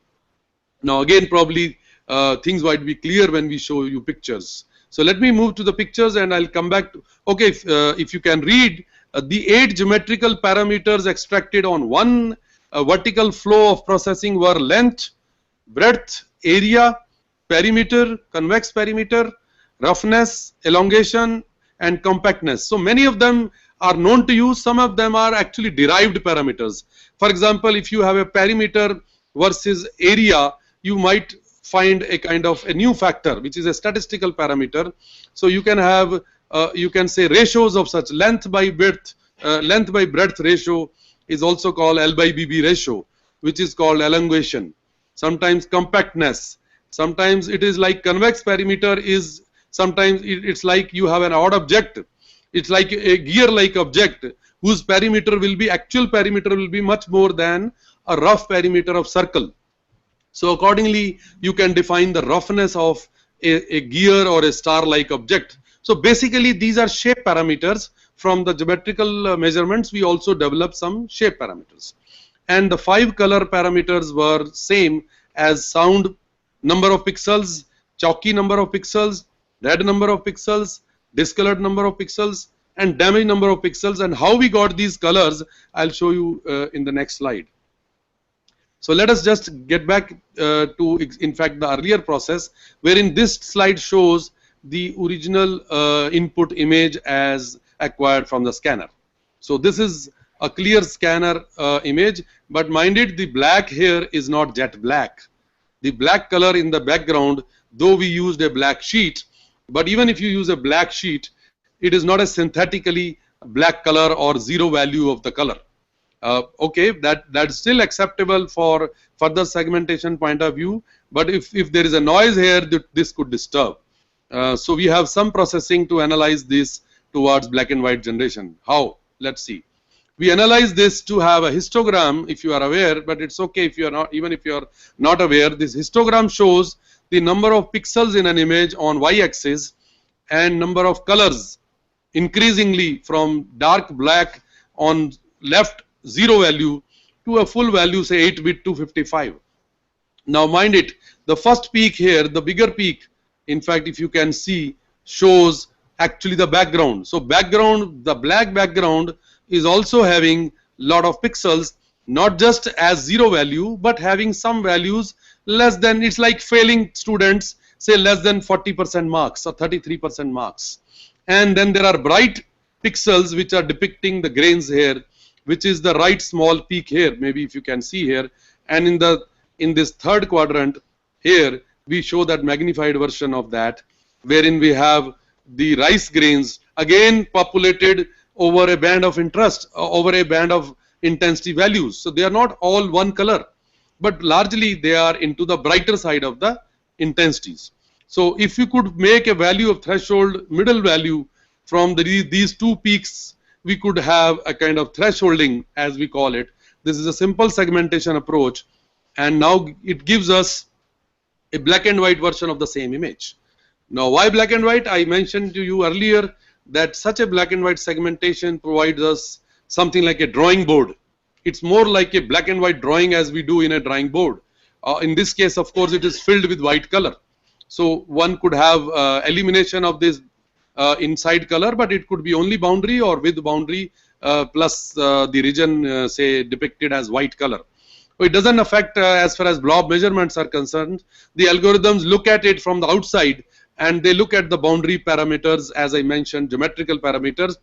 Now again, probably things might be clear when we show you pictures. So let me move to the pictures and I'll come back to, okay, if you can read the 8 geometrical parameters extracted on one vertical flow of processing were length, breadth, area, perimeter, convex perimeter, roughness, elongation, and compactness. So many of them are known to you, some of them are actually derived parameters. For example, if you have a perimeter versus area, you might find a kind of a new factor which is a statistical parameter. So you can have you can say ratios of such length by breadth ratio is also called L by BB ratio, which is called elongation. Sometimes compactness, sometimes it is like convex perimeter is, sometimes it's like you have an odd object, it's like a gear like object whose perimeter will be, actual perimeter will be much more than a rough perimeter of circle. So accordingly, you can define the roughness of a gear or a star-like object. So basically, these are shape parameters. From the geometrical measurements, we also develop some shape parameters. And the 5 color parameters were same as sound number of pixels, chalky number of pixels, red number of pixels, discolored number of pixels, and damaged number of pixels. And how we got these colors, I'll show you in the next slide. So let us just get back to, in fact, the earlier process, wherein this slide shows the original input image as acquired from the scanner. So this is a clear scanner image, but mind it, the black here is not jet black. The black color in the background, though we used a black sheet, but even if you use a black sheet, it is not a synthetically black color or zero value of the color. Okay, that's still acceptable for further segmentation point of view, but if there is a noise here, this could disturb. So we have some processing to analyze this towards black and white generation. How? Let's see. We analyze this to have a histogram, if you are aware, but it's okay if you are not, even if you are not aware. This histogram shows the number of pixels in an image on y-axis and number of colors increasingly from dark black on left 0 value to a full value, say 8-bit 255. Now mind it, the first peak here, the bigger peak, in fact if you can see, shows actually the background. So background, the black background is also having lot of pixels, not just as 0 value, but having some values less than, it's like failing students, say less than 40% marks or 33% marks. And then there are bright pixels which are depicting the grains here, which is the right small peak here, maybe if you can see here. And in this third quadrant here, we show that magnified version of that, wherein we have the rice grains again populated over a band of interest, over a band of intensity values. So they are not all one color, but largely they are into the brighter side of the intensities. So if you could make a value of threshold middle value from these two peaks, we could have a kind of thresholding, as we call it. This is a simple segmentation approach, and now it gives us a black and white version of the same image. Now why black and white? I mentioned to you earlier that such a black and white segmentation provides us something like a drawing board. It's more like a black and white drawing as we do in a drawing board. In this case, of course, it is filled with white color. So one could have elimination of this inside color, but it could be only boundary or with boundary plus the region say depicted as white color. So it doesn't affect as far as blob measurements are concerned. The algorithms look at it from the outside and they look at the boundary parameters, as I mentioned, geometrical parameters,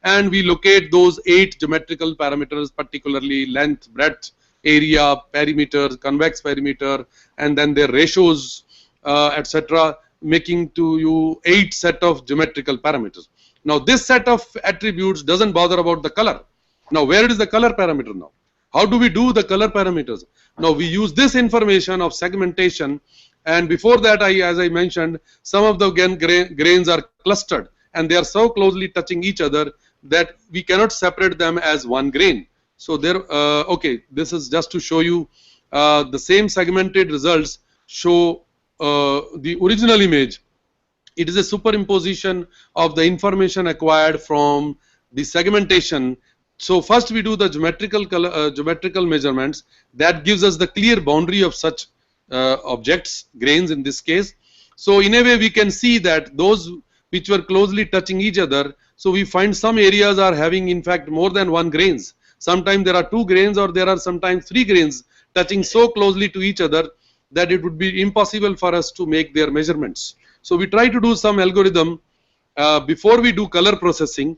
and we locate those 8 geometrical parameters, particularly length, breadth, area, perimeter, convex perimeter, and then their ratios, etc., making to you 8 set of geometrical parameters. Now this set of attributes doesn't bother about the color. Now where is the color parameter now? How do we do the color parameters? Now we use this information of segmentation, and before that, as I mentioned, some of the grains are clustered and they are so closely touching each other that we cannot separate them as one grain. So there, okay, this is just to show you the same segmented results show the original image. It is a superimposition of the information acquired from the segmentation. So first we do the geometrical measurements that gives us the clear boundary of such objects, grains in this case. So in a way we can see that those which were closely touching each other, so we find some areas are having in fact more than one grains. Sometimes there are 2 grains or there are sometimes 3 grains touching so closely to each other that it would be impossible for us to make their measurements. So we try to do some algorithm before we do color processing,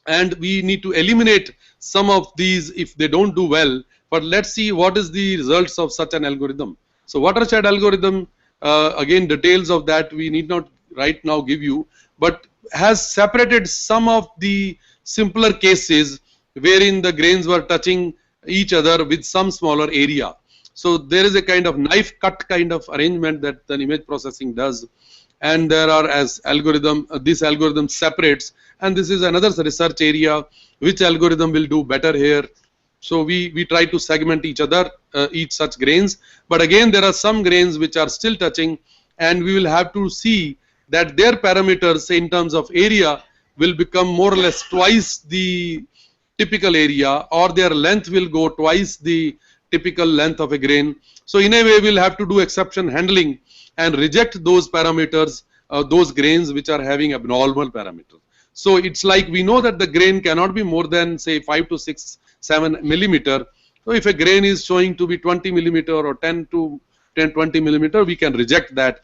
and we need to eliminate some of these if they don't do well. But let's see what is the results of such an algorithm. So watershed algorithm, again details of that we need not right now give you, but has separated some of the simpler cases wherein the grains were touching each other with some smaller area. So there is a kind of knife cut kind of arrangement that the image processing does, and there are as algorithm, this algorithm separates, and this is another research area which algorithm will do better here. So we try to segment each other, each such grains, but again there are some grains which are still touching, and we will have to see that their parameters, say in terms of area, will become more or less twice the typical area, or their length will go twice the typical length of a grain. So in a way we'll have to do exception handling and reject those parameters, those grains which are having abnormal parameters. So it's like we know that the grain cannot be more than say 5 to 6, 7 millimeter. So if a grain is showing to be 20 millimeter or 10 to 20 millimeter, we can reject that.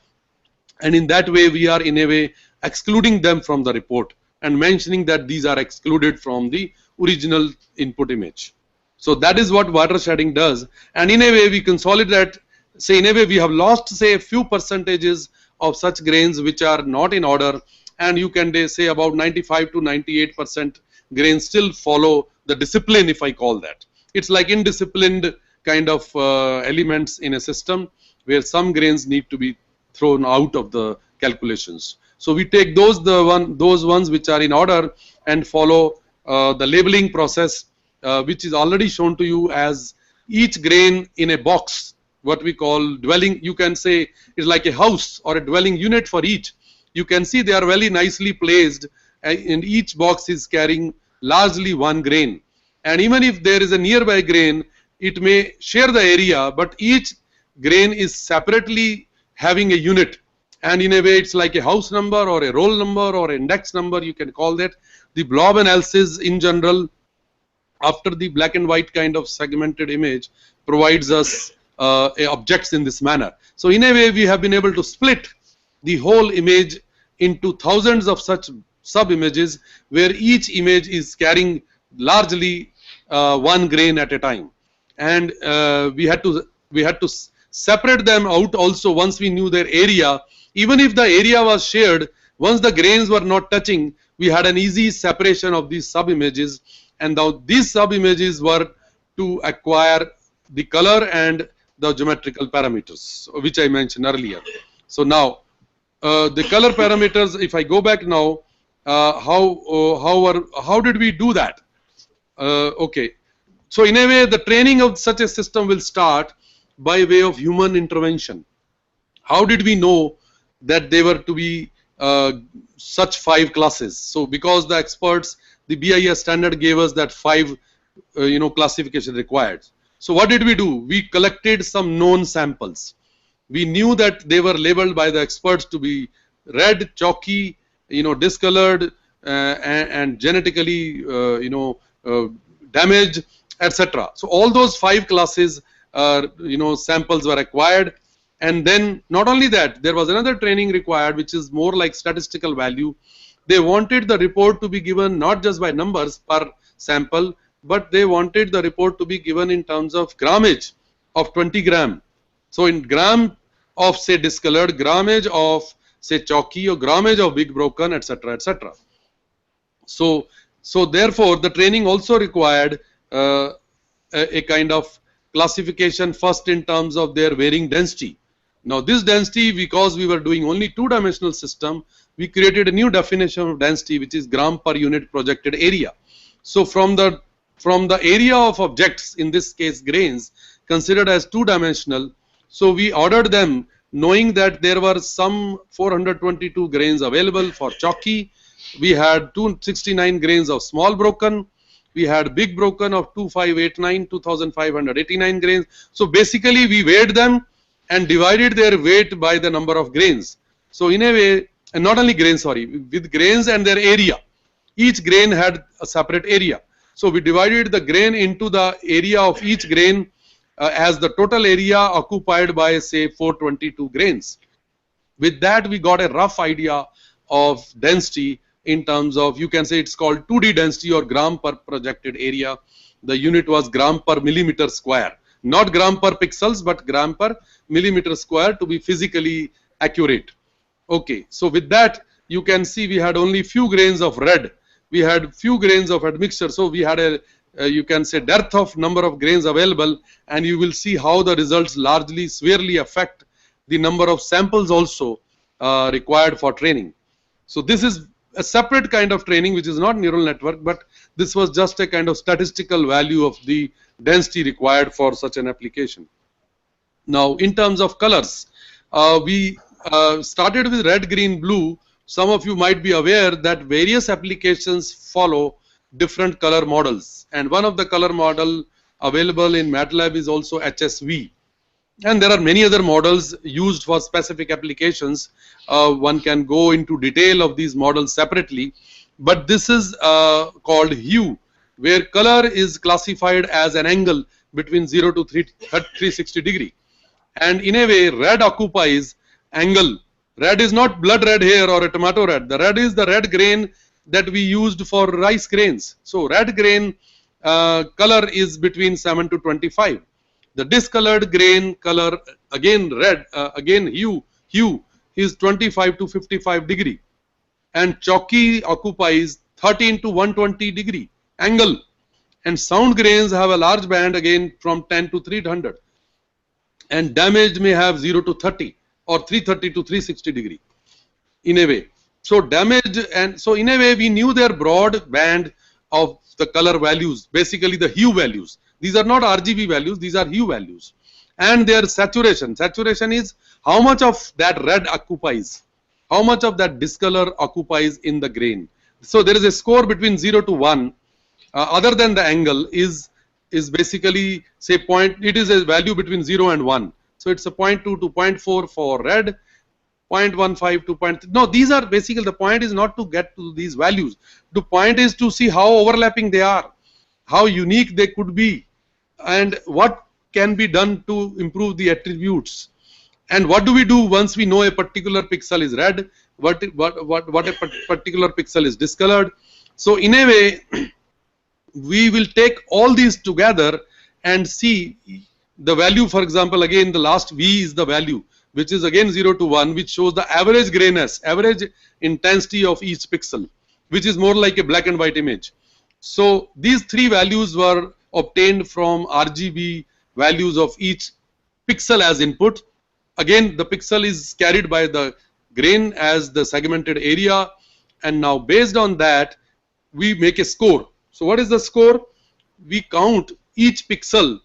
And in that way we are in a way excluding them from the report and mentioning that these are excluded from the original input image. So that is what water shedding does, and in a way we consolidate that. Say in a way we have lost, say, a few percentages of such grains which are not in order, and you can say about 95 to 98% grains still follow the discipline, if I call that. It's like indisciplined kind of elements in a system where some grains need to be thrown out of the calculations. So we take those ones which are in order and follow the labeling process, which is already shown to you as each grain in a box, what we call dwelling. You can say it's like a house or a dwelling unit for each. You can see they are very nicely placed, and each box is carrying largely one grain. And even if there is a nearby grain, it may share the area, but each grain is separately having a unit. And in a way, it's like a house number or a roll number or index number, you can call that. The blob analysis in general, after the black and white kind of segmented image, provides us objects in this manner. So in a way, we have been able to split the whole image into thousands of such sub-images, where each image is carrying largely one grain at a time. And we had to separate them out also once we knew their area. Even if the area was shared, once the grains were not touching, we had an easy separation of these sub-images, and now these sub-images were to acquire the color and the geometrical parameters, which I mentioned earlier. So now the color parameters, if I go back now, how did we do that? Okay, so in a way the training of such a system will start by way of human intervention. How did we know that they were to be such 5 classes? So because the experts, the BIS standard gave us that 5 classification required. So what did we do? We collected some known samples. We knew that they were labeled by the experts to be red, chalky, discolored, and genetically damaged, etc. So all those 5 classes samples were acquired. And then not only that, there was another training required, which is more like statistical value. They wanted the report to be given not just by numbers per sample, but they wanted the report to be given in terms of grammage of 20 gram. So in gram of, say, discolored, grammage of, say, chalky, or grammage of big broken, etc., etc. So therefore the training also required a kind of classification first in terms of their varying density. Now this density, because we were doing only 2-dimensional system, we created a new definition of density, which is gram per unit projected area. So from the area of objects, in this case grains, considered as 2-dimensional, so we ordered them knowing that there were some 422 grains available for chalky. We had 269 grains of small broken. We had big broken of 2589 grains. So basically we weighed them and divided their weight by the number of grains. So in a way, and not only grains, sorry, with grains and their area. Each grain had a separate area. So we divided the grain into the area of each grain as the total area occupied by, say, 422 grains. With that, we got a rough idea of density in terms of, you can say it's called 2D density or gram per projected area. The unit was gram per millimeter square. Not gram per pixels, but gram per millimeter square to be physically accurate. Okay, so with that, you can see we had only few grains of red. We had few grains of admixture. So we had a, you can say, dearth of number of grains available, and you will see how the results largely severely affect the number of samples also required for training. So this is a separate kind of training, which is not neural network, but this was just a kind of statistical value of the density required for such an application. Now, in terms of colors, we started with red, green, blue. Some of you might be aware that various applications follow different color models, and one of the color model available in MATLAB is also HSV. And there are many other models used for specific applications. One can go into detail of these models separately, but this is called hue, where color is classified as an angle between 0 to 360 degree. And in a way, red occupies angle. Red is not blood red here or a tomato red. The red is the red grain that we used for rice grains. So red grain color is between 7 to 25. The discolored grain color, again red, again hue is 25 to 55 degree. And chalky occupies 13 to 120 degree angle. And sound grains have a large band, again from 10 to 300. And damaged may have 0 to 30 or 330 to 360 degree in a way. So damaged, and so in a way we knew their broad band of the color values, basically the hue values. These are not RGB values, these are hue values. And their saturation. Saturation is how much of that red occupies, how much of that discolor occupies in the grain. So there is a score between 0 to 1, other than the angle is basically say point, it is a value between 0 and 1. So it's a 0.2 to 0.4 for red, 0.15 to 0.3. No, these are basically, the point is not to get to these values. The point is to see how overlapping they are, how unique they could be, and what can be done to improve the attributes. And what do we do once we know a particular pixel is red, what a particular pixel is discolored. So in a way, we will take all these together and see the value. For example, again the last V is the value, which is again 0 to 1, which shows the average grayness, average intensity of each pixel, which is more like a black and white image. So these three values were obtained from RGB values of each pixel as input. Again, the pixel is carried by the grain as the segmented area, and now based on that we make a score. So what is the score? We count each pixel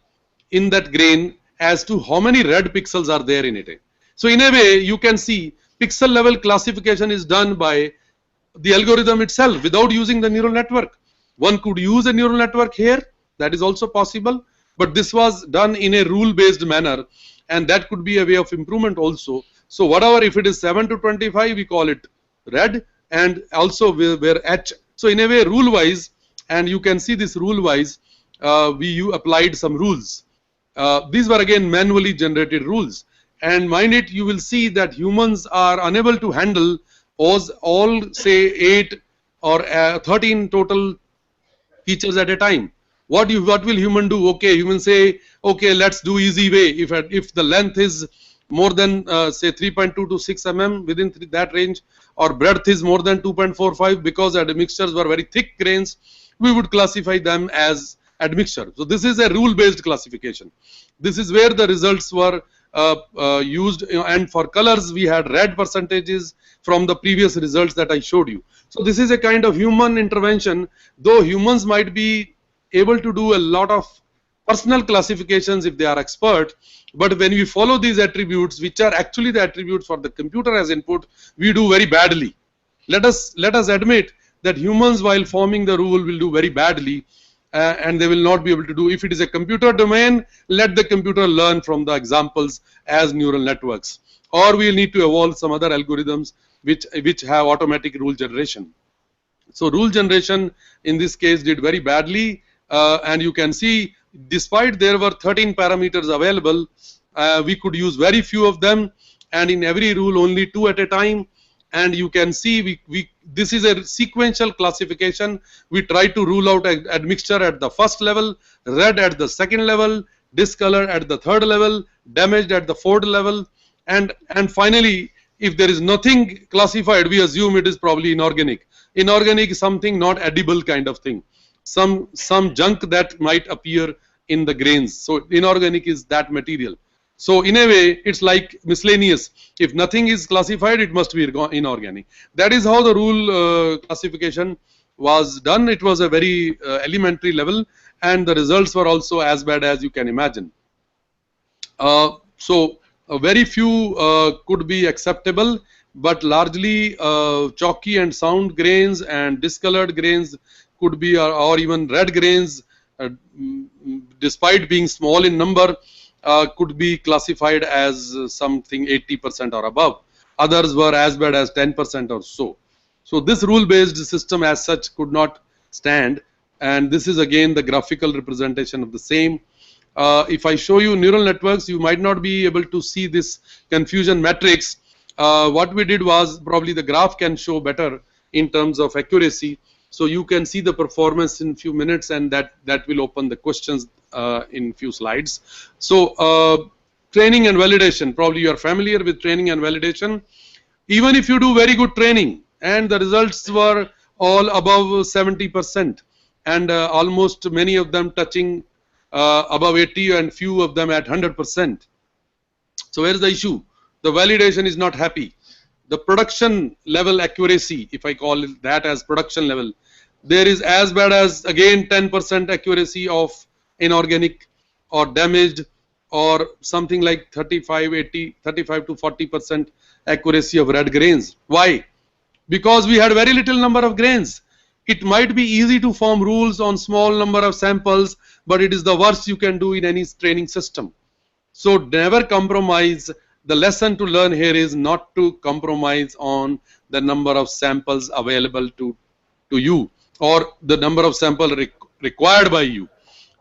in that grain as to how many red pixels are there in it. So in a way you can see pixel level classification is done by the algorithm itself without using the neural network. One could use a neural network here, that is also possible, but this was done in a rule based manner, and that could be a way of improvement also. So whatever, if it is 7 to 25, we call it red, and also where H. So in a way rule wise, and you can see this rule wise, we applied some rules. These were again manually generated rules, and mind it, you will see that humans are unable to handle all say 8 or 13 total features at a time. What will human do? Okay, human say, okay, let's do easy way. If the length is more than say 3.2 to 6 mm within that range, or breadth is more than 2.45, because admixtures were very thick grains, we would classify them as admixture. So this is a rule based classification. This is where the results were used, and for colors we had red percentages from the previous results that I showed you. So this is a kind of human intervention, though humans might be able to do a lot of personal classifications if they are expert, but when we follow these attributes, which are actually the attributes for the computer as input, we do very badly. Let us admit that humans, while forming the rule, will do very badly, and they will not be able to do. If it is a computer domain, let the computer learn from the examples as neural networks, or we will need to evolve some other algorithms which have automatic rule generation. So rule generation in this case did very badly, and you can see, despite there were 13 parameters available, we could use very few of them, and in every rule only 2 at a time. And you can see this is a sequential classification. We try to rule out admixture at the first level, red at the second level, discolor at the third level, damaged at the fourth level, and finally, if there is nothing classified, we assume it is probably inorganic. Inorganic is something not edible kind of thing, some junk that might appear in the grains. So inorganic is that material. So in a way, it's like miscellaneous. If nothing is classified, it must be inorganic. That is how the rule classification was done. It was a very elementary level, and the results were also as bad as you can imagine. So very few could be acceptable, but largely chalky and sound grains and discolored grains could be, or even red grains, despite being small in number, could be classified as something 80% or above. Others were as bad as 10% or so. So this rule-based system as such could not stand, and this is again the graphical representation of the same. If I show you neural networks, you might not be able to see this confusion matrix. What we did was, probably the graph can show better in terms of accuracy. So you can see the performance in few minutes, and that will open the questions in few slides. So training and validation, probably you are familiar with training and validation. Even if you do very good training and the results were all above 70% and almost many of them touching above 80 and few of them at 100%. So where is the issue? The validation is not happy. The production level accuracy, if I call it that as production level, there is as bad as again 10% accuracy of inorganic or damaged, or something like 35 to 40% accuracy of red grains. Why? Because we had very little number of grains. It might be easy to form rules on small number of samples, but it is the worst you can do in any training system. So never compromise. The lesson to learn here is not to compromise on the number of samples available to you, or the number of samples required by you.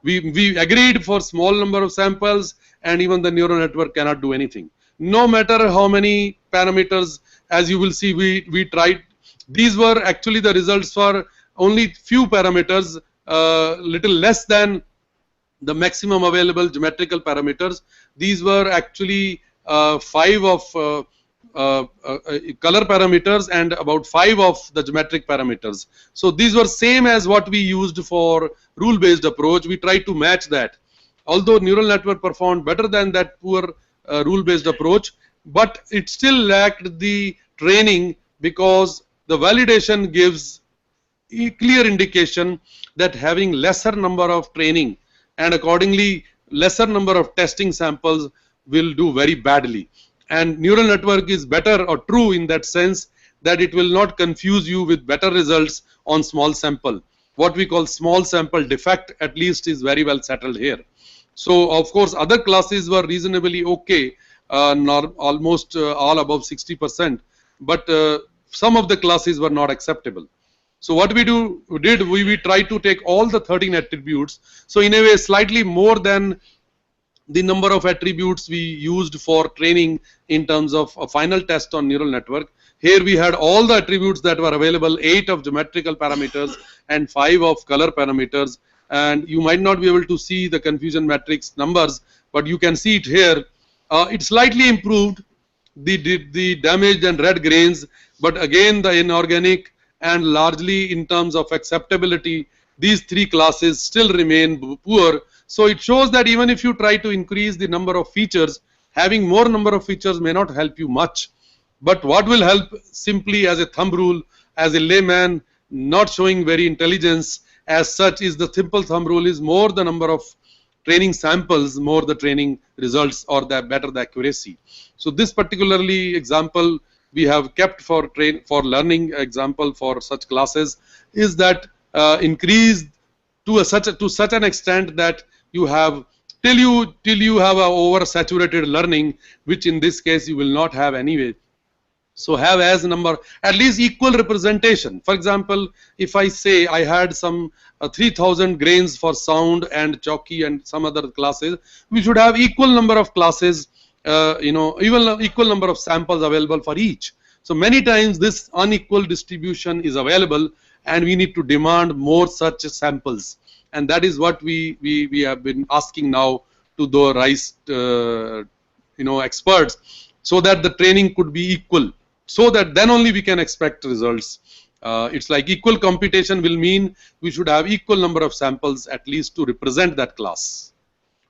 We agreed for small number of samples, and even the neural network cannot do anything. No matter how many parameters, as you will see, we tried. These were actually the results for only few parameters, little less than the maximum available geometrical parameters. These were actually 5 of color parameters and about 5 of the geometric parameters. So these were same as what we used for rule-based approach. We tried to match that. Although neural network performed better than that poor rule-based approach, but it still lacked the training, because the validation gives a clear indication that having lesser number of training and accordingly lesser number of testing samples will do very badly. And neural network is better or true in that sense that it will not confuse you with better results on small sample. What we call small sample defect at least is very well settled here. So of course other classes were reasonably okay, almost all above 60%, but some of the classes were not acceptable. So what we tried to take all the 13 attributes, so in a way slightly more than the number of attributes we used for training in terms of a final test on neural network. Here we had all the attributes that were available, 8 of geometrical parameters and 5 of color parameters. And you might not be able to see the confusion matrix numbers, but you can see it here. It's slightly improved, the damaged and red grains, but again the inorganic and largely in terms of acceptability, these 3 classes still remain poor. So it shows that even if you try to increase the number of features, having more number of features may not help you much. But what will help, simply as a thumb rule, as a layman, not showing very intelligence as such, is the simple thumb rule is more the number of training samples, more the training results, or the better the accuracy. So this particularly example we have kept for learning example for such classes is that increased to such an extent that you have till you have a oversaturated learning, which in this case you will not have anyway. So have as number at least equal representation. For example, if I say I had some 3000 grains for sound and jockey and some other classes, we should have equal number of classes, even equal number of samples available for each. So many times this unequal distribution is available, and we need to demand more such samples. And that is what we have been asking now to the RISE experts, so that the training could be equal, so that then only we can expect results. It's like equal computation will mean we should have equal number of samples at least to represent that class.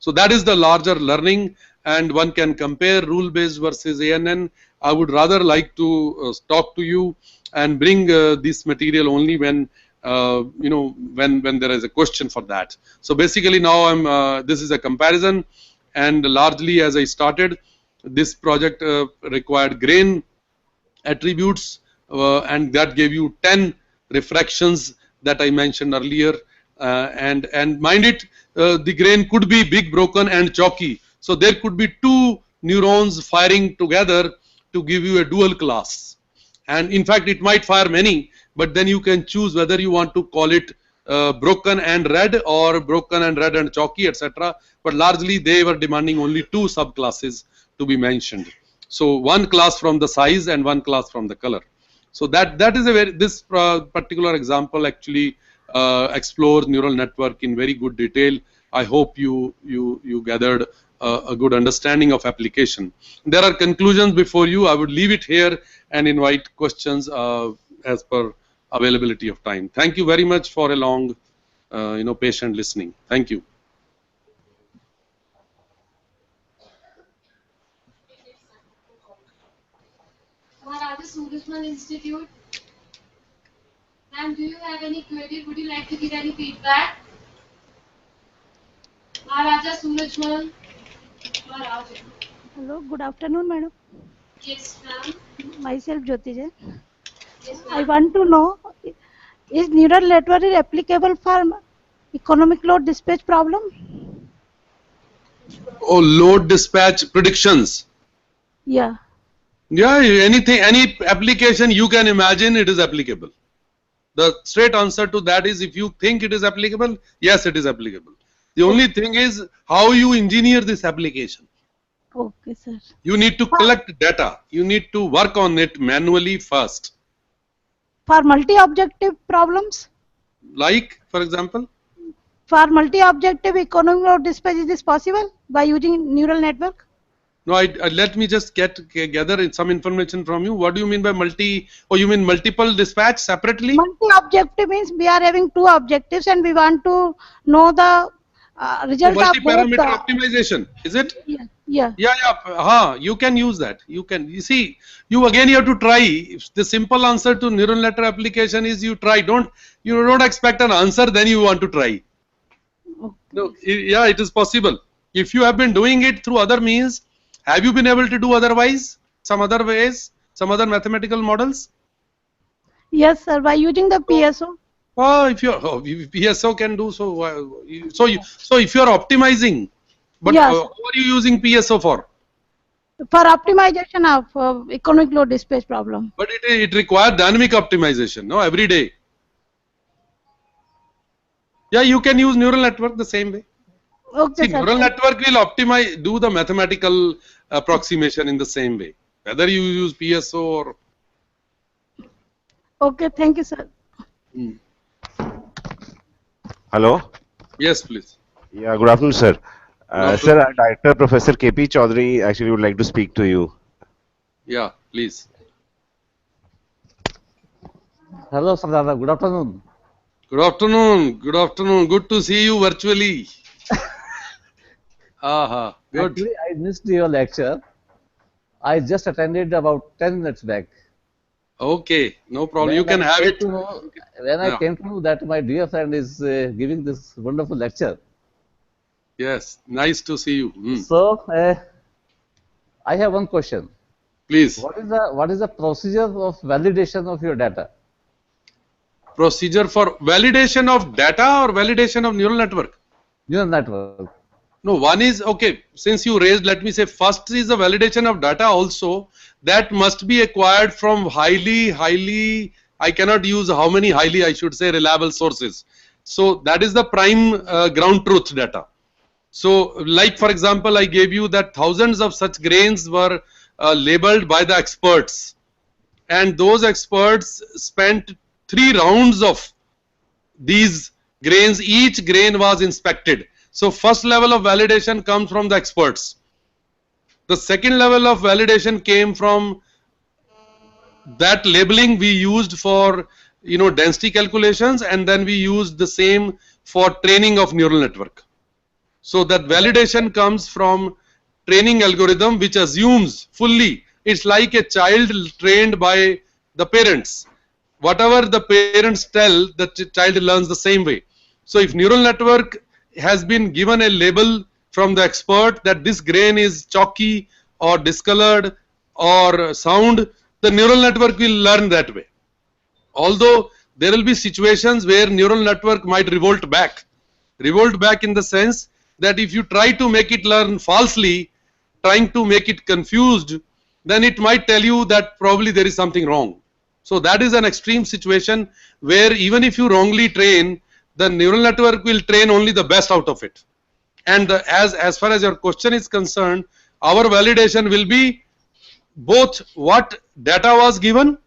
So that is the larger learning, and one can compare rule-based versus ANN. I would rather like to talk to you and bring this material only when when there is a question for that. So basically now this is a comparison, and largely as I started, this project required grain attributes, and that gave you 10 refractions that I mentioned earlier, and mind it, the grain could be big, broken and chalky. So there could be 2 neurons firing together to give you a dual class, and in fact it might fire many, but then you can choose whether you want to call it broken and red or broken and red and chalky, etc. But largely they were demanding only 2 subclasses to be mentioned. So 1 class from the size and 1 class from the color. So that is a very, this particular example actually explores neural network in very good detail. I hope you gathered a good understanding of application. There are conclusions before you. I would leave it here and invite questions as per availability of time. Thank you very much for a long, patient listening. Thank you. Maharaja Surajmal Institute. Ma'am, do you have any query? Would you like to give any feedback? Maharaja Surajmal. Maharaja. Hello, good afternoon, madam. Yes, ma'am. Myself Jyoti Jain. Yes, I ma'am. want to know, is neural network applicable for economic load dispatch problem? Oh, load dispatch predictions. Yeah. Yeah, anything, any application you can imagine, it is applicable. The straight answer to that is, if you think it is applicable, yes, it is applicable. The only thing is how you engineer this application. Okay, sir. You need to collect data. You need to work on it manually first. For multi-objective problems? Like, for example? For multi-objective economic load dispatch, is this possible by using neural network? No, let me just gather some information from you. What do you mean by multi, or you mean multiple dispatch separately? Multi-objective means we are having two objectives and we want to know the result of both. Multi-parameter optimization, is it? Yeah. Yeah. Yeah. You can use that. You can. You see, you have to try. The simple answer to neural network application is you try. You don't expect an answer, then you want to try. Okay. No, yeah, it is possible. If you have been doing it through other means, have you been able to do otherwise? Some other ways? Some other mathematical models? Yes, sir. By using the PSO. Oh, if PSO can do so, so if you are optimizing, but Yes. what are you using PSO for? For optimization of economic load dispatch problem. But it requires dynamic optimization, no, every day. Yeah, you can use neural network the same way. Okay, See, sir. neural network will do the mathematical approximation in the same way, whether you use PSO or. Okay, thank you, sir. Hello. Yes, please. Yeah, good afternoon, sir. Sir, our Director Professor KP Chaudhary actually would like to speak to you. Yeah, please. Hello, Sardar. Good afternoon. Good afternoon. Good afternoon. Good to see you virtually. Good. Actually, I missed your lecture. I just attended about 10 minutes back. Okay, no problem. You can have it. When I came to know that my dear friend is giving this wonderful lecture. Yes, nice to see you. So, I have one question. Please. What is the procedure of validation of your data? Procedure for validation of data or validation of neural network? Neural network. No, one is, okay, since you raised, let me say, first is the validation of data also. That must be acquired from highly, I cannot use how many highly, I should say, reliable sources. So that is the prime ground truth data. So like, for example, I gave you that thousands of such grains were labeled by the experts. And those experts spent 3 rounds of these grains. Each grain was inspected. So first level of validation comes from the experts. The second level of validation came from that labeling we used for density calculations, and then we used the same for training of neural network. So that validation comes from training algorithm which assumes fully, it's like a child trained by the parents. Whatever the parents tell, the child learns the same way. So if neural network has been given a label from the expert that this grain is chalky or discolored or sound, the neural network will learn that way. Although there will be situations where neural network might revolt back in the sense that if you try to make it learn falsely, trying to make it confused, then it might tell you that probably there is something wrong. So that is an extreme situation where even if you wrongly train, the neural network will train only the best out of it. And as far as your question is concerned, our validation will be both what data was given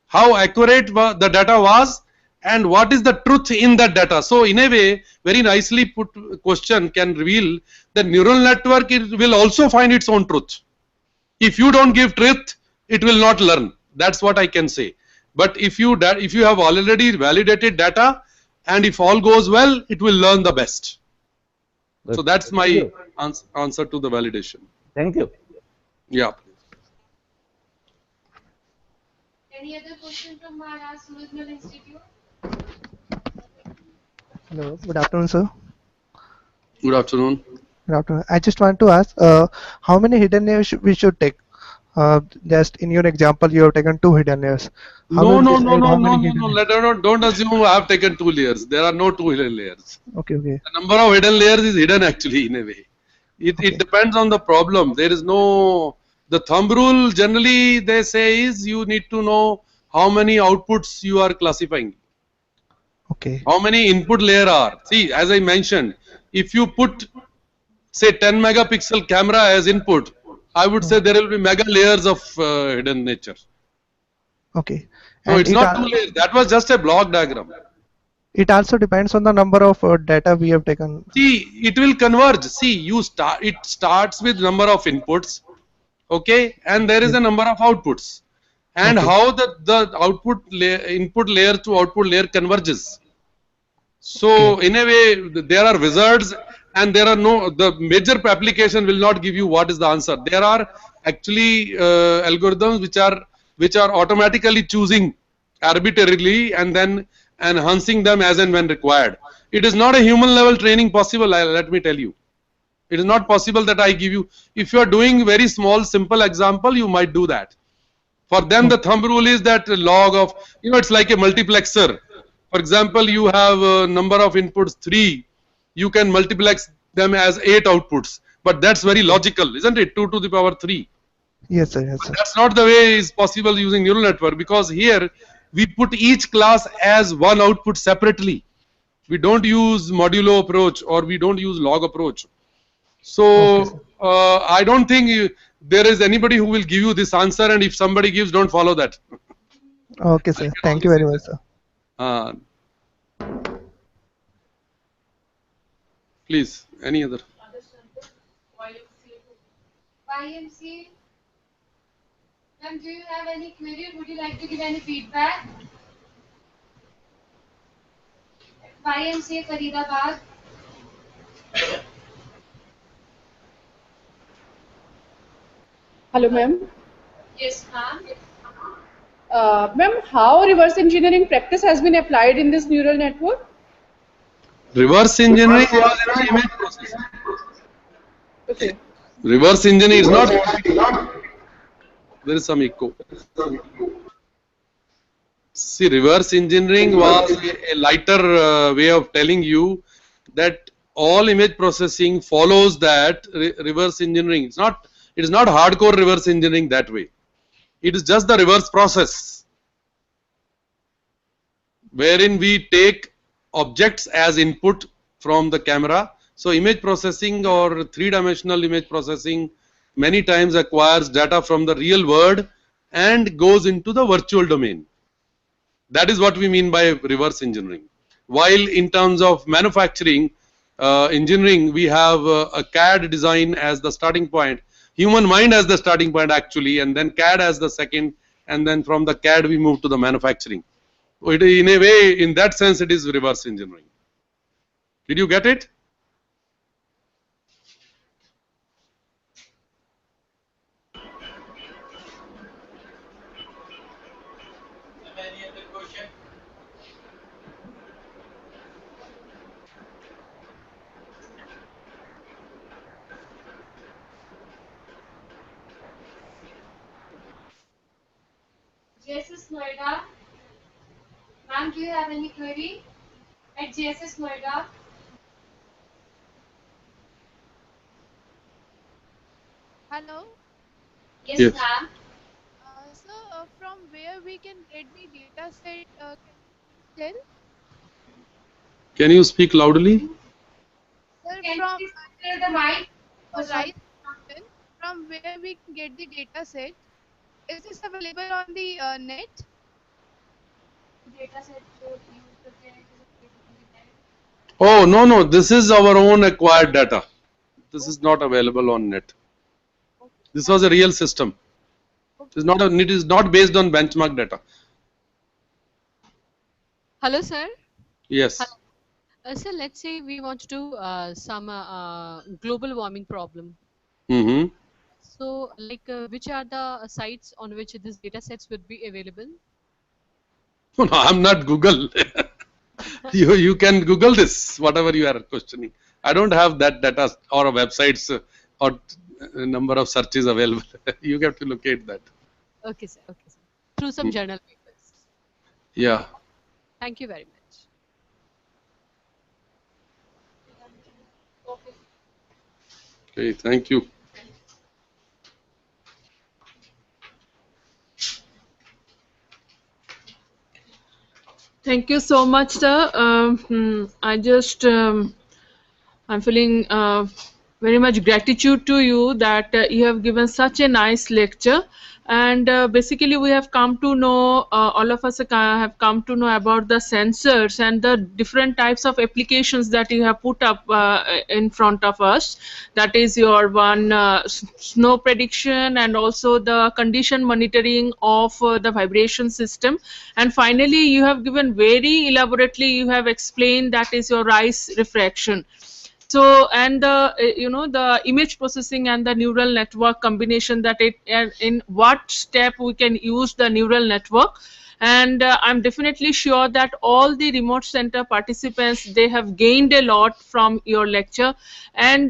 how accurate the data was, and what is the truth in that data. So in a way, very nicely put question can reveal the neural network will also find its own truth. If you don't give truth, it will not learn. That's what I can say. But if you have already validated data, and if all goes well, it will learn the best. So that's my answer to the validation. Thank you. Yeah. Any other question from Maharaj Surajmal Institute? Hello, good afternoon, sir. Good afternoon. Good afternoon. I just want to ask, how many hidden layers we should take? Just in your example, you have taken 2 hidden layers. How No, will no, decide no, no, how no, many no, hidden no. layers? Don't assume I have taken 2 layers. There are no 2 hidden layers. Okay, okay. The number of hidden layers is hidden actually in a way. It depends on the problem. There is no, the thumb rule generally they say is you need to know how many outputs you are classifying. Okay. How many input layer are. See, as I mentioned, if you put say 10 megapixel camera as input, I would say there will be mega layers of hidden nature. Okay. No, And it's not 2 layers. That was just a block diagram. it also depends on the number of data we have taken. See, it will converge. See, it starts with number of inputs, okay, and there is a number of outputs, and Okay. how the output layer, input layer to output layer converges. So in a way, there are wizards, and there are no, the major application will not give you what is the answer. There are actually algorithms which are automatically choosing arbitrarily and then enhancing them as and when required. It is not a human level training possible, let me tell you. It is not possible that I give you, if you are doing very small simple example, you might do that. For them, the thumb rule is that log of, it's like a multiplexer. For example, you have a number of inputs 3, you can multiplex them as 8 outputs, but that's very logical, isn't it? 2 to the power 3. Yes, sir. Yes, sir. That's not the way is possible using neural network, because here we put each class as one output separately. We don't use modulo approach, or we don't use log approach. So I don't think there is anybody who will give you this answer, and if somebody gives, don't follow that. Okay, sir. Thank you very much, sir. Please, any other? YMCA. Ma'am, do you have any query? Would you like to give any feedback? YMCA Faridabad. Hello, ma'am. Yes, ma'am. Ma'am, how reverse engineering practice has been applied in this neural network? Reverse engineering was in the image processing. Okay. Reverse engineering is not. There is some echo. See, reverse engineering was a lighter way of telling you that all image processing follows that reverse engineering. It is not hardcore reverse engineering that way. It is just the reverse process, wherein we take objects as input from the camera. So image processing or 3-dimensional image processing many times acquires data from the real world and goes into the virtual domain. That is what we mean by reverse engineering. While in terms of manufacturing engineering, we have a CAD design as the starting point, human mind as the starting point actually, and then CAD as the second, and then from the CAD we move to the manufacturing. In a way, in that sense, it is reverse engineering. Did you get it? Any other question? JSS Noida. Ma'am, do you have any query at JSS Noida? Hello. Yes, Yes. ma'am. So, from where we can get the data set? Can you please tell? Can you speak loudly? Sir, Can you from please clear the mic? Oh, sorry. right question, from where we can get the data set? Is this available on the net? data set to use the there is available with that? Oh, no, no, this is our own acquired data. This is not available on net. This was a real system. It is not based on benchmark data. Hello, sir. Yes. Sir, let's say we want to do some global warming problem. Mm-hmm. So, like, which are the sites on which these data sets would be available? No, I'm not Google. You can Google this, whatever you are questioning. I don't have that data or websites or number of searches available. You have to locate that. Okay, sir. Okay, sir. Through some journal papers. Yeah. Thank you very much. Okay, thank you. Thank you so much, sir. I'm feeling very much gratitude to you that you have given such a nice lecture. And basically, we have come to know, all of us have come to know about the sensors and the different types of applications that you have put up in front of us. That is your one snow prediction and also the condition monitoring of the vibration system. And finally, you have given very elaborately, you have explained that is your rise refraction. So, and the the image processing and the neural network combination, that it and in what step we can use the neural network. And I'm definitely sure that all the remote center participants, they have gained a lot from your lecture. And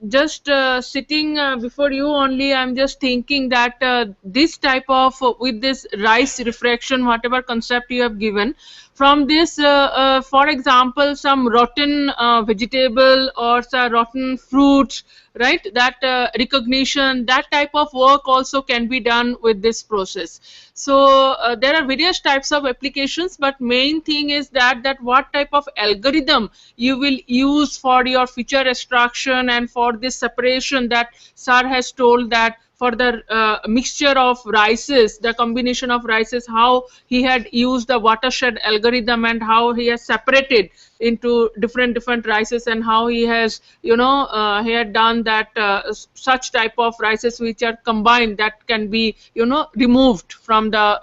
just sitting before you only, I'm just thinking that this type of with this rice refraction, whatever concept you have given, from this for example, some rotten vegetable or some rotten fruits, right, that recognition, that type of work also can be done with this process. So there are various types of applications, but main thing is that what type of algorithm you will use for your feature extraction and for this separation that sir has told, that for the mixture of rices, the combination of rices, how he had used the watershed algorithm and how he has separated into different rices, and how he has he had done that such type of rices which are combined, that can be removed from the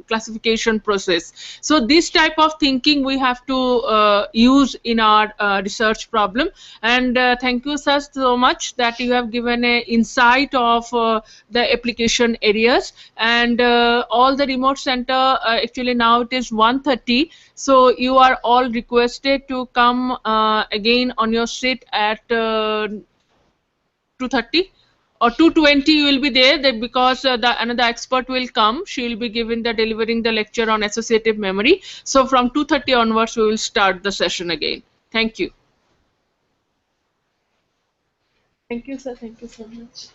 classification process. So this type of thinking we have to use in our research problem. And thank you sir so much that you have given a insight of the application areas. And all the remote center, actually now it is 1:30, so you are all requested to come again on your seat at 2:30 or 2:20. You will be there, that because another expert will come, she will be giving the delivering the lecture on associative memory. So from 2:30 onwards we will start the session again. Thank you. Thank you sir, thank you so much.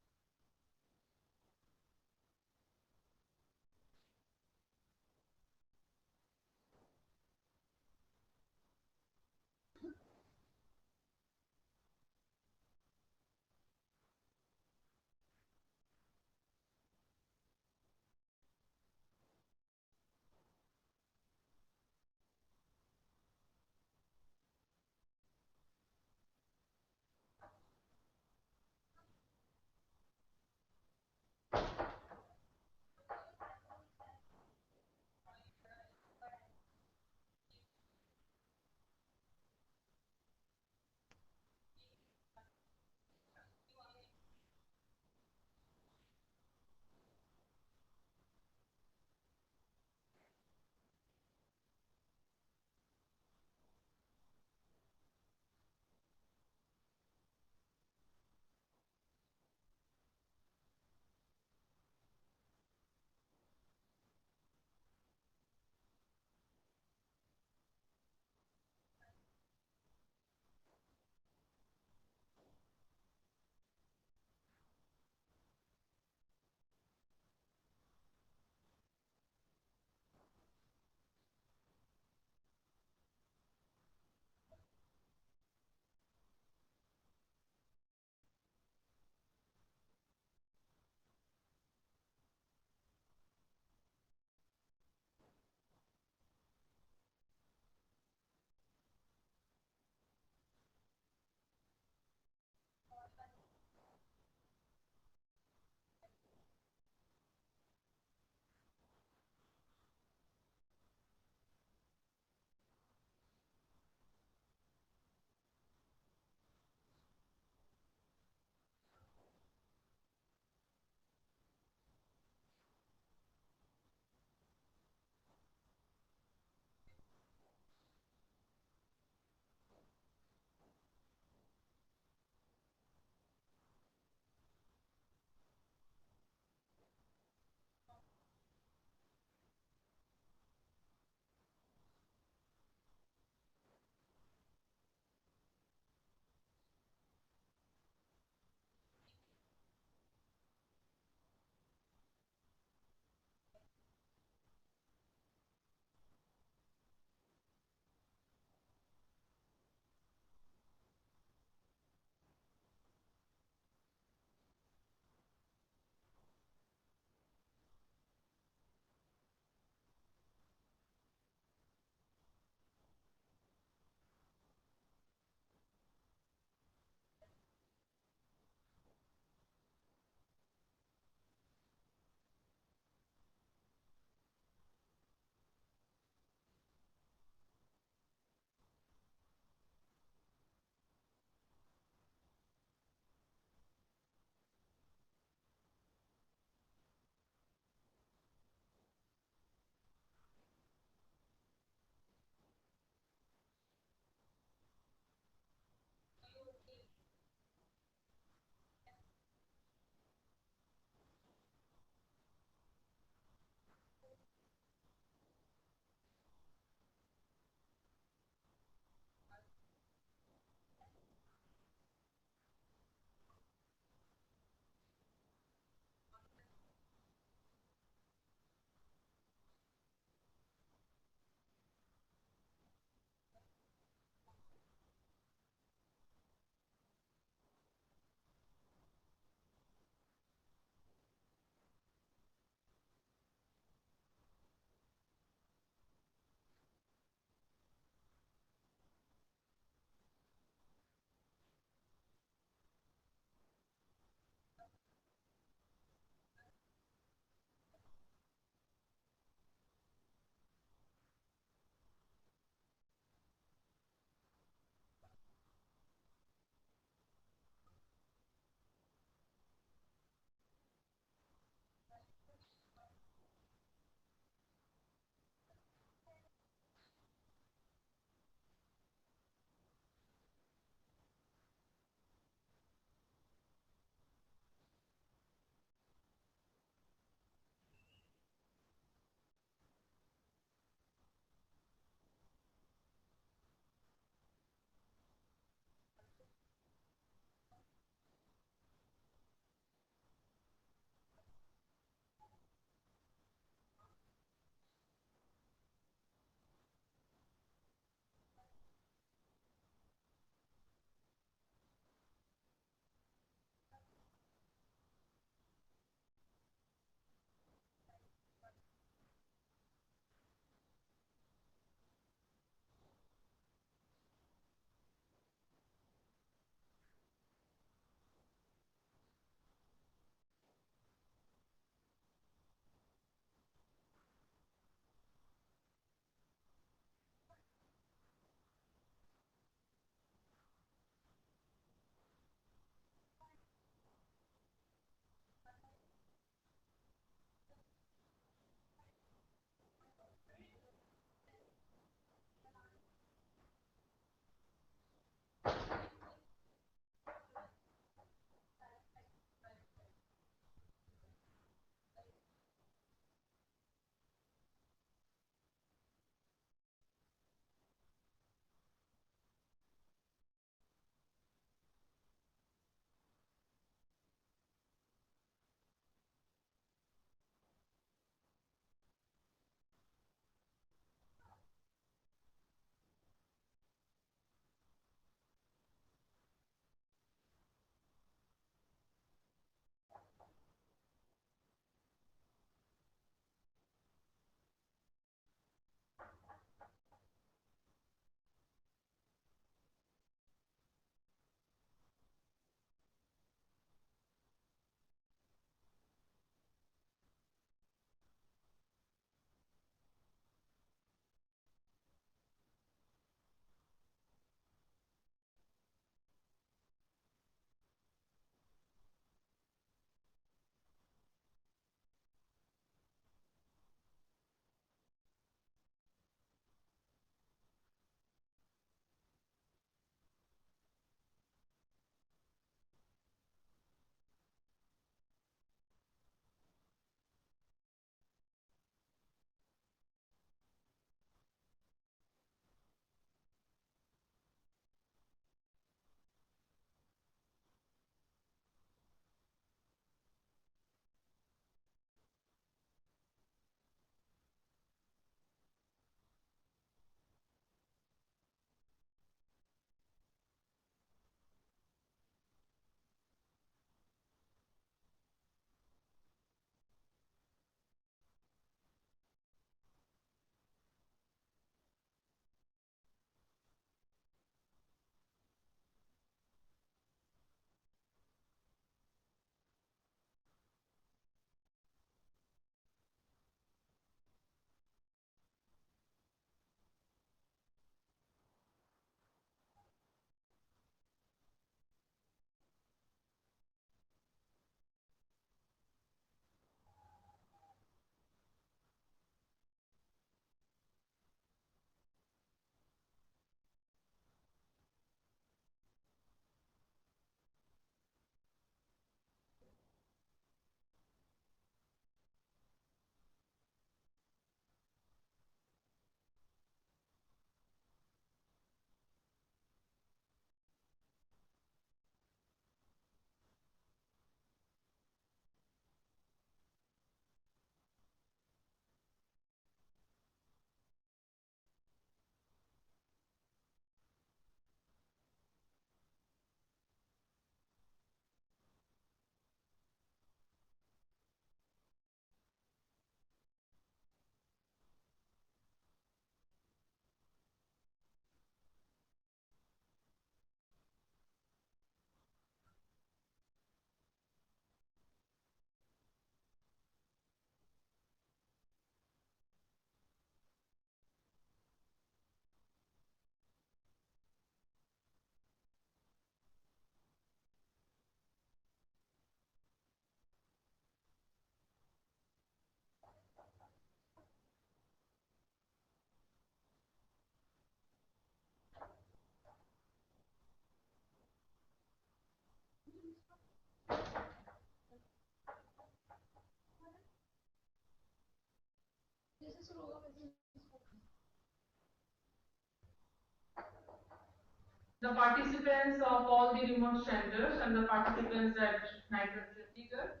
The participants of all the remote centers and the participants at NITTTRCHD.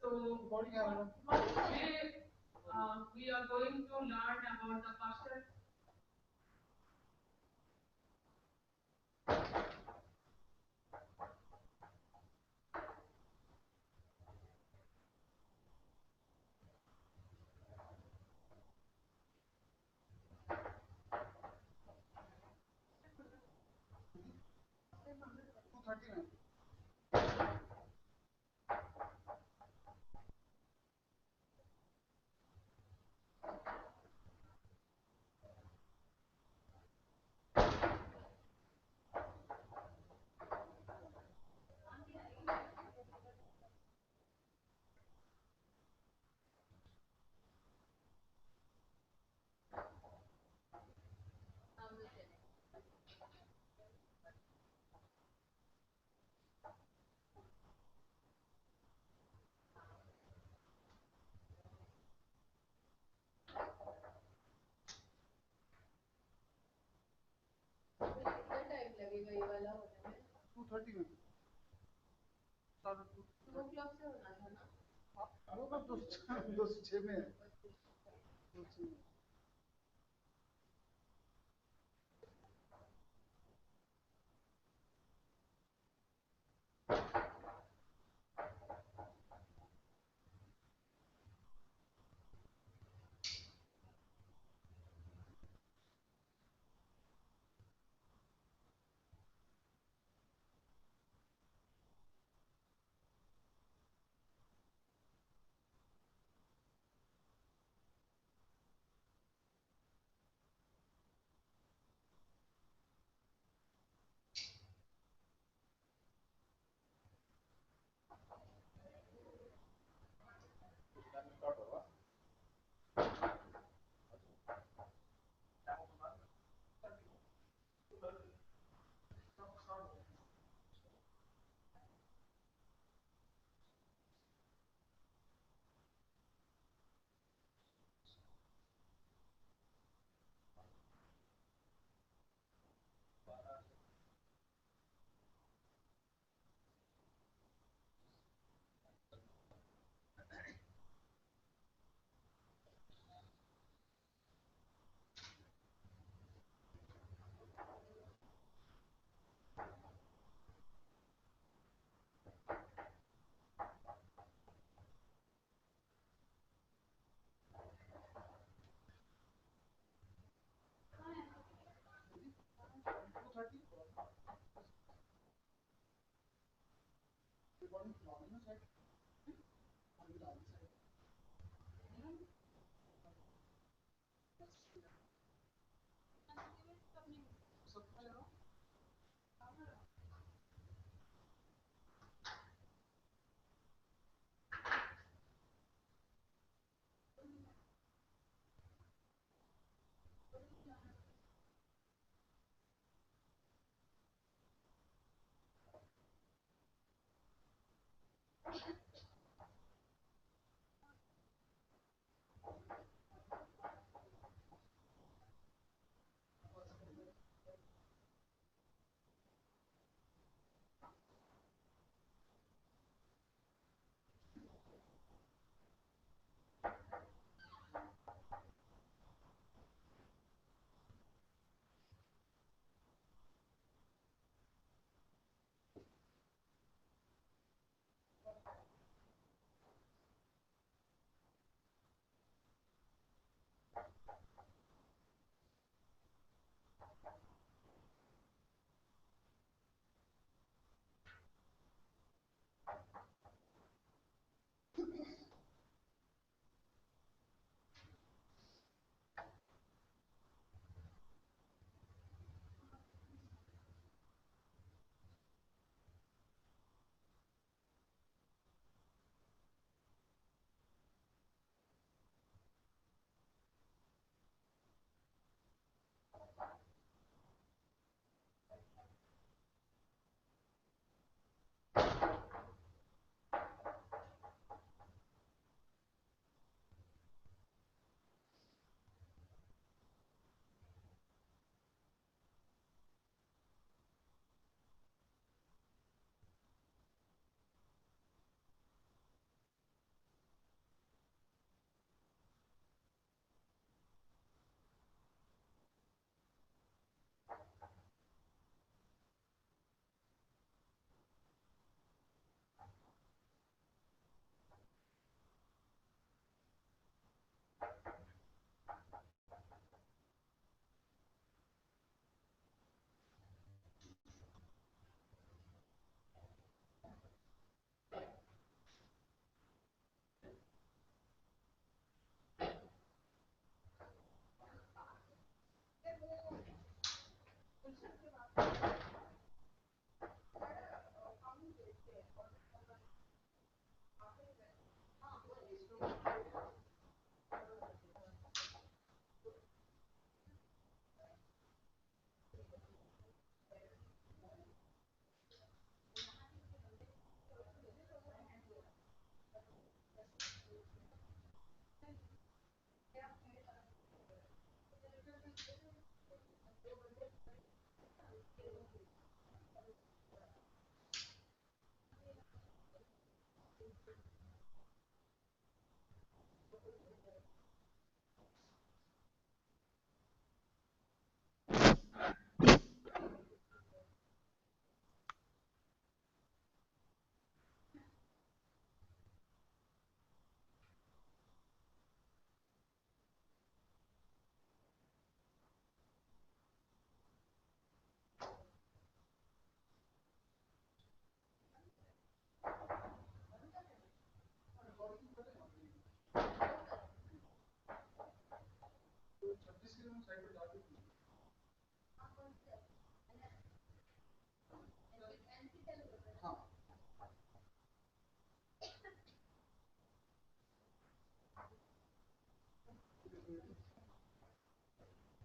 So today we are going to learn about the cluster.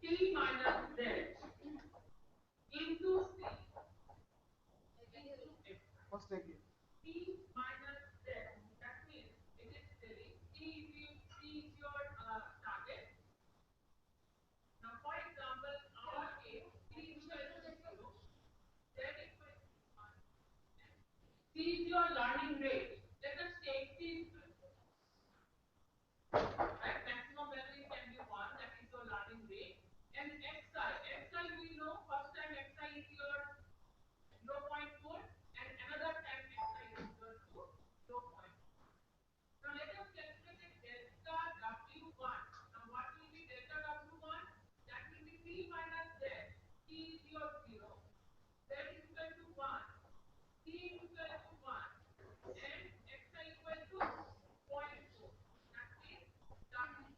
T minus Z into C. What's the key? T minus Z. That means it is telling T is your target. Now, for example, our case T is equal to 0, Z equal to 1. C is your learning rate. Let us take C equal to, right? Maximum value can be 1. That is your learning rate. And xi we know first time xi is your 0.4 and another time xi is equal to 0.4. Now let us calculate delta W1. Now what will be delta W1? That will be T minus Z. T is your 0. Z is equal to 1. T is equal to 1. And xi equal to 0.4. That means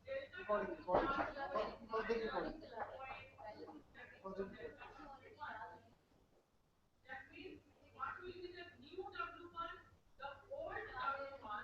delta W1 minus 0.4. That is your delta W1. That means what will be the new W1? The old W1.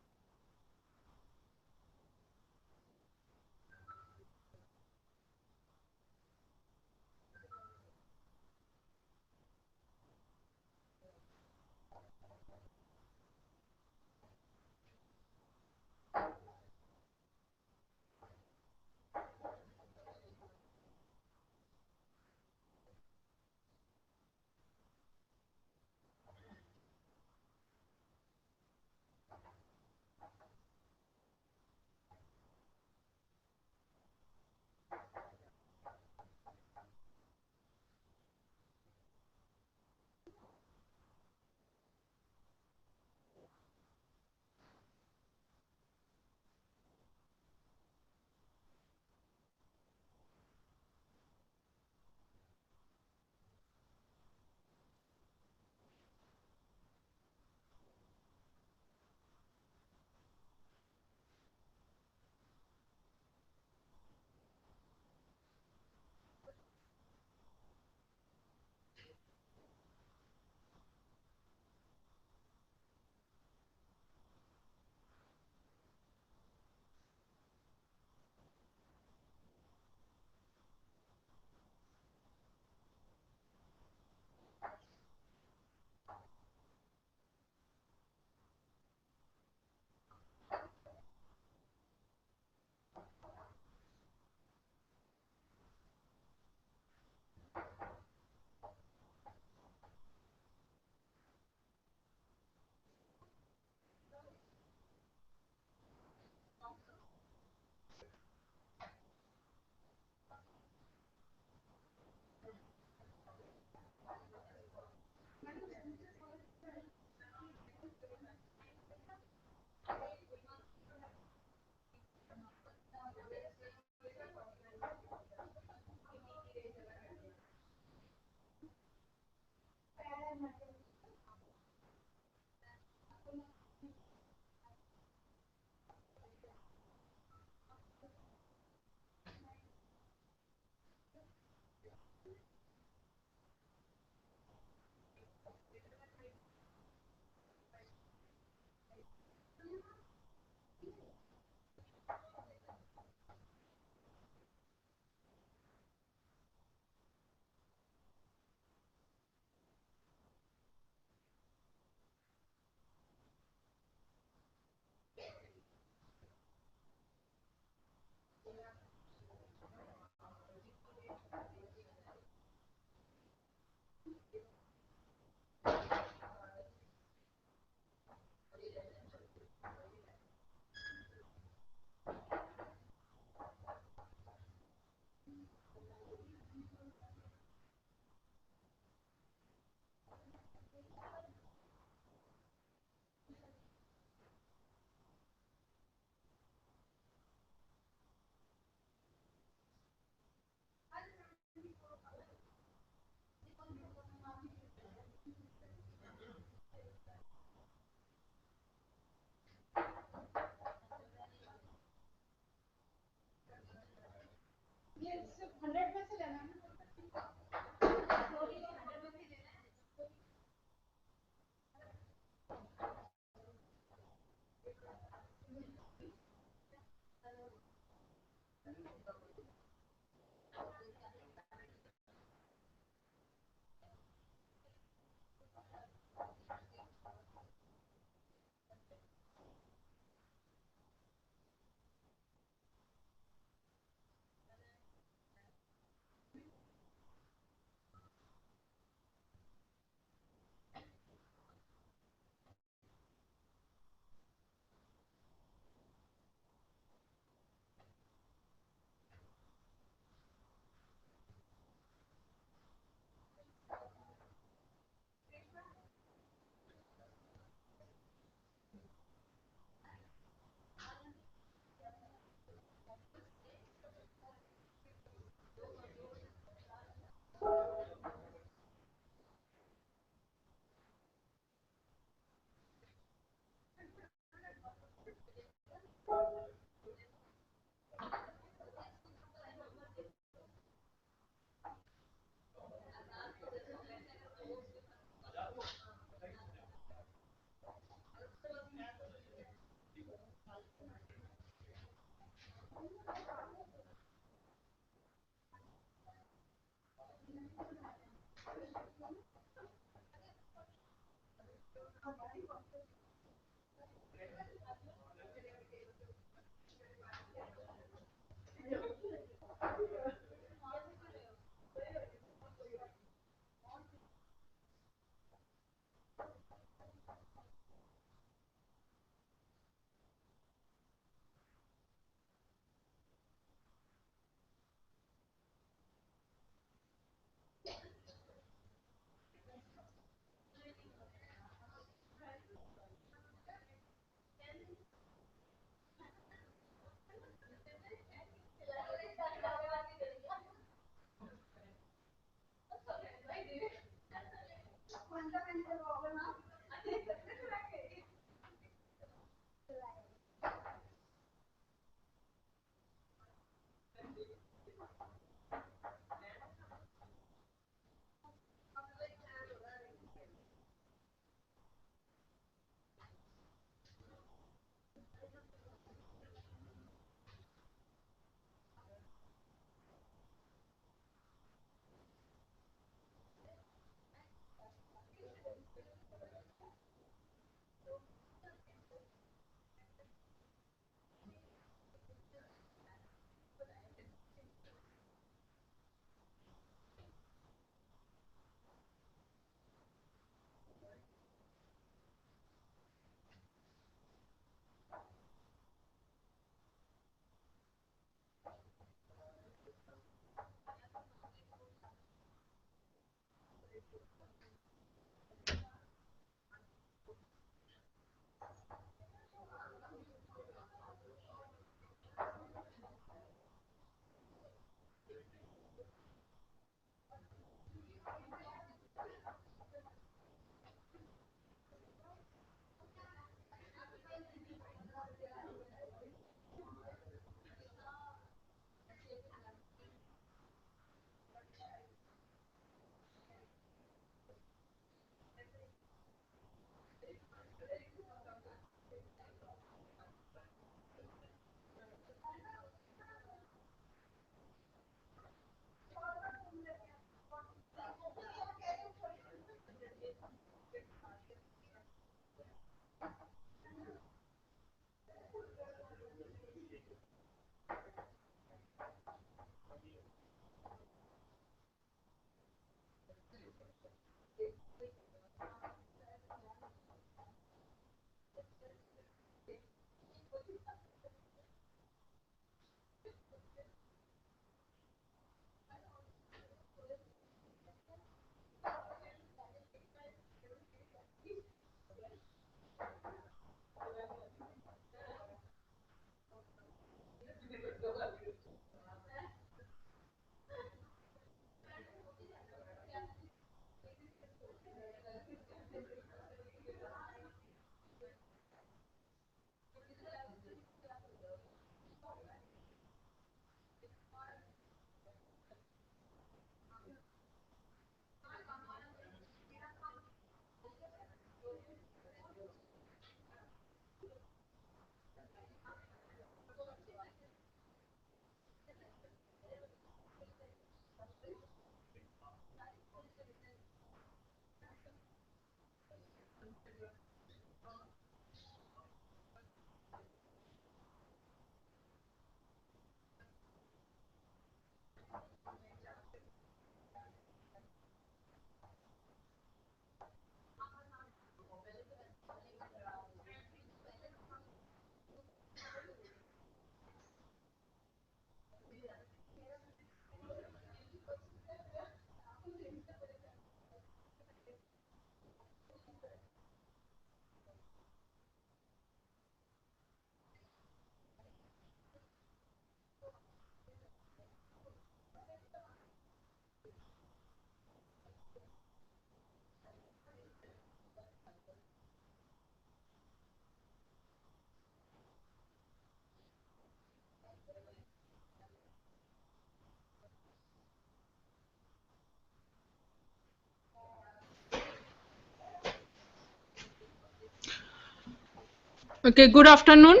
Okay, good afternoon,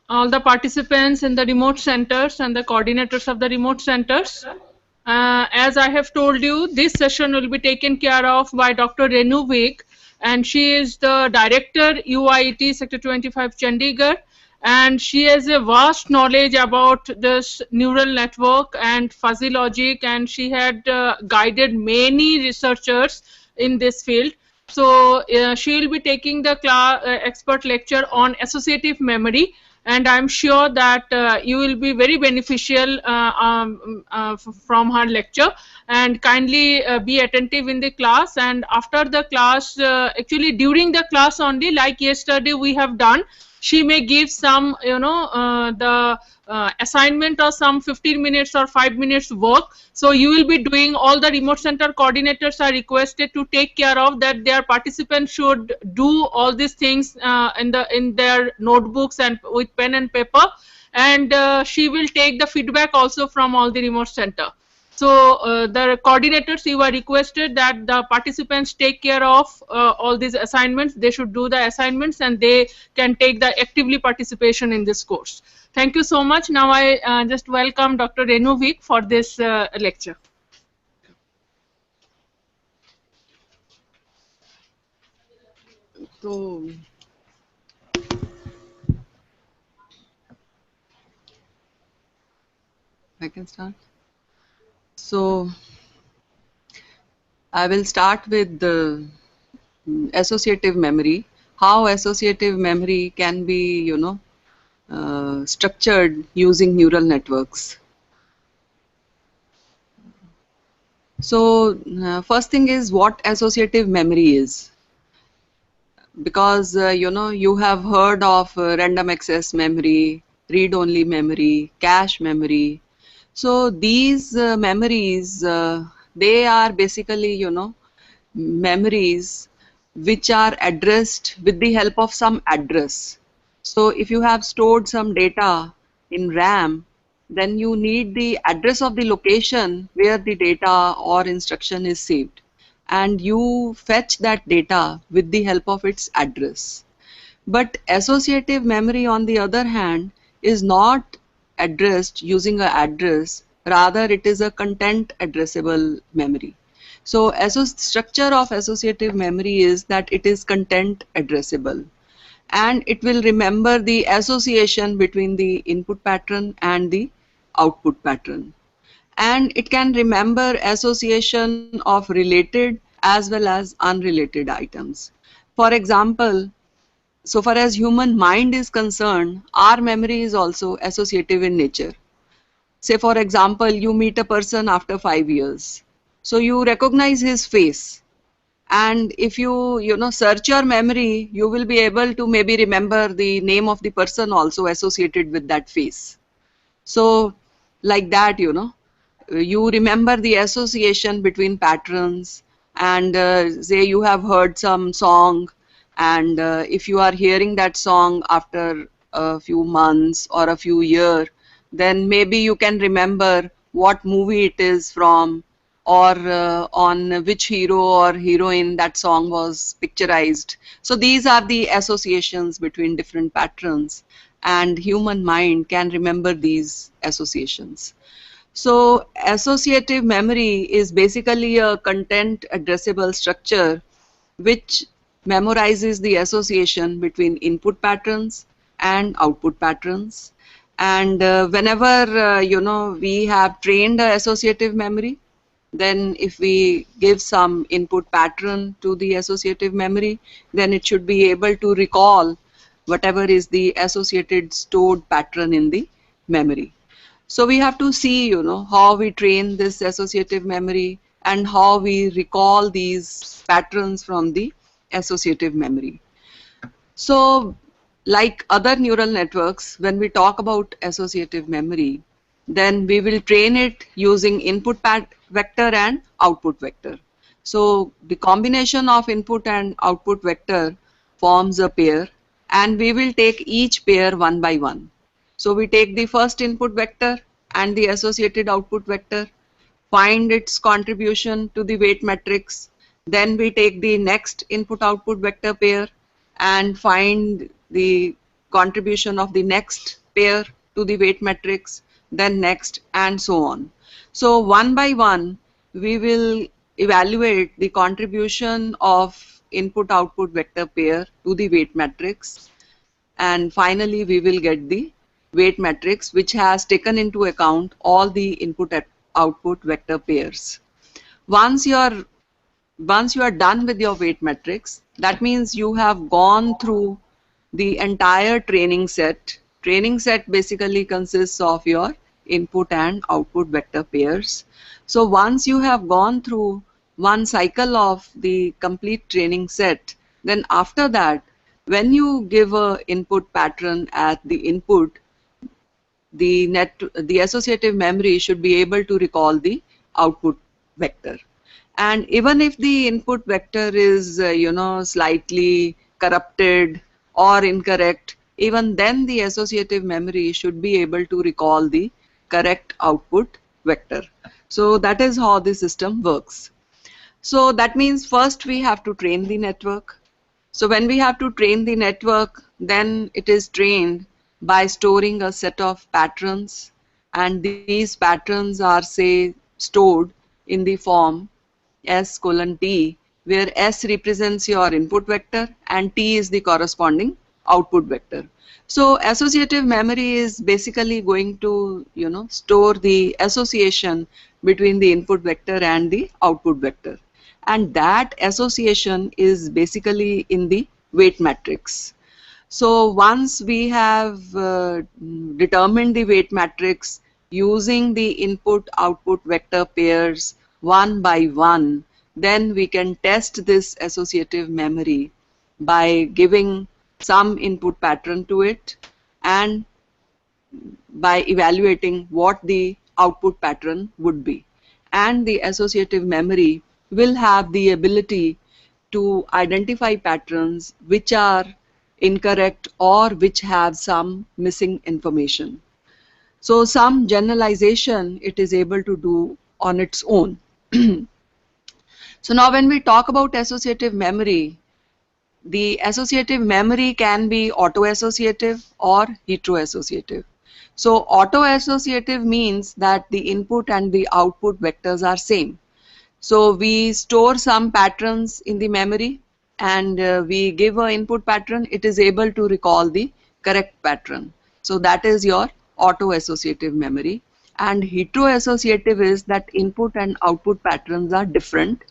all the participants in the remote centers and the coordinators of the remote centers. As I have told you, this session will be taken care of by Dr. Renu Vik, and she is the Director UIT Sector 25 Chandigarh, and she has a vast knowledge about this neural network and fuzzy logic, and she had guided many researchers in this field. So she will be taking the expert lecture on associative memory, and I'm sure that you will be very beneficial from her lecture, and kindly be attentive in the class. And after the class, actually during the class only, like yesterday we have done, she may give some, the assignment or some 15 minutes or 5 minutes work. So you will be doing, all the remote center coordinators are requested to take care of that. Their participants should do all these things in their notebooks and with pen and paper. And she will take the feedback also from all the remote center. So the coordinators, you are requested that the participants take care of all these assignments. They should do the assignments and they can take the actively participation in this course. Thank you so much. Now I just welcome Dr. Renu Vik for this lecture. So, I can start. So, I will start with the associative memory. How associative memory can be, structured using neural networks. So, first thing is what associative memory is. Because, you have heard of random access memory, read-only memory, cache memory. So, these memories, they are basically, memories which are addressed with the help of some address. So if you have stored some data in RAM, then you need the address of the location where the data or instruction is saved, and you fetch that data with the help of its address. But associative memory, on the other hand, is not addressed using an address, rather it is a content addressable memory. So structure of associative memory is that it is content addressable, and it will remember the association between the input pattern and the output pattern. And it can remember association of related as well as unrelated items. For example, so far as human mind is concerned, our memory is also associative in nature. Say for example, you meet a person after 5 years. So you recognize his face, and if you search your memory, you will be able to maybe remember the name of the person also associated with that face. So like that, you remember the association between patterns, and say you have heard some song, and if you are hearing that song after a few months or a few years, then maybe you can remember what movie it is from, or on which hero or heroine that song was picturized. So these are the associations between different patterns, and human mind can remember these associations. So associative memory is basically a content addressable structure which memorizes the association between input patterns and output patterns. And whenever we have trained the associative memory, then if we give some input pattern to the associative memory, then it should be able to recall whatever is the associated stored pattern in the memory. So we have to see, how we train this associative memory and how we recall these patterns from the associative memory. So like other neural networks, when we talk about associative memory, then we will train it using input vector and output vector. So the combination of input and output vector forms a pair, and we will take each pair one by one. So we take the first input vector and the associated output vector, find its contribution to the weight matrix. Then we take the next input output vector pair and find the contribution of the next pair to the weight matrix, then next, and so on. So one by one, we will evaluate the contribution of input-output vector pair to the weight matrix, and finally we will get the weight matrix which has taken into account all the input-output vector pairs. Once you are done with your weight matrix, that means you have gone through the entire training set. Training set basically consists of your input and output vector pairs. So once you have gone through one cycle of the complete training set, then after that, when you give a input pattern at the input, the associative memory should be able to recall the output vector. And even if the input vector is slightly corrupted or incorrect, even then the associative memory should be able to recall the correct output vector. So that is how the system works. So that means first we have to train the network. So when we have to train the network, then it is trained by storing a set of patterns, and these patterns are, say, stored in the form S:(T), where S represents your input vector and T is the corresponding output vector. So associative memory is basically going to store the association between the input vector and the output vector, and that association is basically in the weight matrix. So once we have determined the weight matrix using the input-output vector pairs one by one, then we can test this associative memory by giving some input pattern to it and by evaluating what the output pattern would be. And the associative memory will have the ability to identify patterns which are incorrect or which have some missing information. So some generalization it is able to do on its own. So now when we talk about associative memory, the associative memory can be auto-associative or hetero-associative. So auto-associative means that the input and the output vectors are same. So we store some patterns in the memory and we give an input pattern, it is able to recall the correct pattern. So that is your auto-associative memory. And hetero-associative is that input and output patterns are different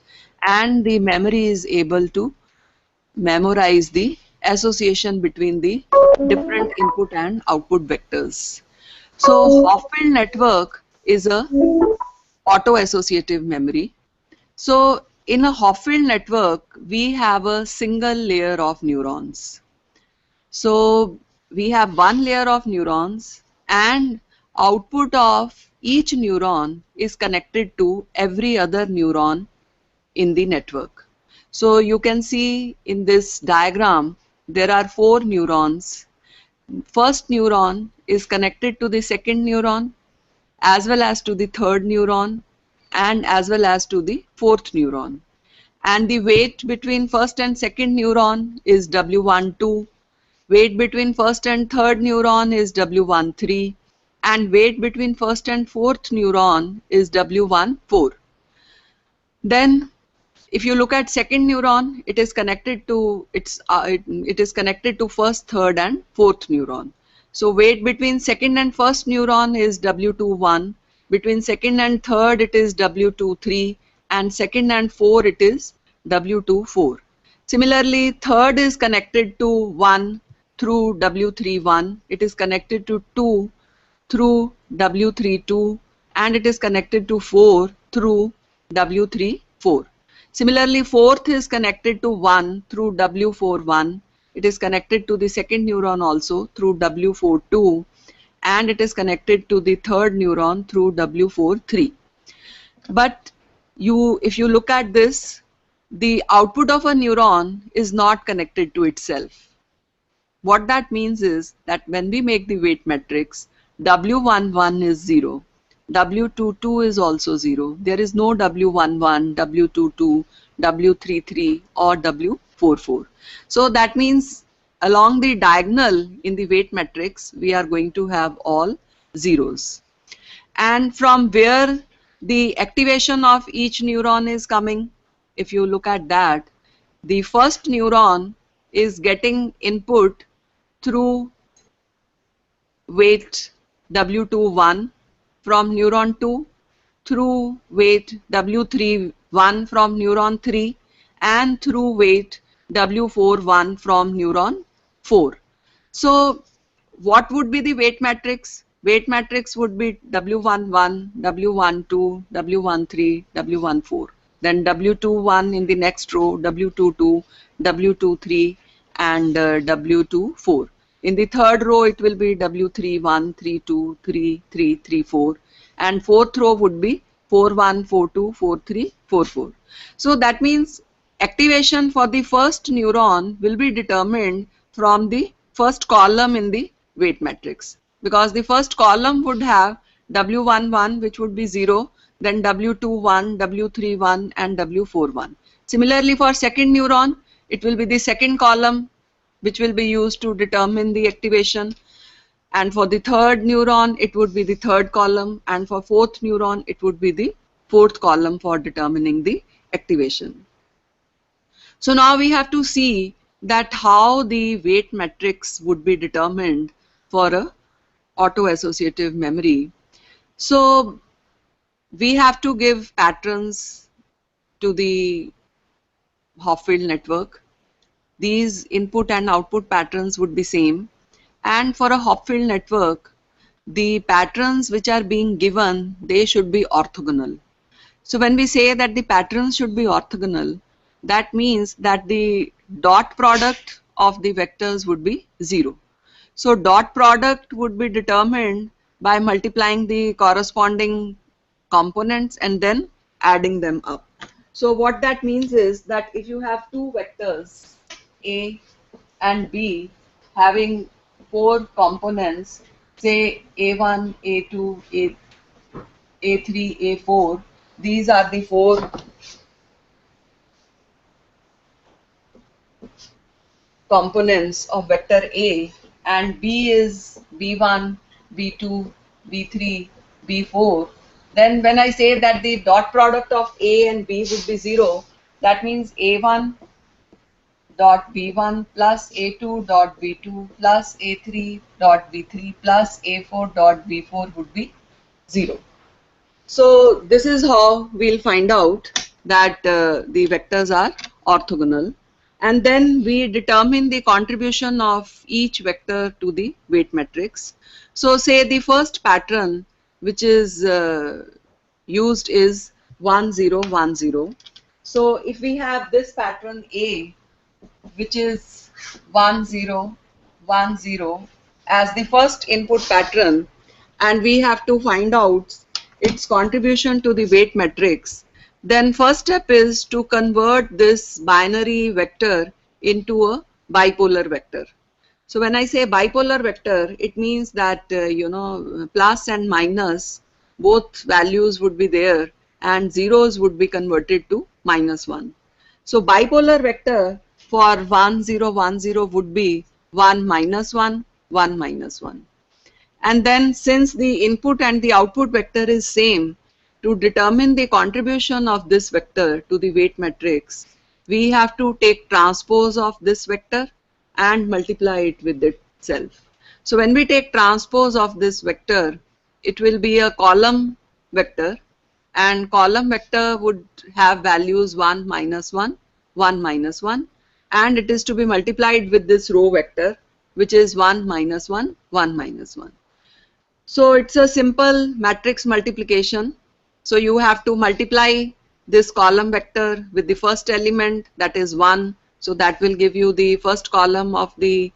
and the memory is able to memorize the association between the different input and output vectors. So Hopfield network is a auto-associative memory. So in a Hopfield network, we have a single layer of neurons. So we have one layer of neurons and output of each neuron is connected to every other neuron in the network. So you can see in this diagram, there are 4 neurons. First neuron is connected to the second neuron as well as to the third neuron and as well as to the fourth neuron. And the weight between first and second neuron is W12, weight between first and third neuron is W13, and weight between first and fourth neuron is W14. Then if you look at second neuron, it is connected to it is connected to first, third and fourth neuron. So weight between second and first neuron is W21, between second and third it is W23, and second and 4 it is W24. Similarly, third is connected to 1 through W31, it is connected to 2 through W32, and it is connected to 4 through W34. Similarly, fourth is connected to 1 through W41. It is connected to the second neuron also through W42, and it is connected to the third neuron through W43. But if you look at this, the output of a neuron is not connected to itself. What that means is that when we make the weight matrix, W11 is 0. W22 is also 0. There is no W11, W22, W33 or W44. So that means along the diagonal in the weight matrix, we are going to have all zeros. And from where the activation of each neuron is coming, if you look at that, the first neuron is getting input through weight W21 from neuron 2, through weight W31 from neuron 3, and through weight W41 from neuron 4. So what would be the weight matrix? Weight matrix would be W11, W12, W13, W14. Then W21 in the next row, W22, W23, and W24. In the third row, it will be W31, 32, 33, 34. And fourth row would be 41, 42, 43, 44. So that means activation for the first neuron will be determined from the first column in the weight matrix, because the first column would have W11, which would be 0, then W21, W31, and W41. Similarly, for second neuron, it will be the second column which will be used to determine the activation, and for the third neuron it would be the third column, and for fourth neuron it would be the fourth column for determining the activation. So now we have to see that how the weight matrix would be determined for a auto-associative memory. So we have to give patterns to the Hopfield network. These input and output patterns would be same, and for a Hopfield network, the patterns which are being given, they should be orthogonal. So when we say that the patterns should be orthogonal, that means that the dot product of the vectors would be 0. So dot product would be determined by multiplying the corresponding components and then adding them up. So what that means is that if you have two vectors A and B having 4 components, say A1, A2, A3, A4, these are the 4 components of vector A, and B is B1, B2, B3, B4. Then when I say that the dot product of A and B would be 0, that means A1 dot B1 plus A2 dot B2 plus A3 dot B3 plus A4 dot B4 would be 0. So this is how we'll find out that the vectors are orthogonal, and then we determine the contribution of each vector to the weight matrix. So say the first pattern which is used is 1 0 1 0. So if we have this pattern A, which is 1 0 1 0 as the first input pattern, and we have to find out its contribution to the weight matrix, then first step is to convert this binary vector into a bipolar vector. So when I say bipolar vector, it means that plus and minus, both values would be there and zeros would be converted to -1. So bipolar vector for 1 0 1 0 would be 1 -1 1 -1. And then since the input and the output vector is same, to determine the contribution of this vector to the weight matrix, we have to take transpose of this vector and multiply it with itself. So when we take transpose of this vector, it will be a column vector, and column vector would have values 1 -1 1 -1, and it is to be multiplied with this row vector, which is 1 -1 1 -1. So it's a simple matrix multiplication. So you have to multiply this column vector with the first element, that is 1. So that will give you the first column of the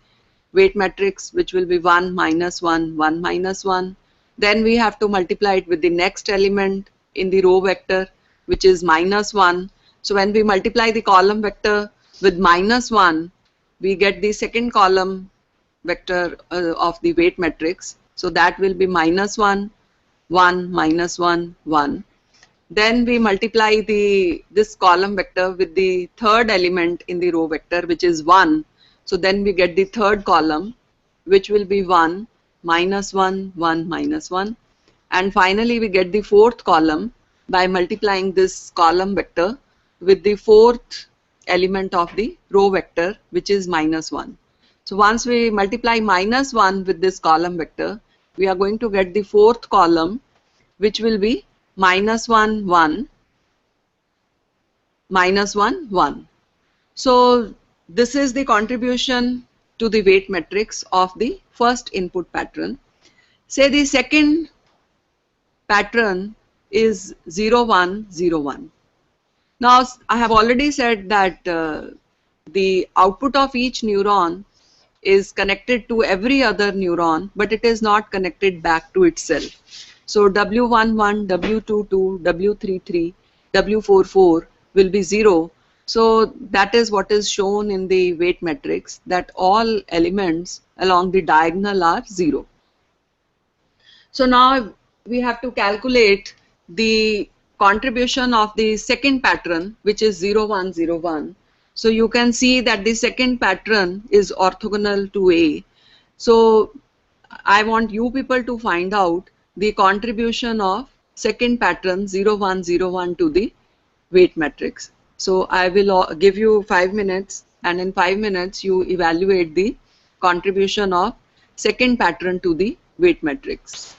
weight matrix, which will be 1 -1 1 -1. Then we have to multiply it with the next element in the row vector, which is -1. So when we multiply the column vector with -1, we get the second column vector of the weight matrix. So that will be -1 1 -1 1. Then we multiply this column vector with the third element in the row vector, which is 1. So then we get the third column, which will be 1, minus 1, 1, minus 1. And finally, we get the fourth column by multiplying this column vector with the fourth element of the row vector, which is minus 1. So once we multiply minus 1 with this column vector, we are going to get the fourth column, which will be minus 1, 1, minus 1, 1. So this is the contribution to the weight matrix of the first input pattern. Say the second pattern is 0, 1, 0, 1. Now I have already said that the output of each neuron is connected to every other neuron, but it is not connected back to itself. So W11, W22, W33, W44 will be 0. So that is what is shown in the weight matrix, that all elements along the diagonal are 0. So now we have to calculate the contribution of the second pattern, which is 0, 1, 0, 1. So you can see that the second pattern is orthogonal to A. So I want you people to find out the contribution of second pattern 0, 1, 0, 1 to the weight matrix. So I will give you 5 minutes, and in 5 minutes you evaluate the contribution of second pattern to the weight matrix.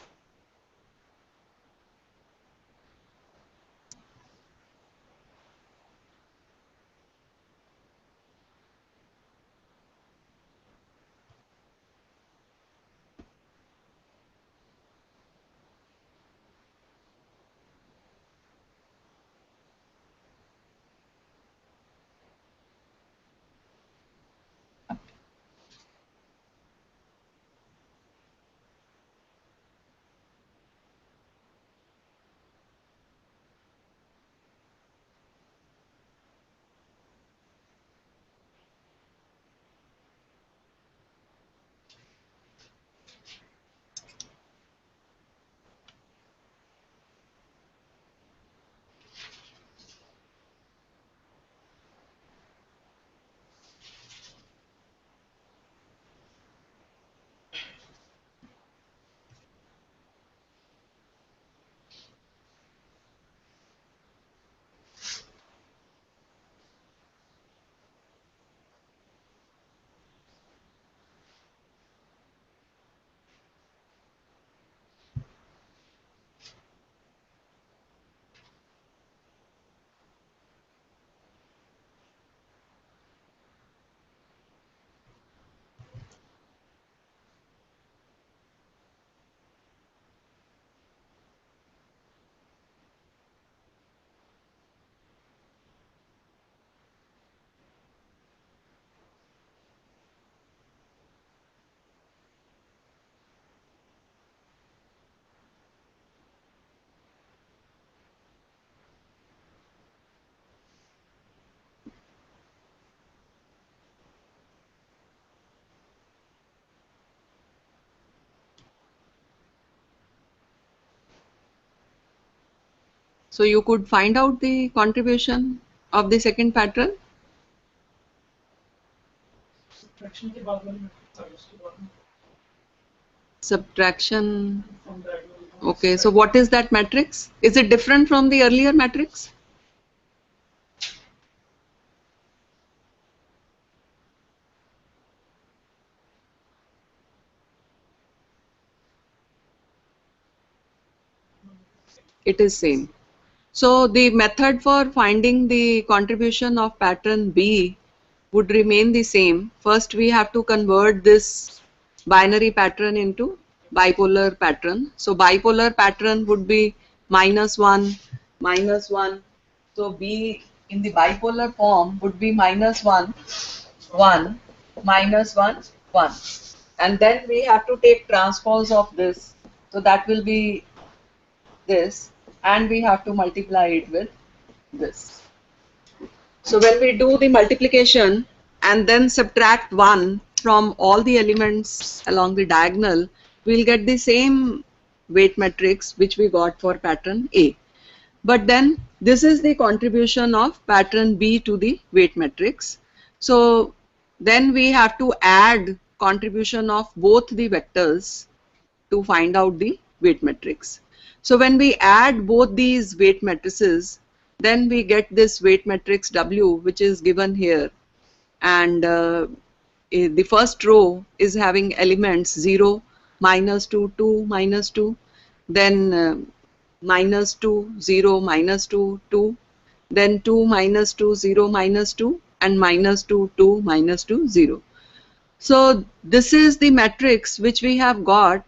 So you could find out the contribution of the second pattern. Subtraction के बाद वाली matrix आ गई उसके बाद में Subtraction. from diagonal. Okay, so what is that matrix? Is it different from the earlier matrix? It is same. So the method for finding the contribution of pattern B would remain the same. First we have to convert this binary pattern into bipolar pattern. So bipolar pattern would be minus 1, minus 1. So B in the bipolar form would be minus 1, 1, minus 1, 1. And then we have to take transpose of this. So that will be this, and we have to multiply it with this. So when we do the multiplication and then subtract 1 from all the elements along the diagonal, we'll get the same weight matrix which we got for pattern A. But then this is the contribution of pattern B to the weight matrix. So then we have to add contribution of both the vectors to find out the weight matrix. So when we add both these weight matrices, then we get this weight matrix W, which is given here, and the first row is having elements 0, -2, 2, -2, then -2, 0, -2, 2, then 2, -2, 0, -2, and -2, 2, -2, 0. So this is the matrix which we have got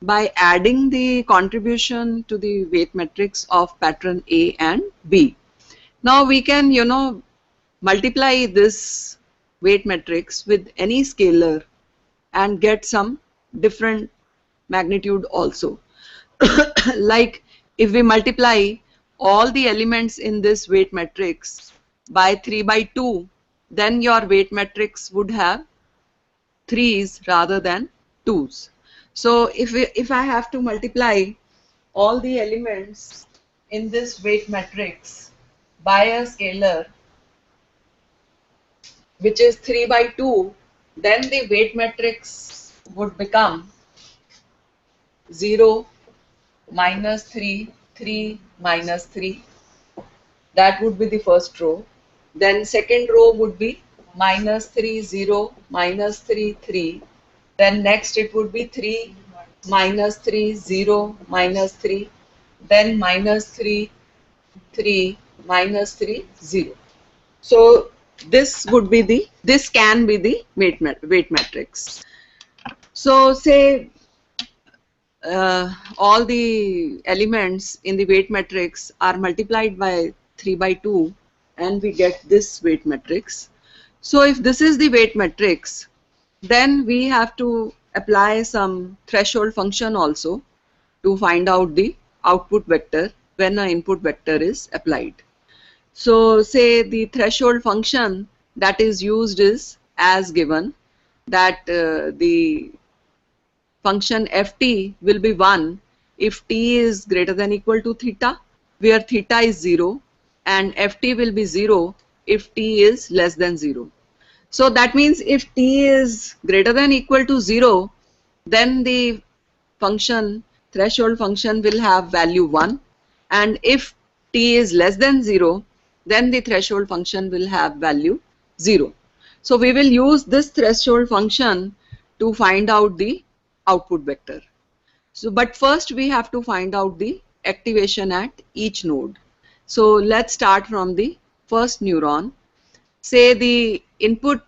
by adding the contribution to the weight matrix of pattern A and B. Now we can, multiply this weight matrix with any scalar and get some different magnitude also. Like if we multiply all the elements in this weight matrix by 3 by 2, then your weight matrix would have 3's rather than 2's. So if I have to multiply all the elements in this weight matrix by a scalar which is 3 by 2, then the weight matrix would become 0, -3, 3, -3. That would be the first row. Then second row would be -3, 0, -3, 3. Then next it would be 3, -3, 0, -3. Then -3, 3, -3, 0. So this can be the weight matrix. So say all the elements in the weight matrix are multiplied by 3 by 2 and we get this weight matrix. So if this is the weight matrix, then we have to apply some threshold function also to find out the output vector when an input vector is applied. So say the threshold function that is used is as given, that the function ft will be 1 if t is greater than equal to theta, where theta is 0, and ft will be 0 if t is less than 0. So that means if t is greater than equal to 0, then the threshold function will have value 1, and if t is less than 0, then the threshold function will have value 0. So we will use this threshold function to find out the output vector. So but first we have to find out the activation at each node. So let's start from the first neuron. Say the input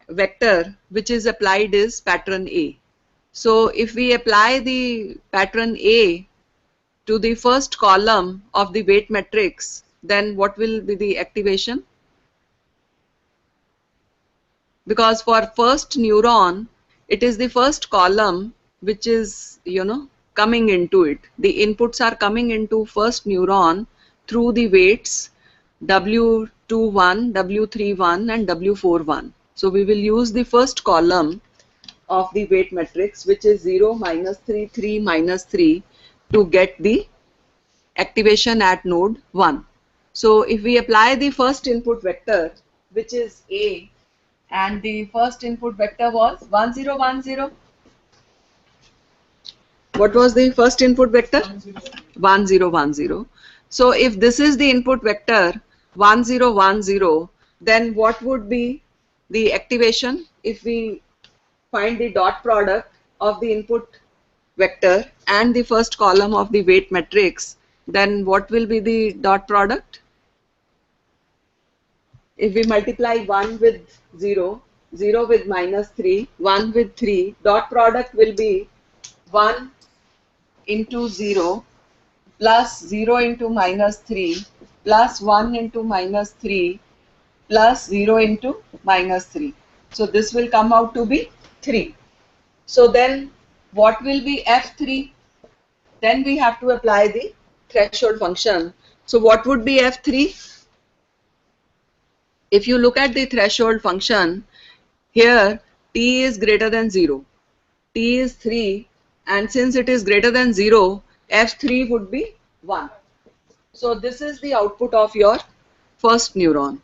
vector which is applied is pattern A. So if we apply the pattern A to the first column of the weight matrix, then what will be the activation? Because for first neuron, it is the first column which is, coming into it. The inputs are coming into first neuron through the weights W21, W31 and W41. So we will use the first column of the weight matrix, which is 0, -3, 3, -3, to get the activation at node 1. So if we apply the first input vector, which is A, and the first input vector was 1, 0, 1, 0. What was the first input vector? 1, 0, 1, 0. So if this is the input vector 1, 0, 1, 0, then what would be the activation if we find the dot product of the input vector and the first column of the weight matrix? Then what will be the dot product? If we multiply 1 with 0, 0 with -3, 1 with 3, dot product will be 1 into 0 plus 0 into -3 plus 1 into -3 plus 0 into -3. So this will come out to be 3. So then what will be F3? Then we have to apply the threshold function. So what would be F3? If you look at the threshold function, here t is greater than 0, t is 3, and since it is greater than 0, F3 would be 1. So this is the output of your first neuron.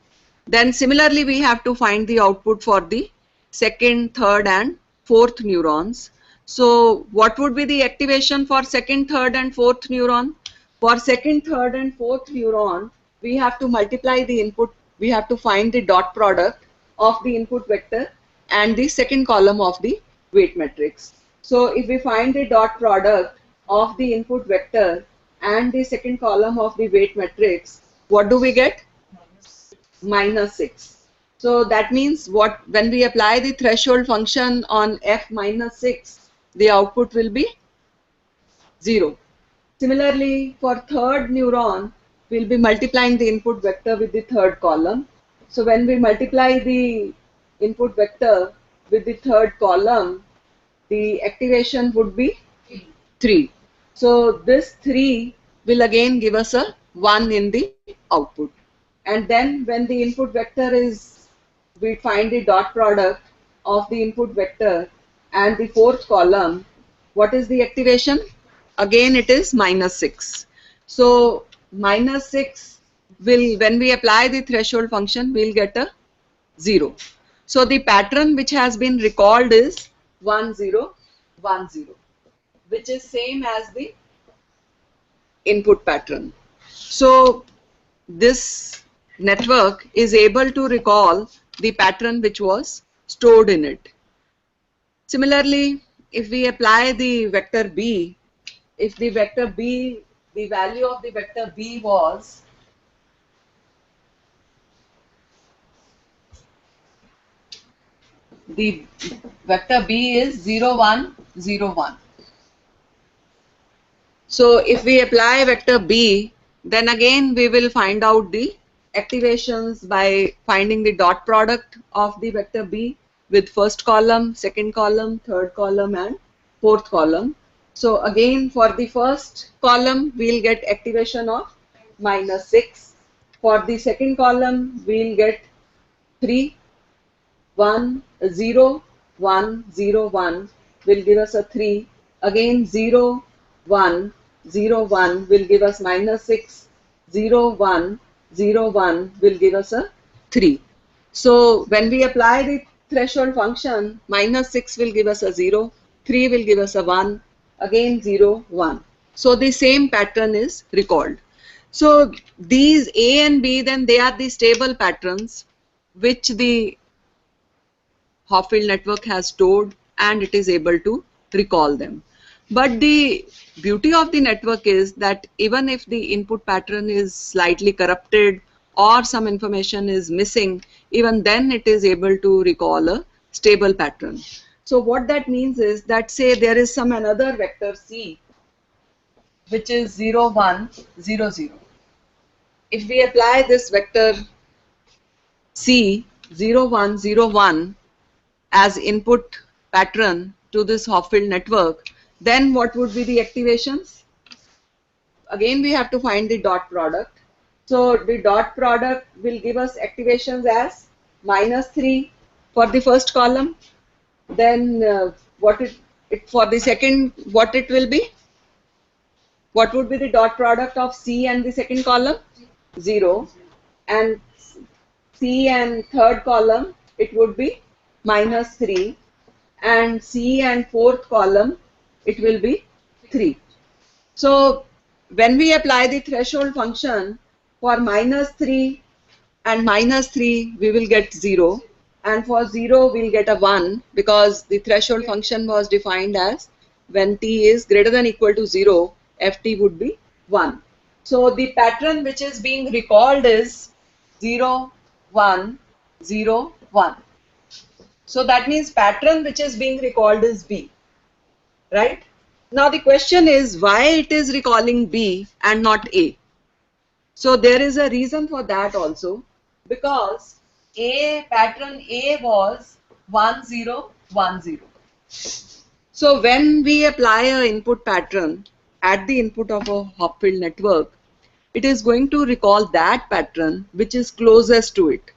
Then similarly we have to find the output for the second, third and fourth neurons. So what would be the activation for second, third and fourth neuron? For second, third and fourth neuron, we have to multiply the input, we have to find the dot product of the input vector and the second column of the weight matrix. So if we find the dot product of the input vector and the second column of the weight matrix, what do we get? Minus 6. So that means what, when we apply the threshold function on f minus 6, the output will be 0. Similarly, for third neuron, we'll be multiplying the input vector with the third column. So when we multiply the input vector with the third column, the activation would be 3. So this 3 will again give us a 1 in the output. And then when the input vector is, we find the dot product of the input vector and the fourth column, what is the activation? Again it is minus 6. So minus 6 will, when we apply the threshold function, we'll get a 0. So the pattern which has been recalled is 1 0 1 0, which is same as the input pattern. So this network is able to recall the pattern which was stored in it. Similarly, if we apply the vector b, if the vector b, the value of the vector b was the vector b is 0 1 0 1. So if we apply vector b, then again we will find out the activations by finding the dot product of the vector b with first column, second column, third column and fourth column. So again for the first column we'll get activation of minus 6. For the second column we'll get 3, 1, 0, 1, 0, 1 will give us a 3. Again 0, 1, 0, 1 will give us minus 6. 0, 1, 0, 1 will give us a 3. So when we apply the threshold function, minus 6 will give us a 0, 3 will give us a 1, again 0, 1. So the same pattern is recalled. So these A and B, then they are the stable patterns which the Hopfield network has stored and it is able to recall them. But the beauty of the network is that even if the input pattern is slightly corrupted or some information is missing, even then it is able to recall a stable pattern. So what that means is that, say there is some another vector C which is 0 1 0 0. If we apply this vector C 0 1 0 1 as input pattern to this Hopfield network, then what would be the activations? Again we have to find the dot product. So the dot product will give us activations as minus 3 for the first column. Then for the second, what it will be? What would be the dot product of C and the second column? 0. And C and third column, it would be minus 3. And C and fourth column, it will be 3. So when we apply the threshold function for minus 3 and minus 3, we will get 0. And for 0, we will get a 1 because the threshold function was defined as when t is greater than equal to 0, ft would be 1. So the pattern which is being recalled is 0, 1, 0, 1. So that means pattern which is being recalled is B, right? Now the question is why it is recalling B and not A. So there is a reason for that also, because pattern A was 1 0 1 0. So when we apply an input pattern at the input of a Hopfield network, it is going to recall that pattern which is closest to it.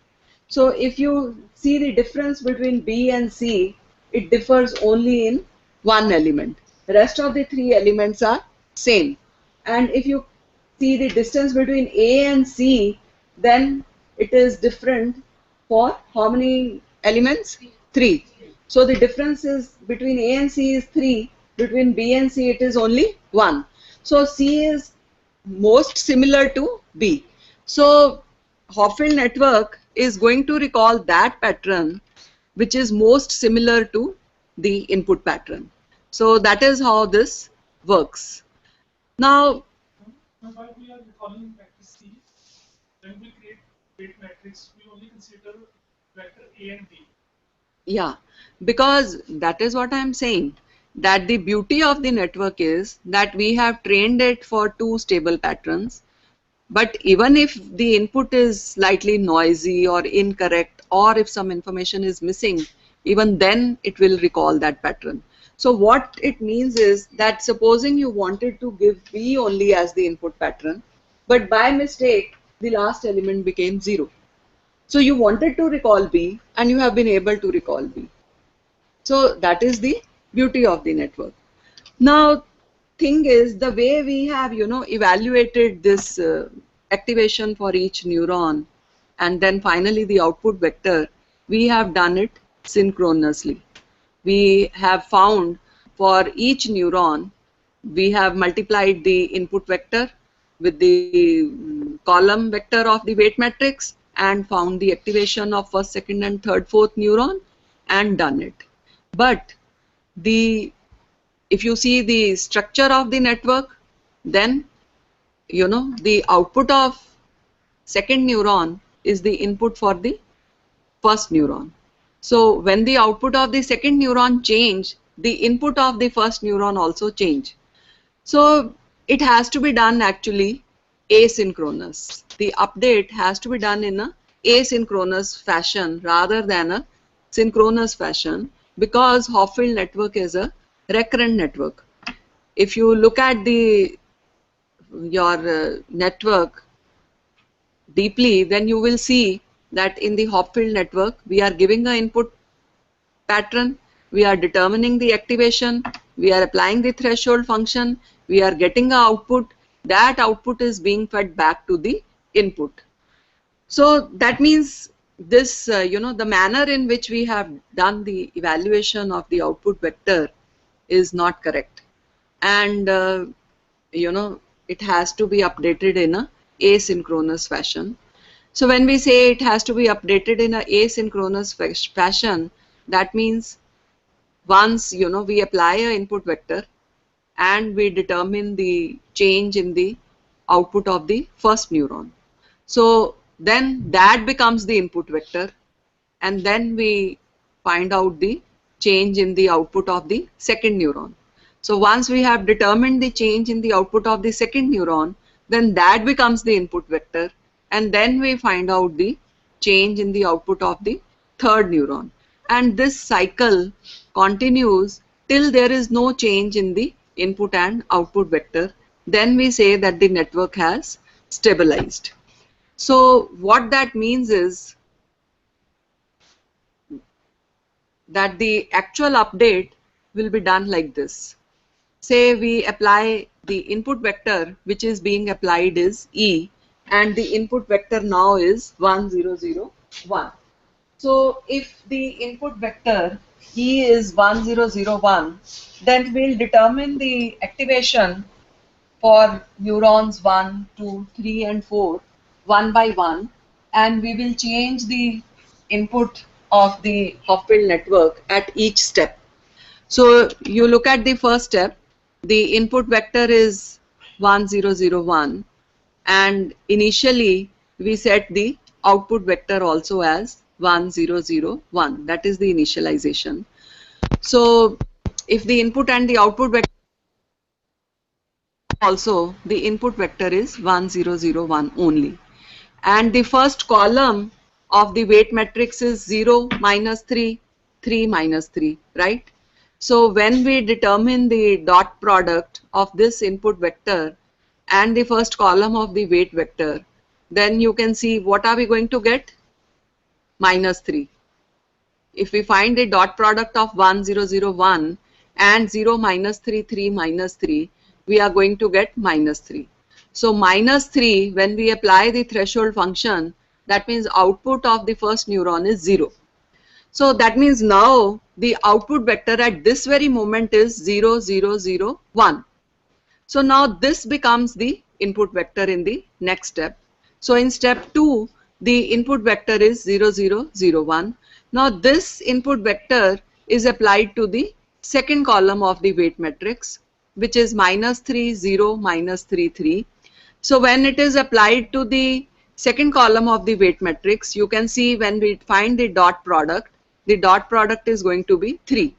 So if you see the difference between B and C, it differs only in one element. The rest of the three elements are same. And if you see the distance between A and C, then it is different for how many elements? 3. So the difference is between A and C is 3, between B and C it is only 1. So C is most similar to B. So Hopfield network is going to recall that pattern which is most similar to the input pattern. So that is how this works. Now, While we are recalling vector C, when we create weight matrix, we only consider vector A and B. yeah, because that is what I am saying, that the beauty of the network is that we have trained it for 2 stable patterns. But even if the input is slightly noisy or incorrect, or if some information is missing, even then it will recall that pattern. So what it means is that supposing you wanted to give B only as the input pattern, but by mistake the last element became 0. So you wanted to recall B and you have been able to recall B. So that is the beauty of the network. Now, thing is, the way we have, evaluated this activation for each neuron and then finally the output vector, we have done it synchronously. We have found for each neuron, we have multiplied the input vector with the column vector of the weight matrix and found the activation of first, second and third, fourth neuron and done it. But if you see the structure of the network, then the output of second neuron is the input for the first neuron. So when the output of the second neuron change, the input of the first neuron also change. So it has to be done actually asynchronous. The update has to be done in a asynchronous fashion rather than a synchronous fashion, because Hopfield network is a recurrent network. If you look at your network deeply, then you will see that in the Hopfield network we are giving an input pattern, we are determining the activation, we are applying the threshold function, we are getting an output, that output is being fed back to the input. So that means this, the manner in which we have done the evaluation of the output vector is not correct. And, it has to be updated in a asynchronous fashion. So when we say it has to be updated in a asynchronous fashion, that means once, we apply an input vector and we determine the change in the output of the first neuron. So then that becomes the input vector, and then we find out the change in the output of the second neuron. So once we have determined the change in the output of the second neuron, then that becomes the input vector, and then we find out the change in the output of the third neuron. And this cycle continues till there is no change in the input and output vector. Then we say that the network has stabilized. So what that means is that the actual update will be done like this. Say we apply the input vector which is being applied is E, and the input vector now is 1, 0, 0, 1. So if the input vector E is 1, 0, 0, 1, then we'll determine the activation for neurons 1, 2, 3 and 4 one by one, and we will change the input of the Hopfield network at each step. So you look at the first step, the input vector is 1, 0, 0, 1, and initially we set the output vector also as 1, 0, 0, 1. That is the initialization. So if the input and the output vector also, the input vector is 1, 0, 0, 1 only. And the first column of the weight matrix is 0, minus 3, 3, minus 3, right? So when we determine the dot product of this input vector and the first column of the weight vector, then you can see what are we going to get? Minus 3. If we find the dot product of 1, 0, 0, 1 and 0, minus 3, 3, minus 3, we are going to get minus 3. So minus 3, when we apply the threshold function, That means output of the first neuron is 0. So that means now the output vector at this very moment is 0, 0, 0, 1. So now this becomes the input vector in the next step. So in step 2, the input vector is 0, 0, 0, 1. Now this input vector is applied to the second column of the weight matrix, which is -3, 0, -3, 3. So when it is applied to the second column of the weight matrix, you can see when we find the dot product is going to be 3.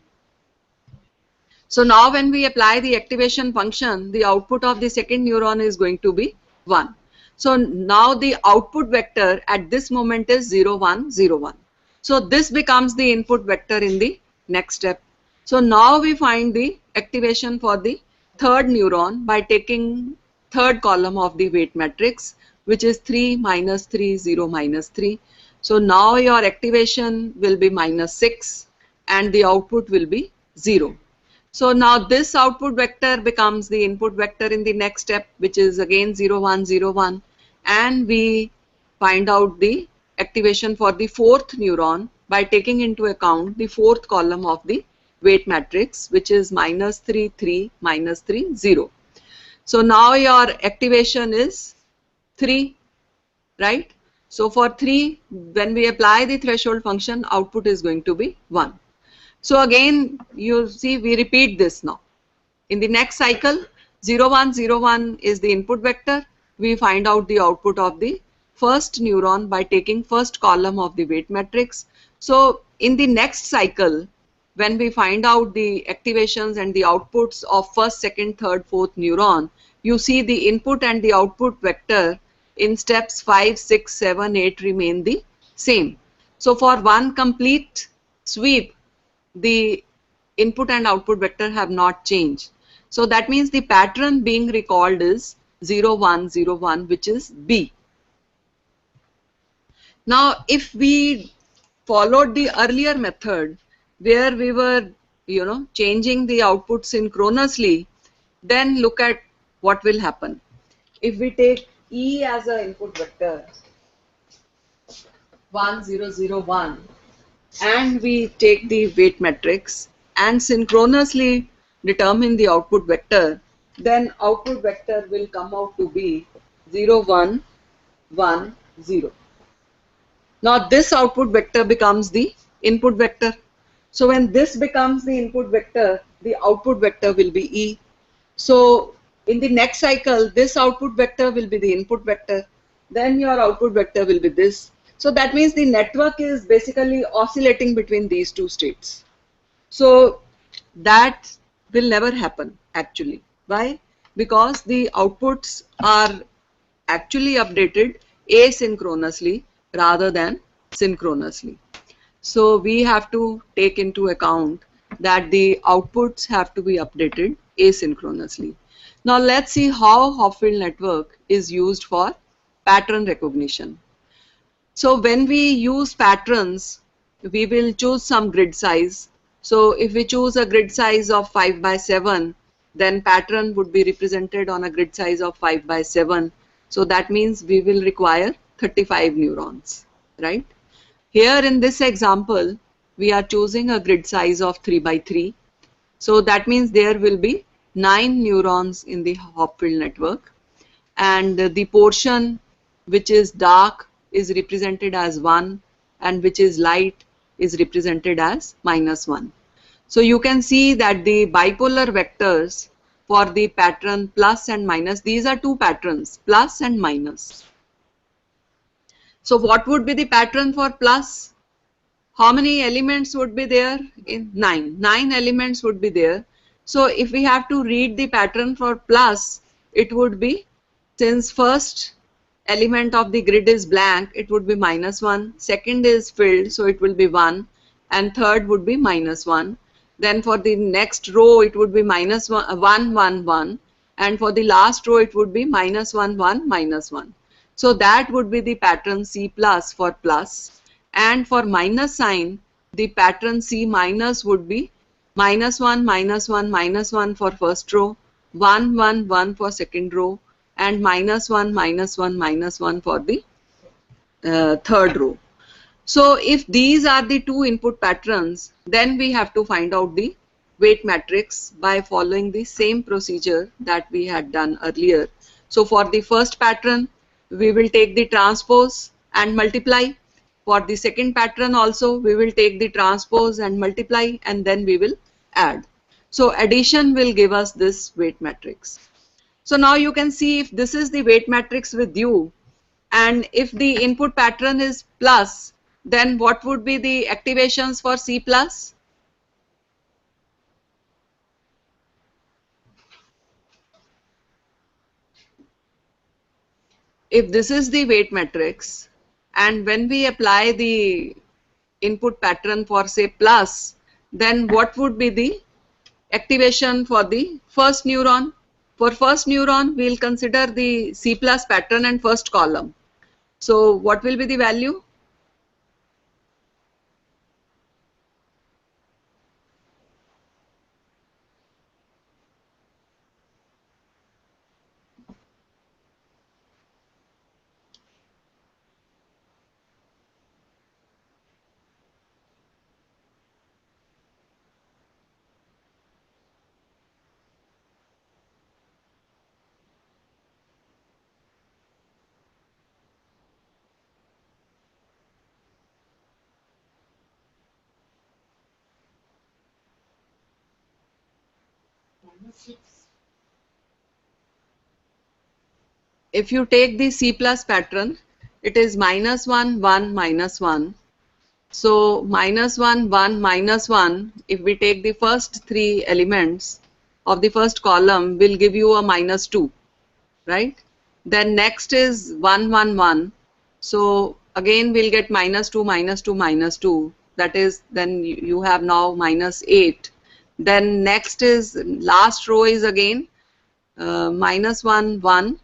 So now when we apply the activation function, the output of the second neuron is going to be 1. So now the output vector at this moment is 0, 1, 0, 1. So this becomes the input vector in the next step. So now we find the activation for the third neuron by taking third column of the weight matrix, which is 3, -3, 0, -3. So now your activation will be -6 and the output will be 0. So now this output vector becomes the input vector in the next step, which is again 0, 1, 0, 1. And we find out the activation for the fourth neuron by taking into account the fourth column of the weight matrix, which is -3, 3, -3, 0. So now your activation is 3, right? So for 3, when we apply the threshold function, output is going to be 1. So again, you see we repeat this now. In the next cycle, 0, 1, 0, 1 is the input vector. We find out the output of the first neuron by taking first column of the weight matrix. So in the next cycle, when we find out the activations and the outputs of first, second, third, fourth neuron, you see the input and the output vector in steps 5, 6, 7, 8 remain the same. So for one complete sweep, the input and output vector have not changed. So that means the pattern being recalled is 0, 1, 0, 1, which is B. Now if we followed the earlier method where we were changing the output synchronously, then look at what will happen. If we take E as an input vector, 1, 0, 0, 1, and we take the weight matrix and synchronously determine the output vector, then output vector will come out to be 0, 1, 1, 0. Now this output vector becomes the input vector. So when this becomes the input vector, the output vector will be E. So in the next cycle, this output vector will be the input vector. Then your output vector will be this. So that means the network is basically oscillating between these two states. So that will never happen actually. Why? Because the outputs are actually updated asynchronously rather than synchronously. So we have to take into account that the outputs have to be updated asynchronously. Now let's see how Hopfield network is used for pattern recognition. So when we use patterns, we will choose some grid size. So if we choose a grid size of 5 by 7, then pattern would be represented on a grid size of 5 by 7. So that means we will require 35 neurons, right? Here in this example, we are choosing a grid size of 3 by 3. So that means there will be 9 neurons in the Hopfield network, and the portion which is dark is represented as 1 and which is light is represented as -1. So you can see that the bipolar vectors for the pattern plus and minus, these are two patterns, plus and minus. So what would be the pattern for plus? How many elements would be there? In 9. 9 elements would be there. So if we have to read the pattern for plus, it would be, since first element of the grid is blank, it would be -1, second is filled, so it will be 1, and third would be -1. Then for the next row it would be -1, 1, 1, 1, and for the last row it would be -1, 1, -1. So that would be the pattern C plus for plus, and for minus sign the pattern C minus would be -1, -1, -1 for first row, 1, 1, 1 for second row, and -1, -1, -1 for the third row. So if these are the two input patterns, then we have to find out the weight matrix by following the same procedure that we had done earlier. So for the first pattern, we will take the transpose and multiply. For the second pattern also, we will take the transpose and multiply, and then we will add. So addition will give us this weight matrix. So now you can see if this is the weight matrix with you, and if the input pattern is plus, then what would be the activations for C plus? If this is the weight matrix, and when we apply the input pattern for say plus, then what would be the activation for the first neuron? For first neuron, we will consider the C plus pattern and first column. So what will be the value? If you take the C plus pattern, it is minus 1, 1, minus 1. So minus 1, 1, minus 1, if we take the first three elements of the first column, will give you a minus 2, right? Then next is 1, 1, 1. So again we'll get minus 2, minus 2, minus 2. That is, then you have now minus 8. Then next is, last row is again minus 1, 1.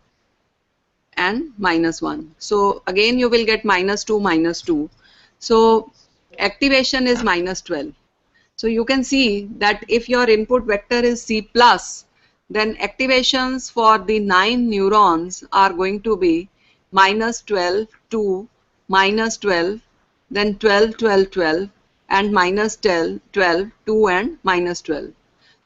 And minus 1. So again you will get minus 2, minus 2. So activation is minus 12. So you can see that if your input vector is C plus, then activations for the 9 neurons are going to be minus 12, 2, minus 12, then 12, 12, 12, and minus 12, 12, 2, and minus 12.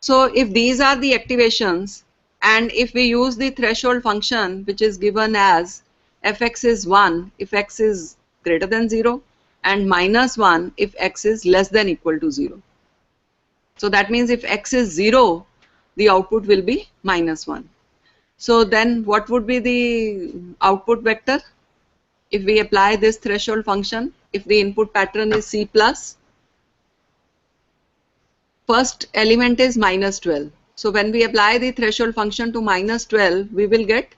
So if these are the activations, and if we use the threshold function, which is given as fx is 1 if x is greater than 0, and minus 1 if x is less than equal to 0. So that means if x is 0, the output will be minus 1. So then what would be the output vector? If we apply this threshold function, if the input pattern is C plus, first element is minus 12. So when we apply the threshold function to minus 12, we will get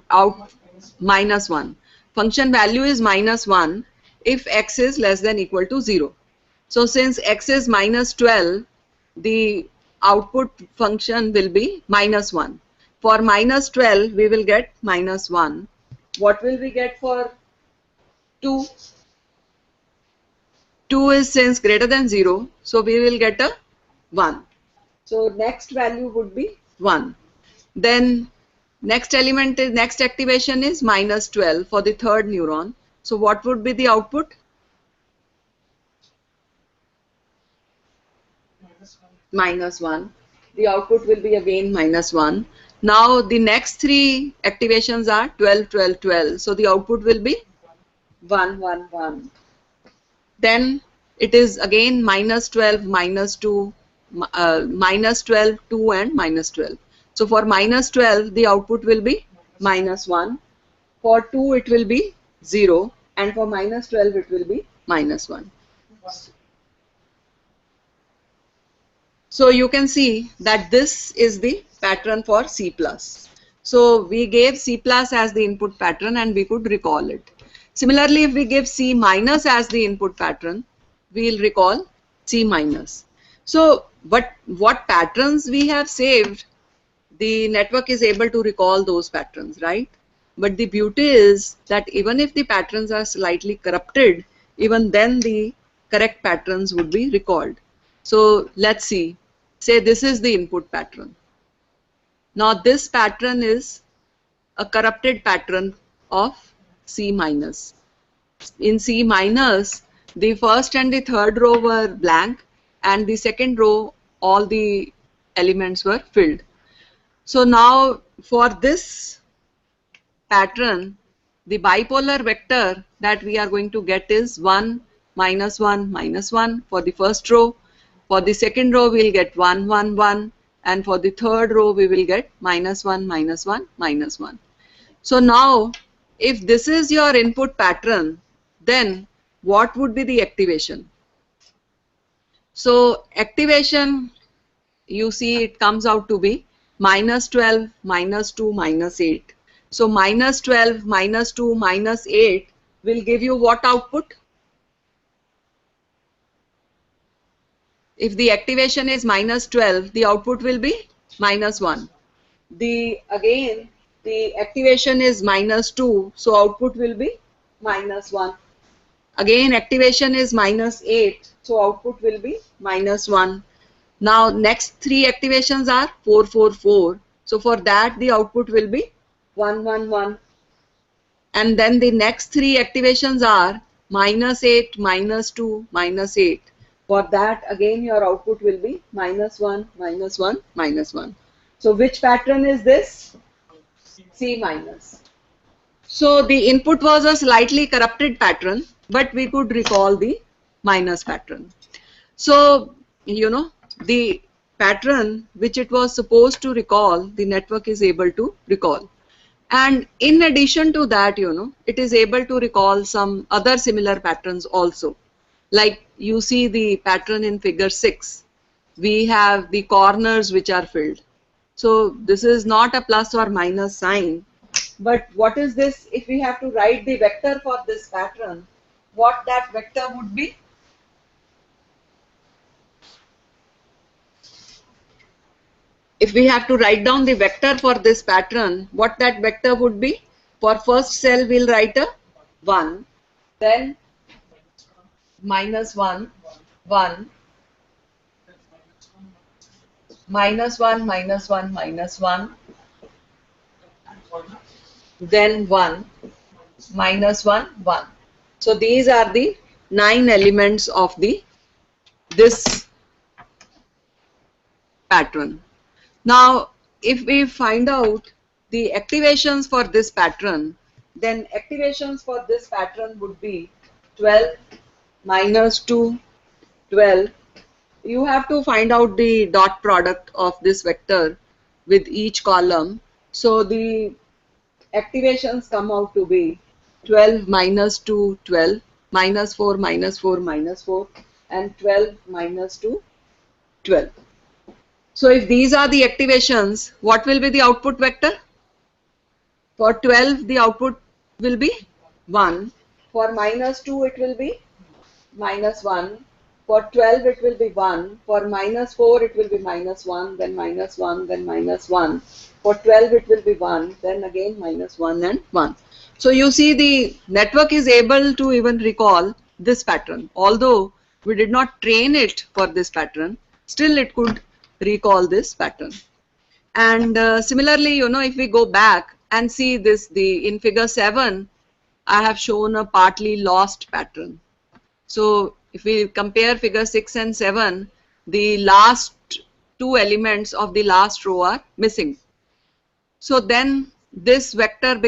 out minus 1. Function value is minus 1 if x is less than equal to 0. So since x is minus 12, the output function will be minus 1. For minus 12, we will get minus 1. What will we get for 2? 2 is since greater than 0, so we will get a 1. So next value would be 1. Then next element is, next activation is minus 12 for the third neuron. So what would be the output? Minus 1. The output will be again minus 1. Now the next three activations are 12, 12, 12. So the output will be 1, 1, 1. Then it is again minus 12, minus 2, minus 12, 2, and minus 12. So for minus 12, the output will be minus 1. For 2, it will be 0. And for minus 12, it will be minus 1. So you can see that this is the pattern for C plus. So we gave C plus as the input pattern and we could recall it. Similarly, if we give C minus as the input pattern, we will recall C minus. So what patterns we have saved, the network is able to recall those patterns, right? But the beauty is that even if the patterns are slightly corrupted, even then the correct patterns would be recalled. So let's see, say this is the input pattern. Now this pattern is a corrupted pattern of C minus. In C minus, the first and the third row were blank, and the second row, all the elements were filled. So now for this pattern, the bipolar vector that we are going to get is 1, minus 1 for the first row. For the second row, we will get 1, 1, 1. And for the third row, we will get minus 1, minus 1, minus 1. So now, if this is your input pattern, then what would be the activation? So activation, you see it comes out to be minus 12, minus 2, minus 8. So minus 12, minus 2, minus 8 will give you what output? If the activation is minus 12, the output will be minus 1. Again, the activation is minus 2, so output will be minus 1. Again, activation is minus 8, so output will be minus 1. Now, next three activations are 4, 4, 4. So, for that, the output will be 1, 1, 1. And then the next three activations are minus 8, minus 2, minus 8. For that, again, your output will be minus 1, minus 1, minus 1. So, which pattern is this? C minus. So, the input was a slightly corrupted pattern, but we could recall the minus pattern. So, the pattern which it was supposed to recall, the network is able to recall. And in addition to that, it is able to recall some other similar patterns also. Like you see the pattern in figure 6. We have the corners which are filled. So this is not a plus or minus sign. But what is this? If we have to write the vector for this pattern, what that vector would be? If we have to write down the vector for this pattern, what that vector would be? For first cell, we'll write a 1, then minus 1, 1, minus 1, minus 1, minus 1, then 1, minus 1, 1. So these are the 9 elements of this pattern. Now, if we find out the activations for this pattern, then activations for this pattern would be 12, minus 2, 12. You have to find out the dot product of this vector with each column. So the activations come out to be 12, minus 2, 12, minus 4, minus 4, minus 4, and 12, minus 2, 12. So if these are the activations, what will be the output vector? For 12, the output will be 1. For minus 2, it will be minus 1. For 12, it will be 1. For minus 4, it will be minus 1, then minus 1, then minus 1. For 12, it will be 1, then again minus 1 and 1. So you see the network is able to even recall this pattern. Although we did not train it for this pattern, still it could recall this pattern. And similarly, if we go back and see this, in figure 7, I have shown a partly lost pattern. So if we compare figure 6 and 7, the last two elements of the last row are missing. So then this vector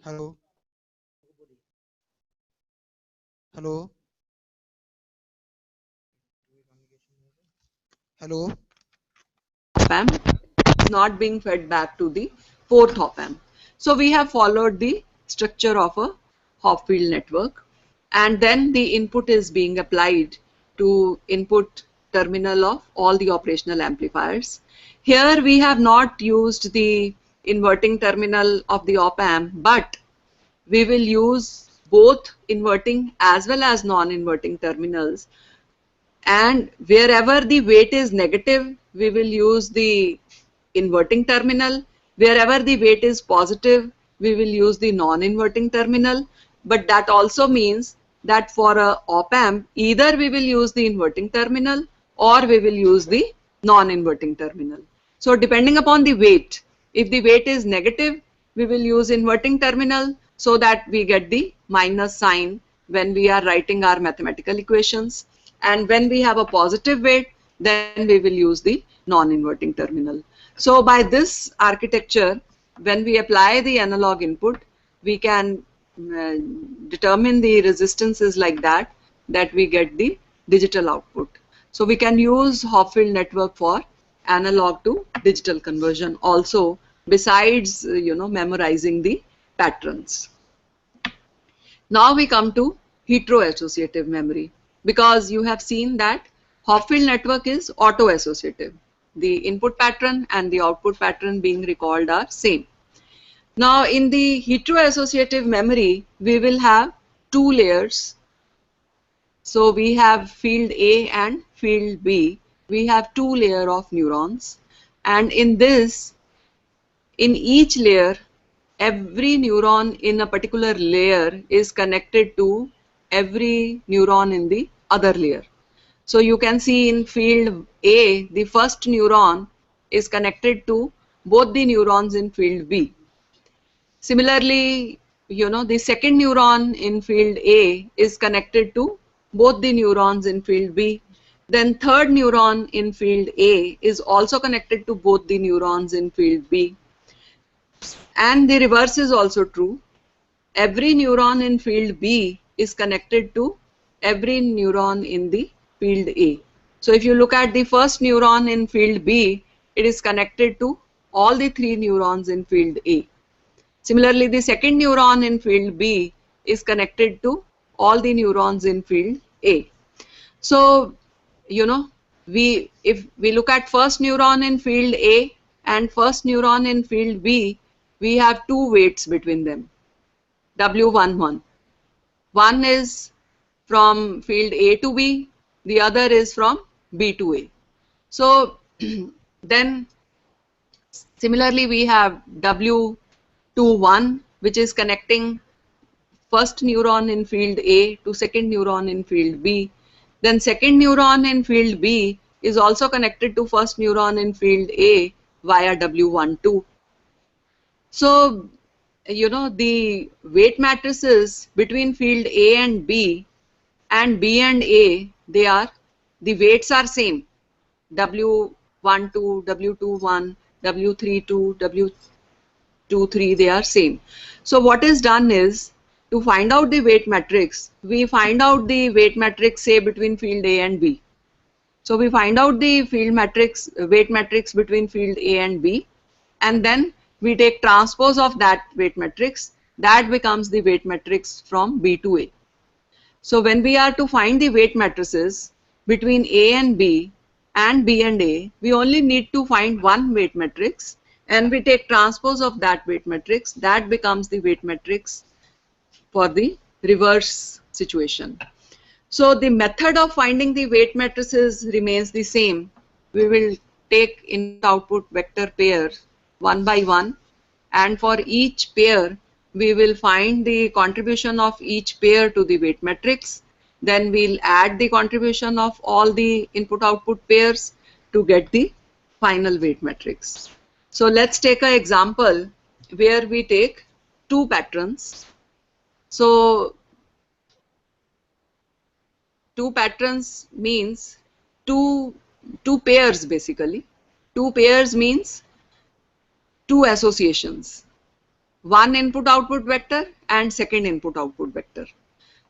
Hello. Hello. Hello. Op-amp is not being fed back to the fourth op-amp. So we have followed the structure of a Hopfield network, and then the input is being applied to input terminal of all the operational amplifiers. Here we have not used the inverting terminal of the op-amp, but we will use both inverting as well as non-inverting terminals, and wherever the weight is negative, we will use the inverting terminal. Wherever the weight is positive, we will use the non-inverting terminal. But that also means that for a op-amp, either we will use the inverting terminal or we will use the non-inverting terminal. So depending upon the weight, if the weight is negative, we will use inverting terminal so that we get the minus sign when we are writing our mathematical equations. And when we have a positive weight, then we will use the non-inverting terminal. So by this architecture, when we apply the analog input, we can determine the resistances like that we get the digital output. So we can use Hopfield network for analog to digital conversion also, besides memorizing the patterns. Now we come to heteroassociative memory, because you have seen that Hopfield network is auto-associative. The input pattern and the output pattern being recalled are same. Now in the heteroassociative memory, we will have two layers. So we have field A and field B. We have two layers of neurons, and in this, in each layer, every neuron in a particular layer is connected to every neuron in the other layer. So you can see in field A, the first neuron is connected to both the neurons in field B. Similarly, the second neuron in field A is connected to both the neurons in field B. Then third neuron in field A is also connected to both the neurons in field B. And the reverse is also true. Every neuron in field B is connected to every neuron in the field A. So if you look at the first neuron in field B, it is connected to all the three neurons in field A. Similarly, the second neuron in field B is connected to all the neurons in field A. So, you know, if we look at first neuron in field A and first neuron in field B, we have two weights between them, W11. One is from field A to B, the other is from B to A. So then similarly we have W21, which is connecting first neuron in field A to second neuron in field B. Then second neuron in field B is also connected to first neuron in field A via W12. So, you know, the weight matrices between field A and B and A, the weights are same. W12, W21, W32, W23, they are same. So what is done is, to find out the weight matrix, we find out the weight matrix say between field A and B. So we find out the field matrix, weight matrix between field A and B, and then we take transpose of that weight matrix. That becomes the weight matrix from B to A. So when we are to find the weight matrices between A and B and B and A, we only need to find one weight matrix and we take transpose of that weight matrix. That becomes the weight matrix for the reverse situation. So the method of finding the weight matrices remains the same. We will take input-output vector pairs one by one, and for each pair we will find the contribution of each pair to the weight matrix. Then we'll add the contribution of all the input-output pairs to get the final weight matrix. So let's take an example where we take two patterns. So two patterns means two pairs basically. Two pairs means two associations. One input-output vector and second input-output vector.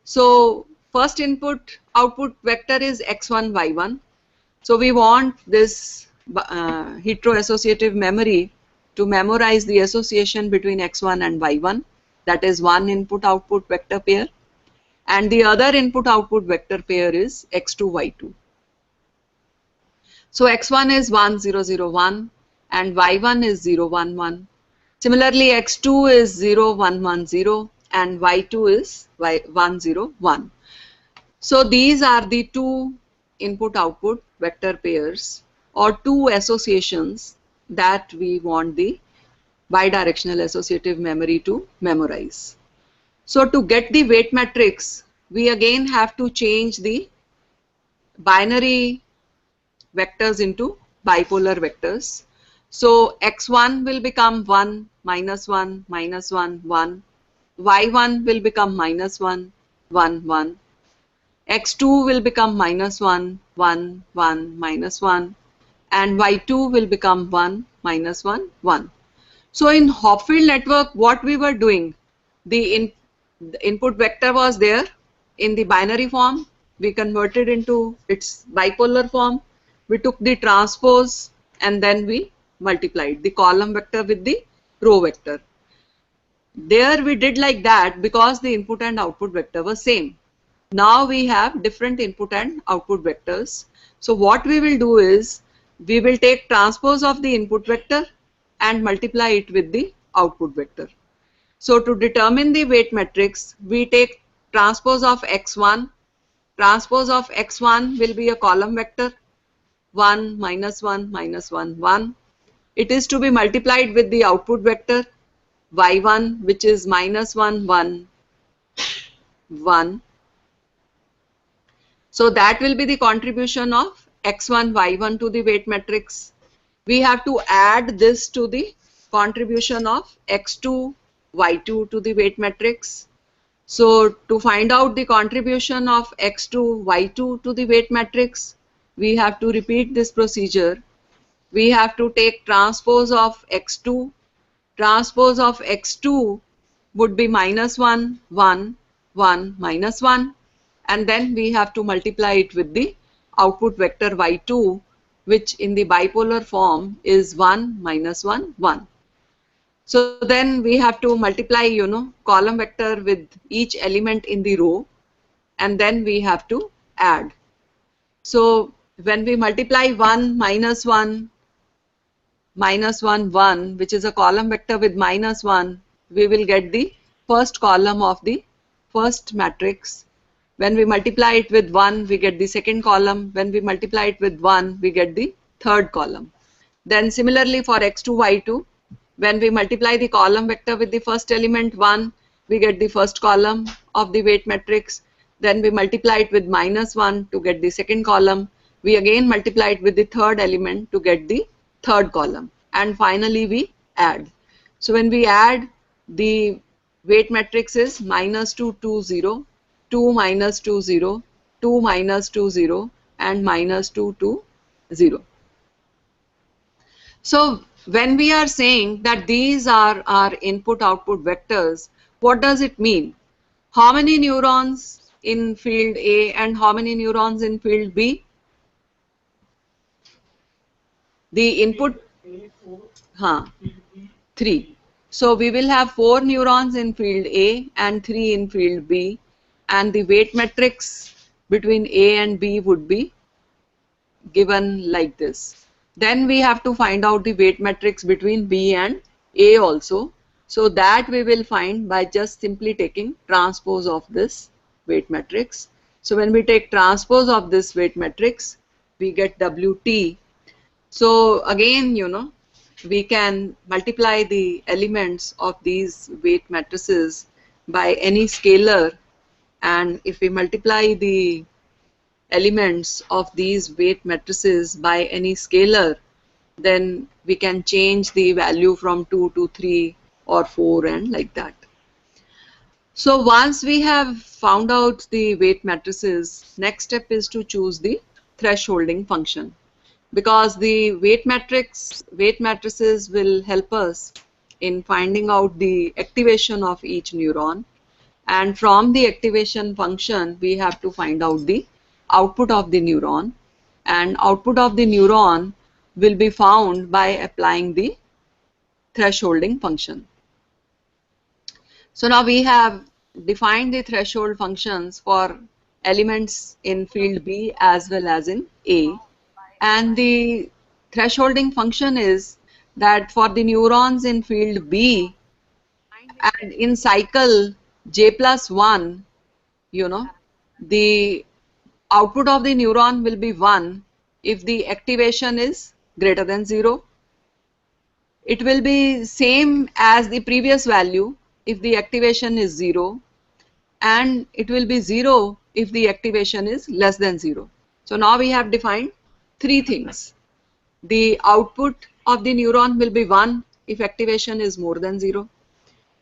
So first input-output vector is x1, y1. So we want this heteroassociative memory to memorize the association between x1 and y1. That is one input-output vector pair. And the other input-output vector pair is x2, y2. So x1 is 1, 0, 0, 1 and y1 is 0, 1, 1. Similarly, x2 is 0, 1, 1, 0 and y2 is 1, 0, 1. So these are the two input-output vector pairs or two associations that we want the bidirectional associative memory to memorize. So to get the weight matrix, we again have to change the binary vectors into bipolar vectors. So x1 will become 1, minus 1, minus 1, 1. y1 will become minus 1, 1, 1. x2 will become minus 1, 1, 1, minus 1. And y2 will become 1, minus 1, 1. So in Hopfield network, what we were doing, the input vector was there in the binary form. We converted into its bipolar form. We took the transpose and then we multiplied the column vector with the row vector. There we did like that because the input and output vector was same. Now we have different input and output vectors. So what we will do is we will take transpose of the input vector and multiply it with the output vector. So to determine the weight matrix, we take transpose of x1. Transpose of x1 will be a column vector 1, minus 1, minus 1, 1. It is to be multiplied with the output vector y1, which is minus 1, 1, 1. So that will be the contribution of x1, y1 to the weight matrix. We have to add this to the contribution of x2, y2 to the weight matrix. So to find out the contribution of x2, y2 to the weight matrix, we have to repeat this procedure. We have to take transpose of x2. Transpose of x2 would be minus 1, 1, 1, minus 1. And then we have to multiply it with the output vector y2, which in the bipolar form is 1, minus 1, 1. So then we have to multiply, column vector with each element in the row. and then we have to add. So when we multiply 1 minus 1 minus 1 1, which is a column vector with minus 1, we will get the first column of the first matrix. When we multiply it with 1, we get the second column. When we multiply it with 1, we get the third column. Then similarly for x2, y2, when we multiply the column vector with the first element 1, we get the first column of the weight matrix. Then we multiply it with minus 1 to get the second column. We again multiply it with the third element to get the third column. And finally we add. So when we add, the weight matrix is minus 2, 2, 0, 2 minus 2, 0, 2 minus 2, 0, and minus 2, 2, 0. So when we are saying that these are our input-output vectors, what does it mean? How many neurons in field A and how many neurons in field B? The input, 3. So we will have 4 neurons in field A and 3 in field B, and the weight matrix between A and B would be given like this. Then we have to find out the weight matrix between B and A also. So that we will find by just simply taking transpose of this weight matrix. So when we take transpose of this weight matrix, we get WT. So again, you know, we can multiply the elements of these weight matrices by any scalar, and if we multiply the elements of these weight matrices by any scalar, then we can change the value from 2 to 3 or 4 and like that. So once we have found out the weight matrices, next step is to choose the thresholding function, because the weight matrices will help us in finding out the activation of each neuron, and from the activation function we have to find out the output of the neuron, and output of the neuron will be found by applying the thresholding function. So now we have defined the threshold functions for elements in field B as well as in A, and the thresholding function is that for the neurons in field B and in cycle J plus 1, you know, the output of the neuron will be 1 if the activation is greater than 0. It will be same as the previous value if the activation is 0, and it will be 0 if the activation is less than 0. So now we have defined 3 things. The output of the neuron will be 1 if activation is more than 0.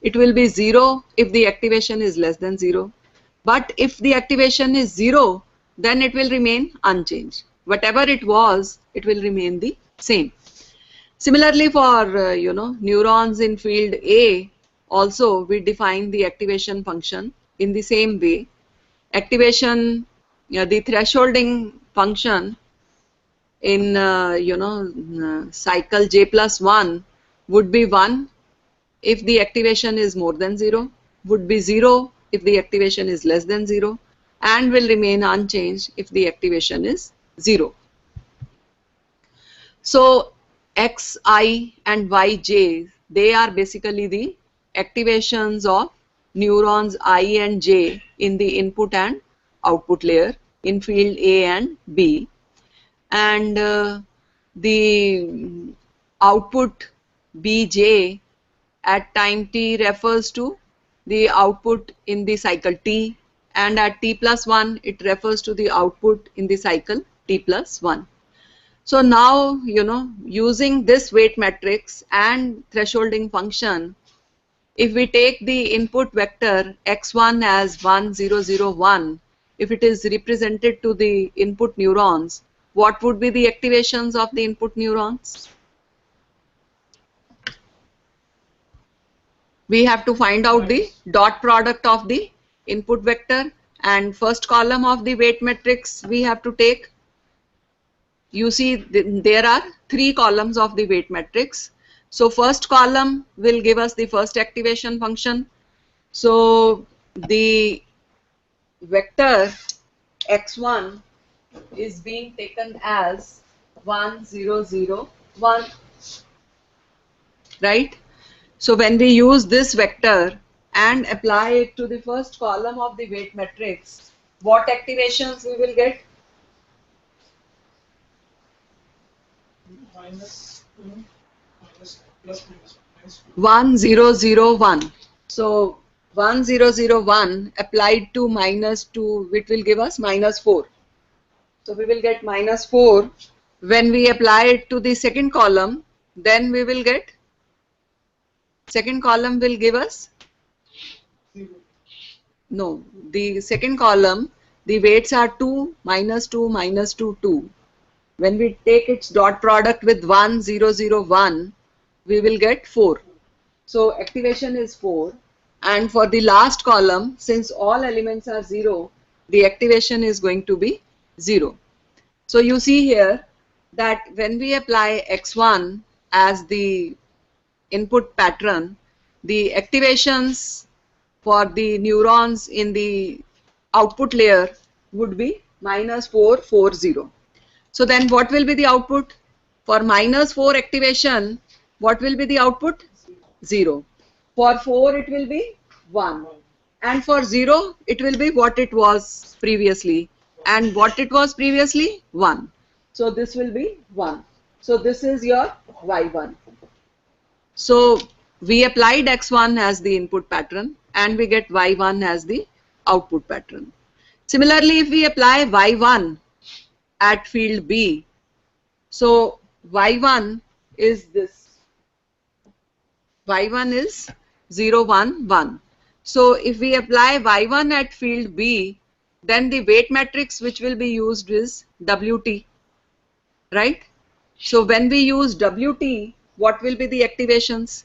It will be 0 if the activation is less than 0. But if the activation is 0, then it will remain unchanged. Whatever it was, it will remain the same. Similarly for neurons in field A, also we define the activation function in the same way. Activation, the thresholding function in cycle J plus 1 would be 1 if the activation is more than 0, would be 0 if the activation is less than 0, and will remain unchanged if the activation is 0. So Xi and Yj, they are basically the activations of neurons I and J in the input and output layer in field A and B, and the output Bj at time t refers to the output in the cycle t, and at t plus 1 it refers to the output in the cycle t plus 1. So now, using this weight matrix and thresholding function, if we take the input vector x1 as 1, 0, 0, 1, if it is represented to the input neurons, what would be the activations of the input neurons? We have to find out the dot product of the input vector, and first column of the weight matrix we have to take. You see there are 3 columns of the weight matrix. So first column will give us the first activation function. So the vector x1 is being taken as 1 0 0 1, right? So when we use this vector and apply it to the first column of the weight matrix, what activations we will get? minus 2 minus plus minus 2. 1 0 0 1. So 1 0 0 1 applied to minus 2, it will give us minus 4. So we will get minus 4. When we apply it to the second column, then we will get, second column will give us, no, the second column, the weights are 2, minus 2, minus 2, 2. When we take its dot product with 1 0 0 1, we will get 4. So activation is 4. And for the last column, since all elements are 0, the activation is going to be 0. So you see here that when we apply x1 as the input pattern, the activations for the neurons in the output layer would be minus 4 4 0. So then what will be the output? For minus 4 activation, what will be the output? 0. For 4 it will be 1. And for 0 it will be what it was previously. And what it was previously? 1. So this will be 1. So this is your y1. So we applied x1 as the input pattern and we get y1 as the output pattern. Similarly, if we apply y1 at field B, so y1 is this. Y1 is 0 1 1. So if we apply y1 at field B, then the weight matrix which will be used is WT, right? So when we use WT, what will be the activations?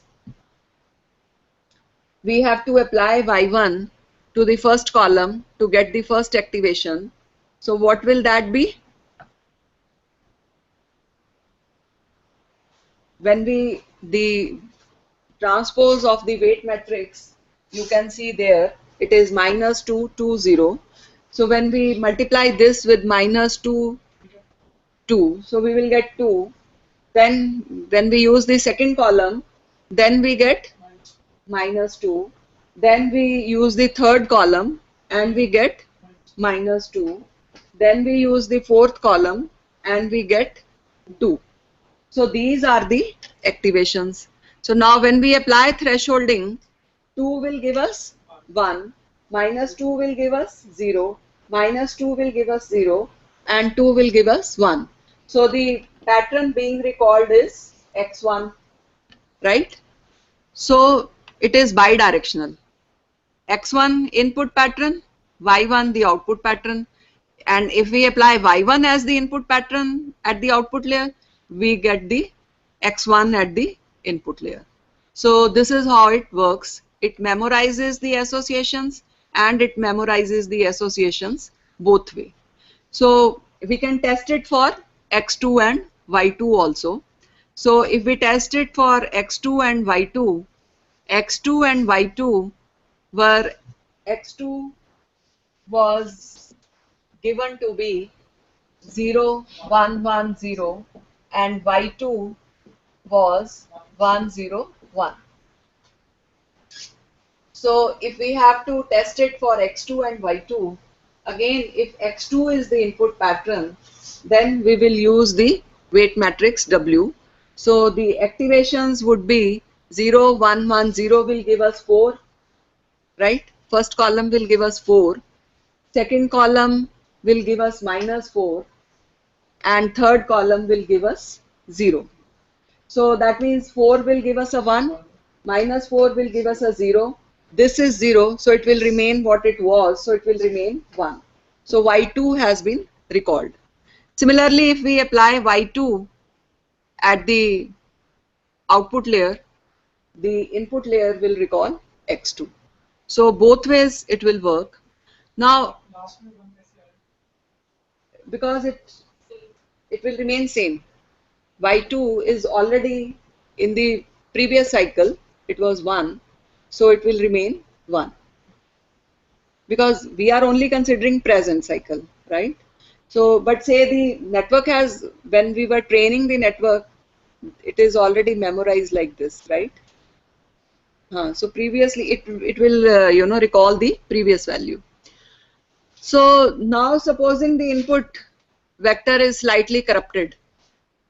We have to apply y1 to the first column to get the first activation. So what will that be? When we, the transpose of the weight matrix, you can see there it is minus 2 2 0. So when we multiply this with minus 2 2, so we will get 2. Then when we use the second column, then we get minus 2. Then we use the third column and we get minus 2. Then we use the fourth column and we get 2. So these are the activations. So now when we apply thresholding, 2 will give us 1, minus 2 will give us 0, minus 2 will give us 0, and 2 will give us 1. So the pattern being recalled is x1, right? So it is bidirectional. x1 input pattern, y1 the output pattern. And if we apply y1 as the input pattern at the output layer, we get the x1 at the input layer. So this is how it works. It memorizes the associations and it memorizes the associations both way. So we can test it for x2 and y2 also. So if we test it for x2 and y2, x2 and y2 were, x2 was given to be 0 1 1 0 and y2 was 1 0 1. So if we have to test it for x2 and y2, again if x2 is the input pattern, then we will use the weight matrix W. So the activations would be 0 1 1 0 will give us 4, right? First column will give us 4, second column will give us minus 4, and third column will give us 0. So that means 4 will give us a 1, minus 4 will give us a 0. This is 0, so it will remain what it was, so it will remain 1. So y2 has been recalled. Similarly, if we apply y2 at the output layer, the input layer will recall x2. So both ways it will work. Now, because it will remain same. Y2 is already in the previous cycle, it was 1, so it will remain 1. because we are only considering present cycle, right? So, but say the network has, when we were training the network, it is already memorized like this, right? So previously it will recall the previous value. So now supposing the input vector is slightly corrupted,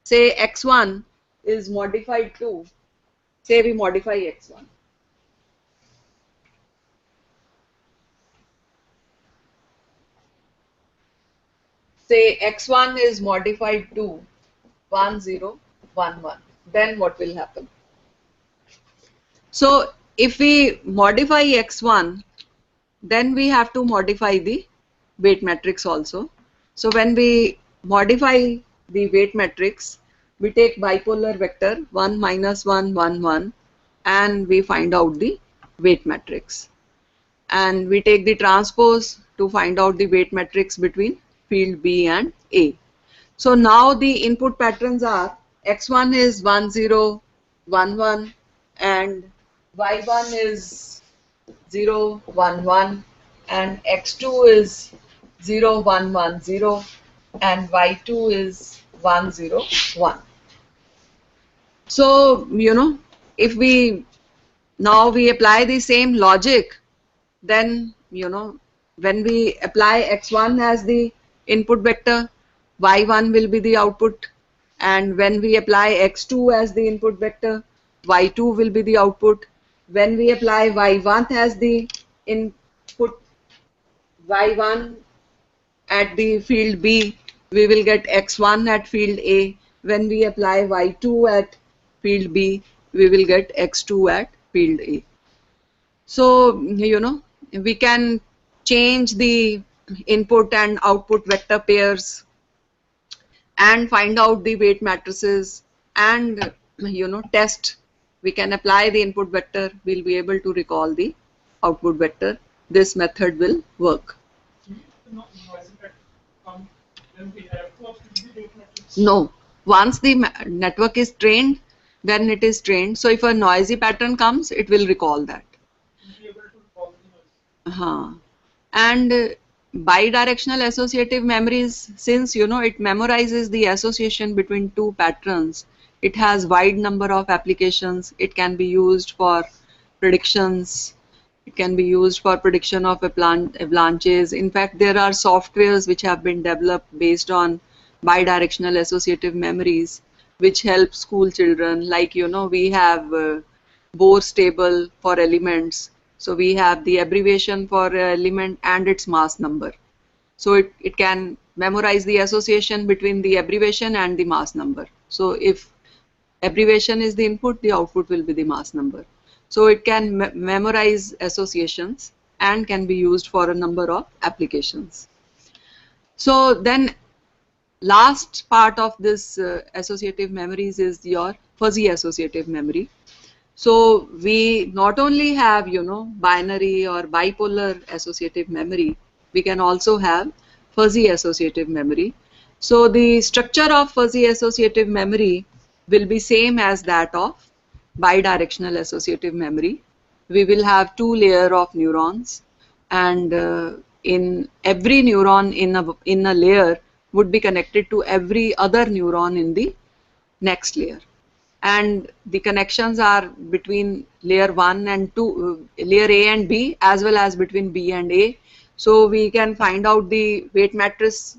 say x1 is modified to, say we modify x1. Say x1 is modified to 1011, then what will happen? So if we modify x1, then we have to modify the weight matrix also. So when we modify the weight matrix, we take bipolar vector 1 minus 1 1 1 and we find out the weight matrix, and we take the transpose to find out the weight matrix between field B and A. So now the input patterns are x1 is 1 0 1 1 and y1 is 0 1 1 and x2 is 0 1 1 0 and y2 is 1 0 1. So if we now we apply the same logic, then when we apply x1 as the input vector, y1 will be the output, and when we apply x2 as the input vector, y2 will be the output. When we apply y1 as the input, y1 at the field B, we will get x1 at field A. When we apply y2 at field B, we will get x2 at field A. So, we can change the input and output vector pairs and find out the weight matrices and, test. We can apply the input vector, we'll be able to recall the output vector. This method will work. No, once the network is trained, when it is trained, so if a noisy pattern comes, it will recall that. And bidirectional associative memories, since it memorizes the association between two patterns, it has wide number of applications. It can be used for predictions. It can be used for prediction of avalanches. In fact, there are softwares which have been developed based on bidirectional associative memories, which help school children. Like we have Bohr's table for elements. So we have the abbreviation for element and its mass number. So it can memorize the association between the abbreviation and the mass number. So if abbreviation is the input, the output will be the mass number. So it can memorize associations and can be used for a number of applications. So then last part of this associative memories is your fuzzy associative memory. So we not only have binary or bipolar associative memory, we can also have fuzzy associative memory. So the structure of fuzzy associative memory will be same as that of bidirectional associative memory. We will have two layers of neurons, and in every neuron in a layer would be connected to every other neuron in the next layer. And the connections are between layer 1 and 2, layer A and B, as well as between B and A. So we can find out the weight matrix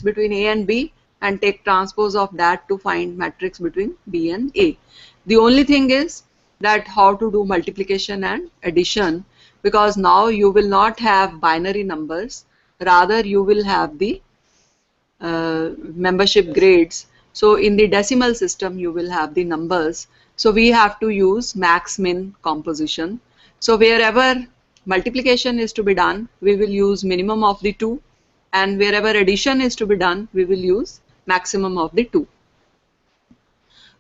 between A and B and take transpose of that to find matrix between B and A. The only thing is that how to do multiplication and addition, because now you will not have binary numbers, rather you will have the membership grades. So in the decimal system, you will have the numbers. So we have to use max-min composition. So wherever multiplication is to be done, we will use minimum of the 2. And wherever addition is to be done, we will use maximum of the 2.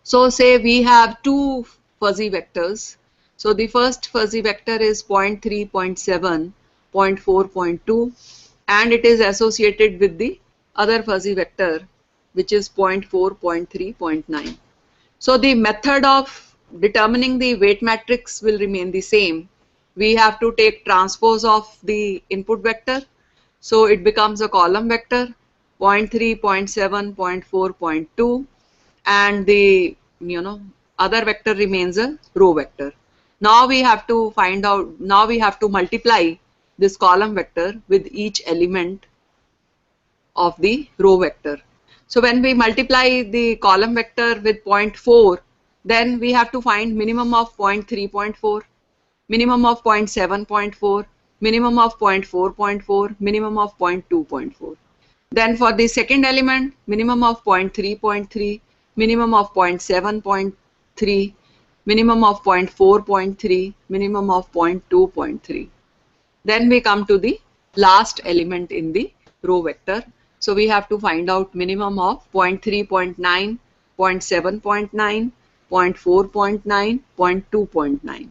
So say we have two fuzzy vectors. So the first fuzzy vector is 0.3, 0.7, 0.4, 0.2, and it is associated with the other fuzzy vector, which is 0.4, 0.3, 0.9. So the method of determining the weight matrix will remain the same. we have to take transpose of the input vector. So it becomes a column vector, 0.3, 0.7, 0.4, 0.2, and the other vector remains a row vector. Now we have to find out, now we have to multiply this column vector with each element of the row vector. So when we multiply the column vector with 0.4, then we have to find minimum of 0.3, 0.4, minimum of 0.7, 0.4, minimum of 0.4, 0.4, minimum of 0.2, 0.4. Then for the second element, minimum of 0.3, 0.3, minimum of 0.7, 0.3, minimum of 0.4, 0.3, minimum of 0.2, 0.3. Then we come to the last element in the row vector. So we have to find out minimum of 0.3, 0.9, 0.7, 0.9, 0.4, 0.9, 0.2, 0.9.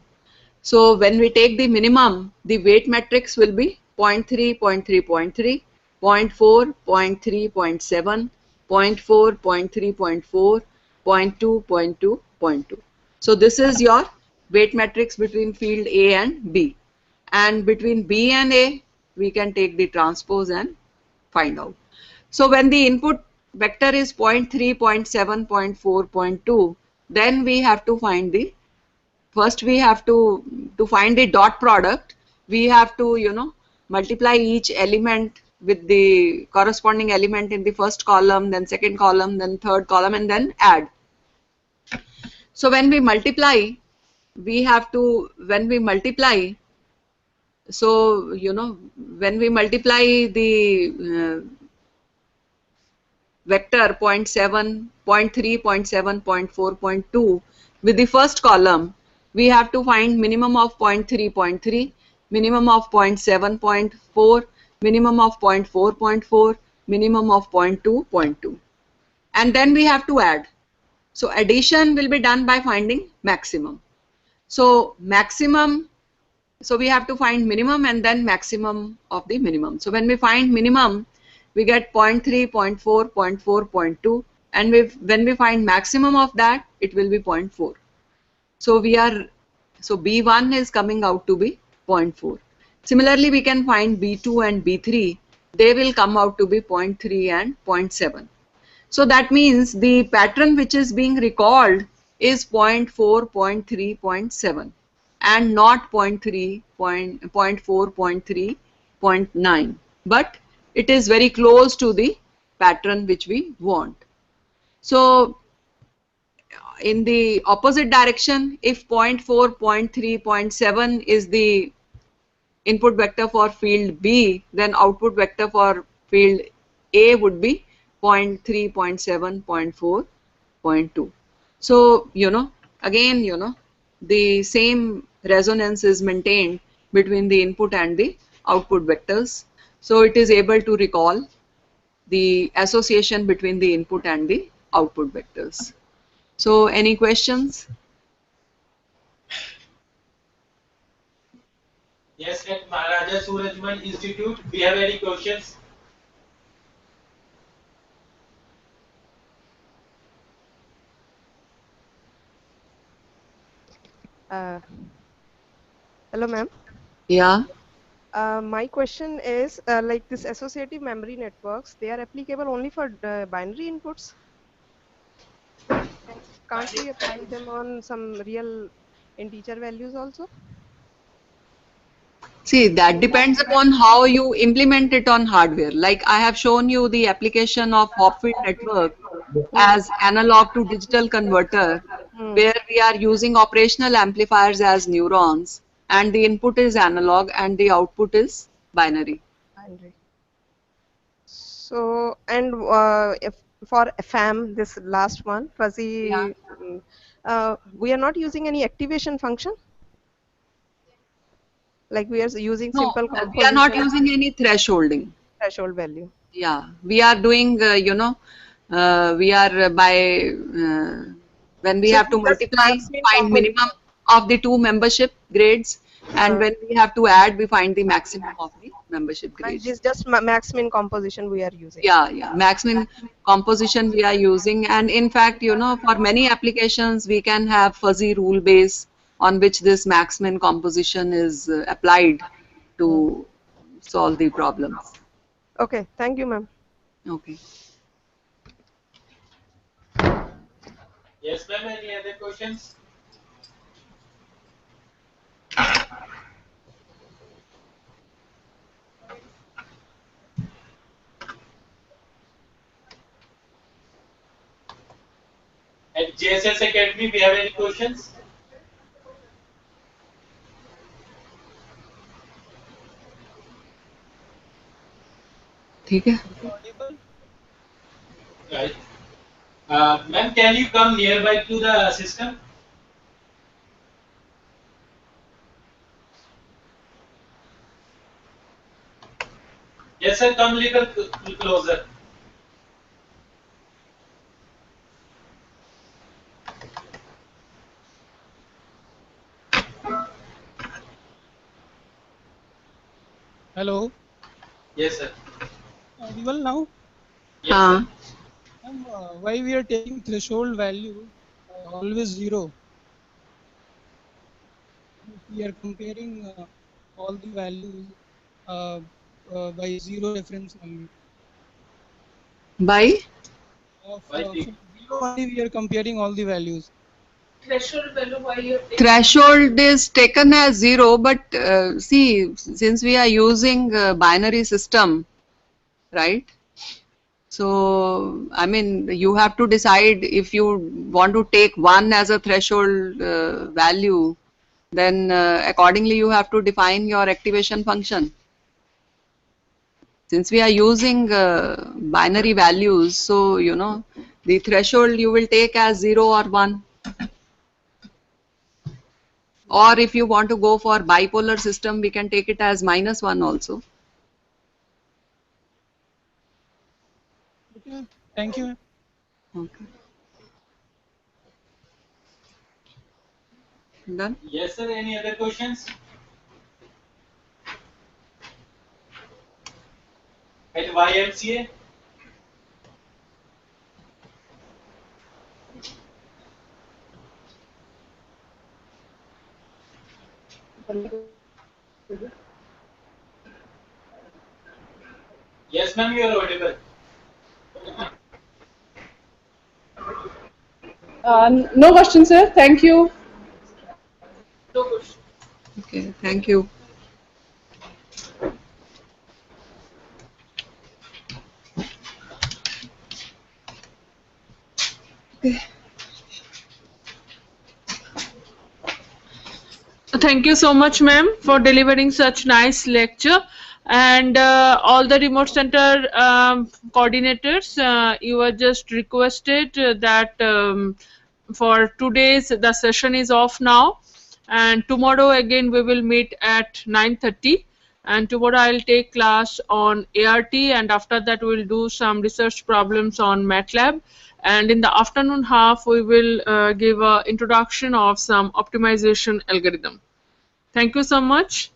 So when we take the minimum, the weight matrix will be 0.3, 0.3, 0.3, 0.4, 0.3, 0.7, 0.4, 0.3, 0.4, 0.2, 0.2, 0.2. So this is your weight matrix between field A and B. And between B and A, we can take the transpose and find out. So when the input vector is 0.3, 0.7, 0.4, 0.2, then we have to find the, first we have to find the dot product, we have to, multiply each element with the corresponding element in the first column, then second column, then third column, and then add. So when we multiply, we have to, when we multiply, so, when we multiply the vector 0.7, 0.3, 0.7, 0.4, 0.2 with the first column, we have to find minimum of 0.3, 0.3, minimum of 0.7, 0.4, minimum of 0.4, 0.4, minimum of 0.2, 0.2. And then we have to add. So addition will be done by finding maximum. So maximum, so we have to find minimum and then maximum of the minimum. So when we find minimum, we get 0.3, 0.4, 0.4, 0.2, and when we find maximum of that, it will be 0.4. So so B1 is coming out to be 0.4. Similarly, we can find B2 and B3. They will come out to be 0.3 and 0.7. So that means the pattern which is being recalled is 0.4, 0.3, 0.7 and not 0.3, 0.4, 0.3, 0.9. But it is very close to the pattern which we want. So in the opposite direction, if 0.4, 0.3, 0.7 is the input vector for field B, then output vector for field A would be 0.3, 0.7, 0.4, 0.2. So, again, the same resonance is maintained between the input and the output vectors. So it is able to recall the association between the input and the output vectors. So any questions? Yes, at Maharaja Surajmal Institute, we have any questions? Hello, ma'am. Yeah. My question is, like this associative memory networks, they are applicable only for binary inputs. Can't we apply them on some real integer values also? See, that depends upon how you implement it on hardware. Like I have shown you the application of Hopfield network as analog to digital converter, where we are using operational amplifiers as neurons, and the input is analog and the output is binary. Binary. So, and if for FM, this last one, fuzzy, we are not using any activation function? Like we are using No, simple we are not composition using any thresholding. threshold value. Yeah, we are doing, we are by, when we So have it to is just multiply, Marx-Min find minimum of the two membership grades, and when we have to add, we find the maximum of the membership and grades. this is just Max-Min composition we are using. Yeah, maximum composition we are using, and in fact, for many applications, we can have fuzzy rule base on which this max-min composition is applied to solve the problems. Okay, thank you, ma'am. Okay. Yes, ma'am. Any other questions? At JSS Academy, we have any questions? ठीक है. Right. Ma'am, can you come nearby to the system? Yes, sir. Come little closer. Hello. Yes, sir. Audible now? Yes, sir. Ma'am, why we are taking threshold value always 0? If we are comparing all the values by 0 reference only. By? From 0 only we are comparing all the values. Threshold value why you have taken? Threshold is taken as 0, but see, since we are using binary system, right? So, I mean, you have to decide if you want to take 1 as a threshold value, then accordingly you have to define your activation function. Since we are using binary values, so, you know, the threshold you will take as 0 or 1. Or if you want to go for bipolar system, we can take it as -1 also. Okay. Thank you. Okay. Done? Yes, sir. Any other questions? At YMCA? Yes, ma'am, you are audible. No question, sir. Thank you. No question. Okay, thank you. Okay. Thank you so much, ma'am, for delivering such nice lecture. And all the remote center coordinators, you are just requested that for today's the session is off now, and tomorrow again we will meet at 9:30. And tomorrow I'll take class on ART, and after that we'll do some research problems on MATLAB. And in the afternoon half, we will give an introduction of some optimization algorithm. Thank you so much.